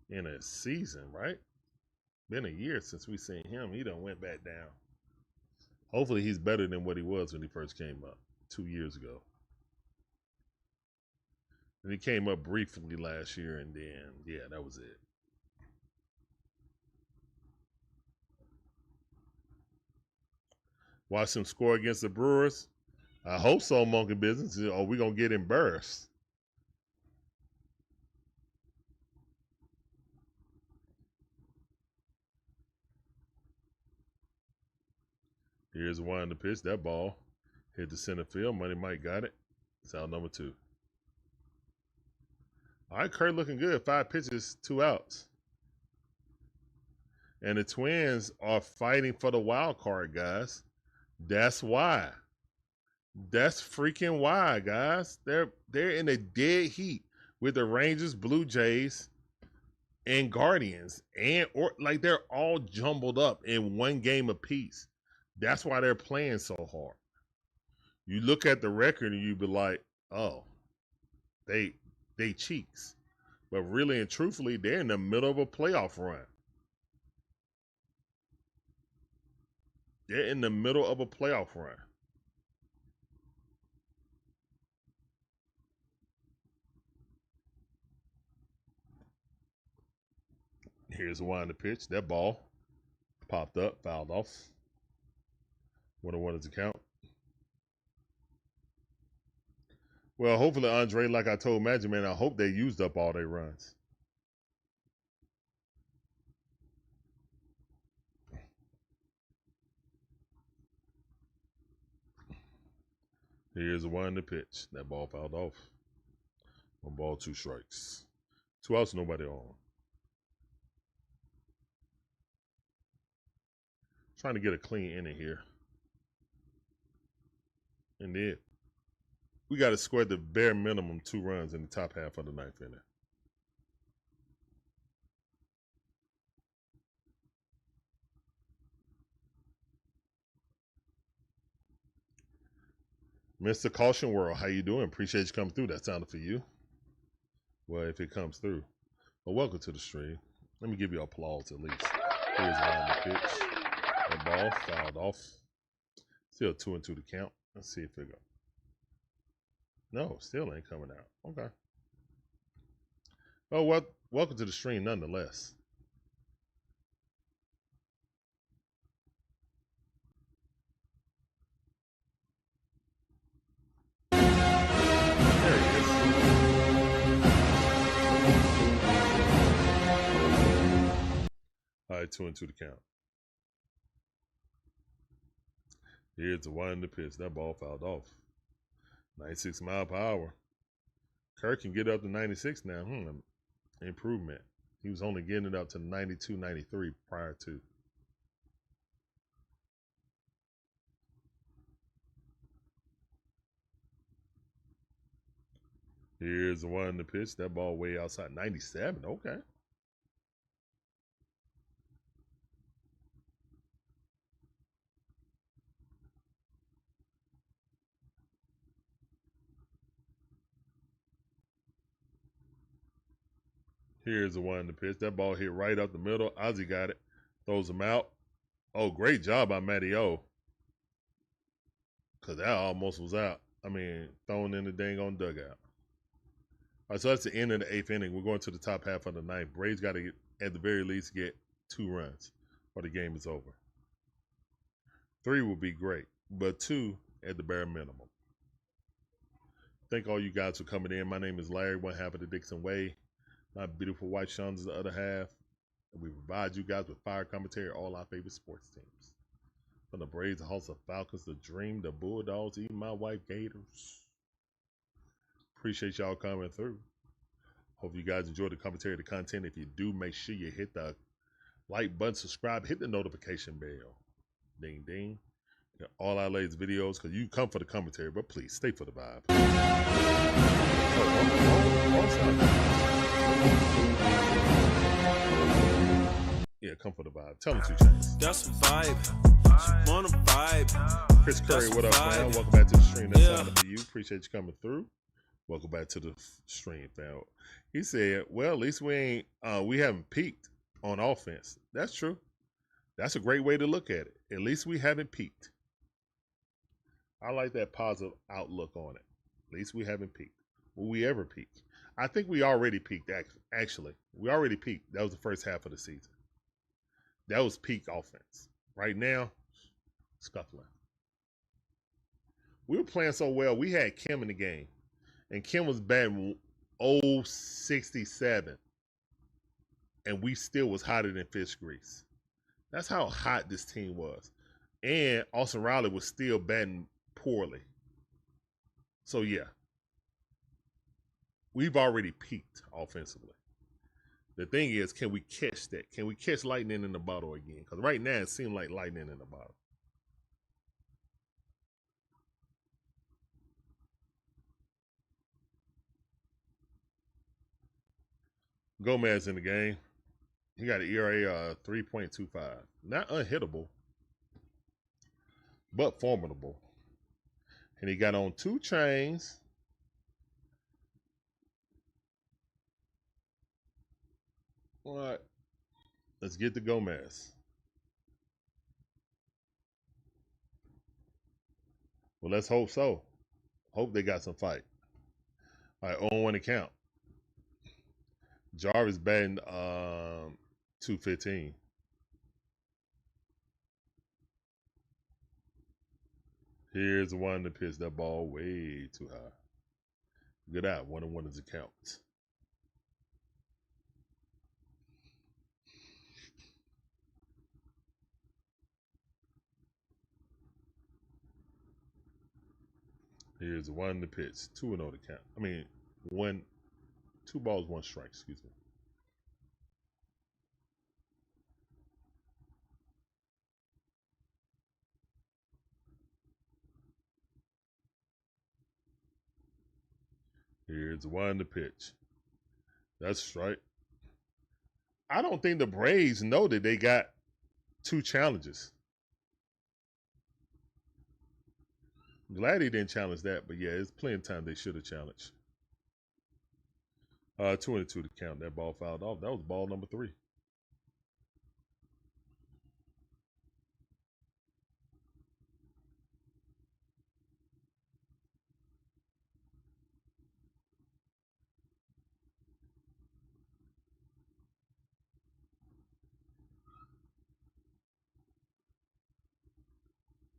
in a season, right? Been a year since we seen him. He done went back down. Hopefully he's better than what he was when he first came up 2 years ago. And he came up briefly last year, and then, yeah, that was it. Watch him score against the Brewers. I hope so, Monkey Business, or we going to get embarrassed. Here's one to pitch. That ball hit the center field. Money Mike got it. It's out number 2. All right, Kurt looking good. 5 pitches, 2 outs. And the Twins are fighting for the wild card, guys. That's why. That's freaking why, guys. They're in a dead heat with the Rangers, Blue Jays, and Guardians, or like they're all jumbled up in one game apiece. That's why they're playing so hard. You look at the record and you be like, oh, they cheeks. But really and truthfully, they're in the middle of a playoff run. They're in the middle of a playoff run. Here's one to pitch. That ball popped up, fouled off. 1-1 is the count. Well, hopefully, Andre, like I told Magic Man, I hope they used up all their runs. Here's one to pitch. That ball fouled off. 1 ball, 2 strikes. 2 outs, nobody on. Trying to get a clean inning here. And then we got to score the bare minimum 2 runs in the top half of the 9th inning. Mr. Caution World, how you doing? Appreciate you coming through. That sounded for you. Well, if it comes through. Well, welcome to the stream. Let me give you applause at least. Here's on the pitch. That ball fouled off. Still 2-2 to count. Let's see if it goes. No, still ain't coming out. Okay. Oh, well, welcome to the stream nonetheless. All right, 2-2 to count. Here's the 1 to pitch. That ball fouled off. 96 mile per hour. Kirk can get up to 96 now. Improvement. He was only getting it up to 92, 93 prior to. Here's the 1 to pitch. That ball way outside. 97. Okay. Here's the 1 to pitch. That ball hit right up the middle. Ozzie got it. Throws him out. Oh, great job by Matty O. Because that almost was out. I mean, thrown in the dang on dugout. All right, so that's the end of the 8th inning. We're going to the top half of the 9th. Braves got to, at the very least, get 2 runs or the game is over. 3 would be great, but 2 at the bare minimum. Thank all you guys for coming in. My name is Larry, one half of the DIXON WAY. My beautiful wife, Sean, is the other half. And we provide you guys with fire commentary, all our favorite sports teams. From the Braves, the Hawks, the Falcons, the Dream, the Bulldogs, even my wife, Gators. Appreciate y'all coming through. Hope you guys enjoyed the commentary, the content. If you do, make sure you hit the like button, subscribe, hit the notification bell. Ding, ding. Get all our latest videos, because you come for the commentary, but please stay for the vibe. Yeah, come for the vibe. Tell them 2 Chainz. That's a vibe. She wanna vibe. Chris Curry, That's what up, vibe. man? Welcome back to the stream. That's Yeah. time for you. Appreciate you coming through. Welcome back to the stream, fam. He said, well, at least we haven't peaked on offense. That's true. That's a great way to look at it. At least we haven't peaked. I like that positive outlook on it. At least we haven't peaked. Will we ever peak? I think we already peaked, actually. We already peaked. That was the first half of the season. That was peak offense. Right now, scuffling. We were playing so well. We had Kim in the game. And Kim was batting 067. And we still was hotter than fish grease. That's how hot this team was. And Austin Riley was still batting poorly. So, yeah. We've already peaked offensively. The thing is, can we catch that? Can we catch lightning in the bottle again? Because right now, it seems like lightning in the bottle. Gomez in the game. He got an ERA 3.25. Not unhittable, but formidable. And he got on 2 chains. All right. Let's get to Gomez. Well, let's hope so. Hope they got some fight. All right, 0-1 to count. Jarvis batting 215. Here's the 1 to pitch. That ball way too high. Good eye. 1-1 is a count. Here's the 1 to pitch. 2-0 to count. I mean, 2 balls, 1 strike. Excuse me. Here's the 1 to pitch. That's a strike. I don't think the Braves know that they got 2 challenges. Glad he didn't challenge that, but yeah, it's plenty of time they should have challenged. 2-2 to count. That ball fouled off. That was ball number 3.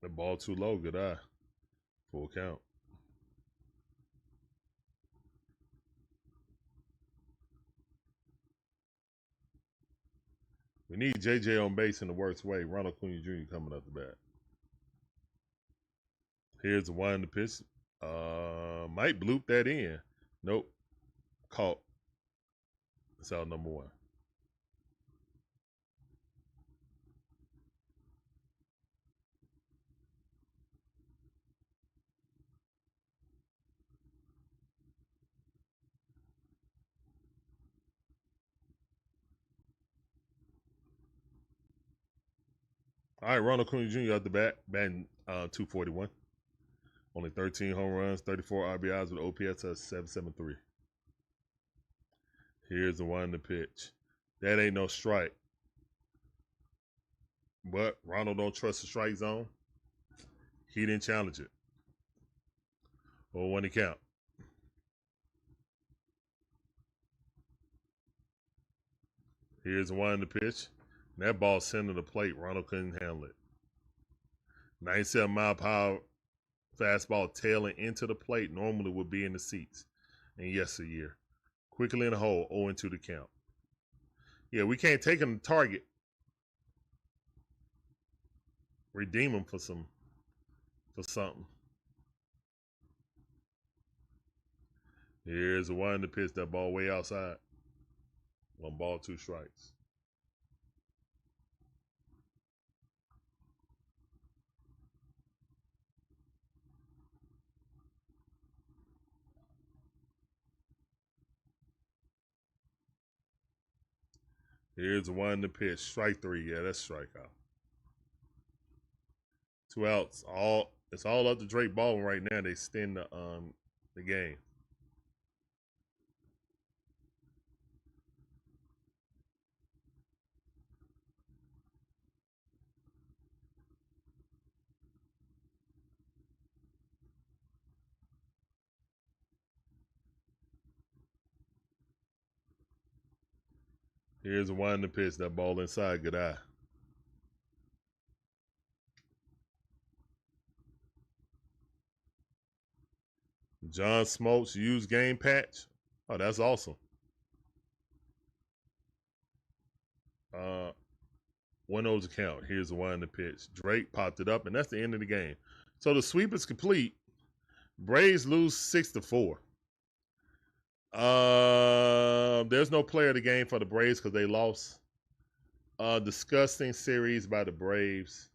That ball too low. Good eye. Full count. We need JJ on base in the worst way. Ronald Acuna Jr. coming up the bat. Here's the one in the pitch. Might bloop that in. Nope. Caught. That's out number 1. All right, Ronald Acuna Jr. out the bat, batting 241. Only 13 home runs, 34 RBIs with OPS of 773. Here's the one in the pitch. That ain't no strike. But Ronald don't trust the strike zone. He didn't challenge it. 0-1 to count. Here's the one in the pitch. That ball centered the plate. Ronald couldn't handle it. 97-mile-per-hour fastball tailing into the plate normally would be in the seats. And yesteryear. Quickly in the hole, 0-2 to count. Yeah, we can't take him to target. Redeem him for something. Here's the one in the pitch. That ball way outside. 1 ball, 2 strikes. Here's the one in the pitch. Strike 3. Yeah, that's strikeout. 2 outs. It's all up to Drake Baldwin right now. They extend the game. Here's the one in the pitch. That ball inside. Good eye. John Smoltz used game patch. Oh, that's awesome. 1-0 to count. Here's the one in the pitch. Drake popped it up, and that's the end of the game. So the sweep is complete. Braves lose 6-4. There's no player of the game for the Braves because they lost. Disgusting series by the Braves,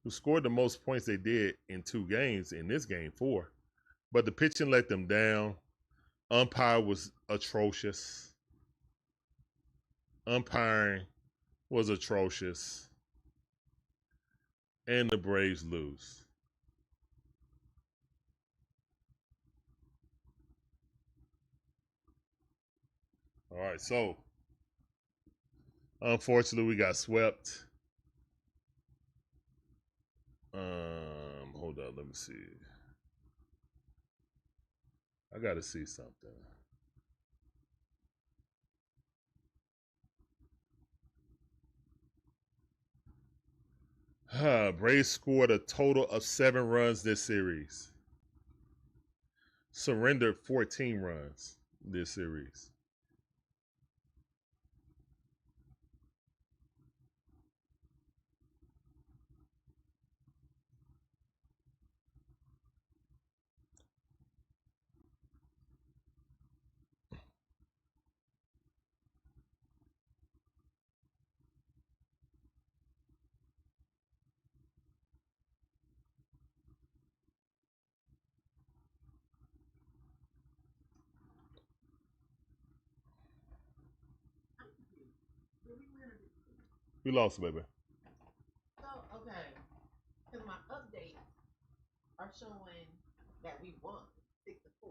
who scored the most points they did in 2 games. In this game, 4. But the pitching let them down. Umpire was atrocious. Umpiring was atrocious. And the Braves lose. All right, so unfortunately we got swept. Hold on, let me see. I gotta see something. Braves scored a total of 7 runs this series. Surrendered 14 runs this series. We lost, baby. So, okay. Because my updates are showing that we won 6-4.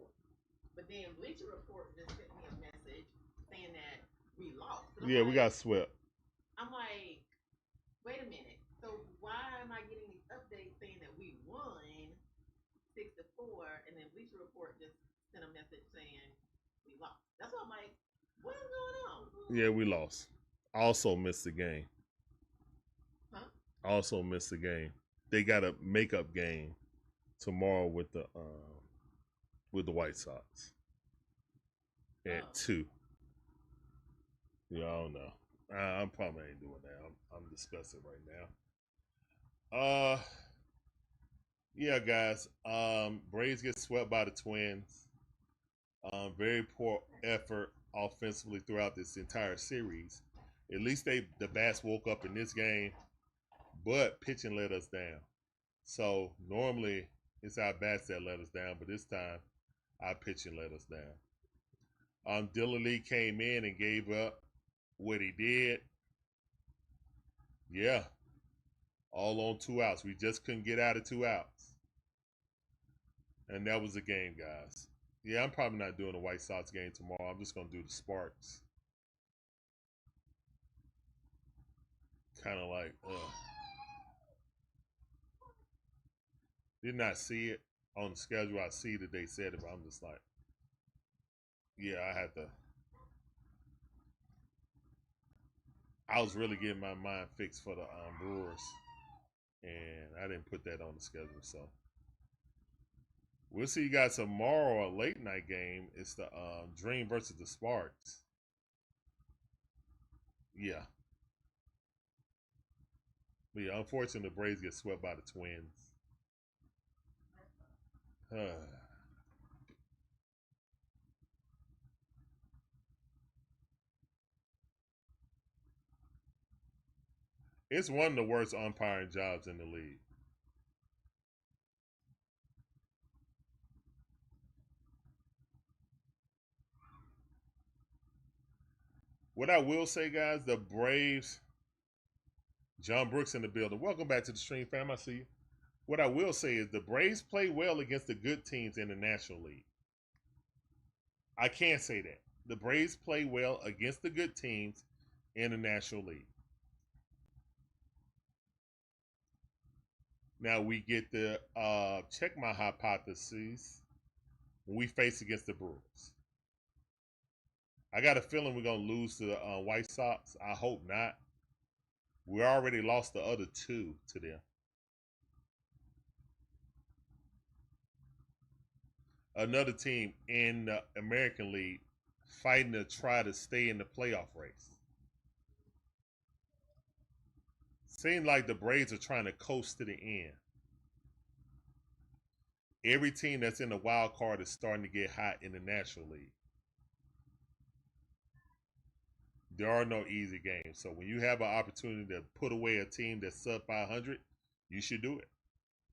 But then Bleacher Report just sent me a message saying that we lost. Yeah, we got swept. I'm like, wait a minute. So why am I getting these updates saying that we won 6-4, and then Bleacher Report just sent a message saying we lost? That's why I'm like, what is going on? Yeah, we lost. Also missed the game. Huh? Also missed the game. They got a makeup game tomorrow with the White Sox at 2. Yeah, I don't know. I'm probably ain't doing that. I'm discussing right now. Yeah, guys. Braves get swept by the Twins. Very poor effort offensively throughout this entire series. At least the bats woke up in this game, but pitching let us down. So normally it's our bats that let us down, but this time our pitching let us down. Dylan Lee came in and gave up what he did. Yeah, all on 2 outs. We just couldn't get out of 2 outs. And that was the game, guys. Yeah, I'm probably not doing the White Sox game tomorrow. I'm just going to do the Sparks. Kind of like, did not see it on the schedule. I see that they said it, but I'm just like, yeah, I was really getting my mind fixed for the Brewers, and I didn't put that on the schedule. So we'll see you guys tomorrow. A late night game. It's the Dream versus the Sparks. Yeah. But yeah, unfortunately, the Braves get swept by the Twins. It's one of the worst umpiring jobs in the league. What I will say, guys, the Braves, John Brooks in the building. Welcome back to the stream, fam. I see you. What I will say is the Braves play well against the good teams in the National League. I can't say that. The Braves play well against the good teams in the National League. Now we get to check my hypotheses when we face against the Brewers. I got a feeling we're going to lose to the White Sox. I hope not. We already lost the other 2 to them. Another team in the American League fighting to try to stay in the playoff race. Seems like the Braves are trying to coast to the end. Every team that's in the wild card is starting to get hot in the National League. There are no easy games. So when you have an opportunity to put away a team that's sub 500, you should do it.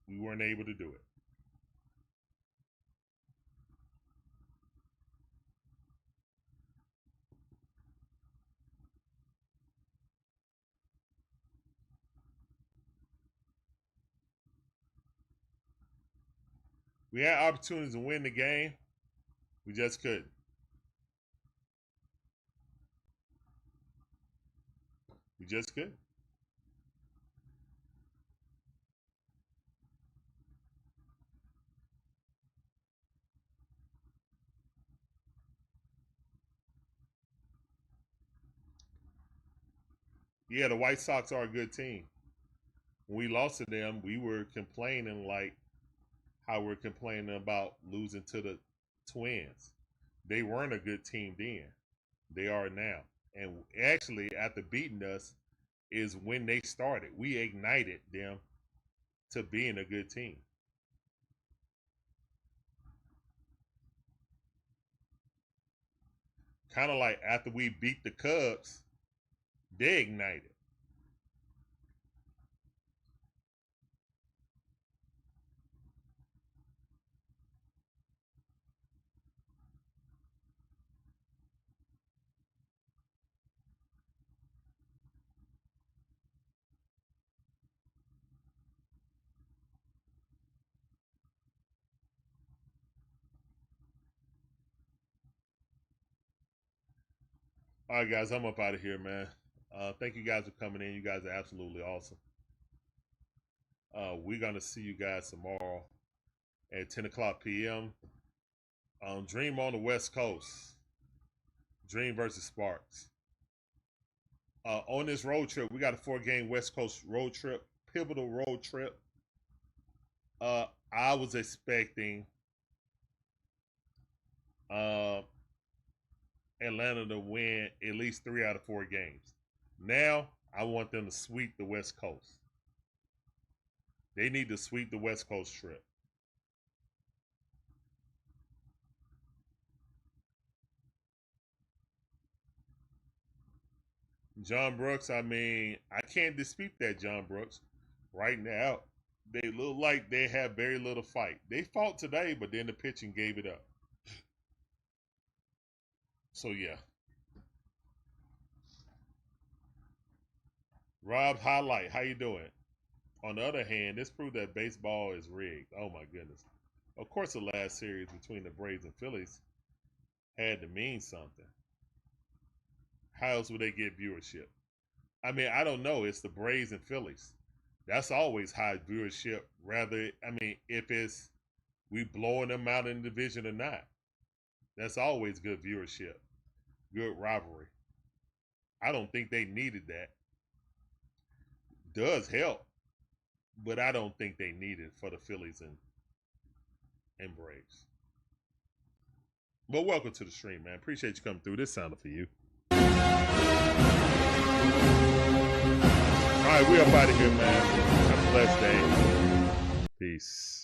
We weren't able to do it. We had opportunities to win the game. We just couldn't. We just couldn't. Yeah, the White Sox are a good team. When we lost to them, we were complaining like how we're complaining about losing to the Twins. They weren't a good team then. They are now. And actually, after beating us is when they started. We ignited them to being a good team. Kind of like after we beat the Cubs, they ignited. All right, guys, I'm up out of here, man. Thank you guys for coming in. You guys are absolutely awesome. We're going to see you guys tomorrow at 10 o'clock p.m. Dream on the West Coast. Dream versus Sparks. On this road trip, we got a 4-game West Coast road trip, pivotal road trip. I was expecting Atlanta to win at least 3 out of 4 games. Now, I want them to sweep the West Coast. They need to sweep the West Coast trip. John Brooks, I mean, I can't dispute that, John Brooks. Right now, they look like they have very little fight. They fought today, but then the pitching gave it up. So, yeah. Rob Highlight, how you doing? On the other hand, this proved that baseball is rigged. Oh, my goodness. Of course, the last series between the Braves and Phillies had to mean something. How else would they get viewership? I mean, I don't know. It's the Braves and Phillies. That's always high viewership. Rather, I mean, if it's we blowing them out in the division or not. That's always good viewership. Good rivalry. I don't think they needed that. Does help, but I don't think they need it for the Phillies and Braves. But welcome to the stream, man. Appreciate you coming through. This sounded for you. All right, we up out of here, man. Have a blessed day. Peace.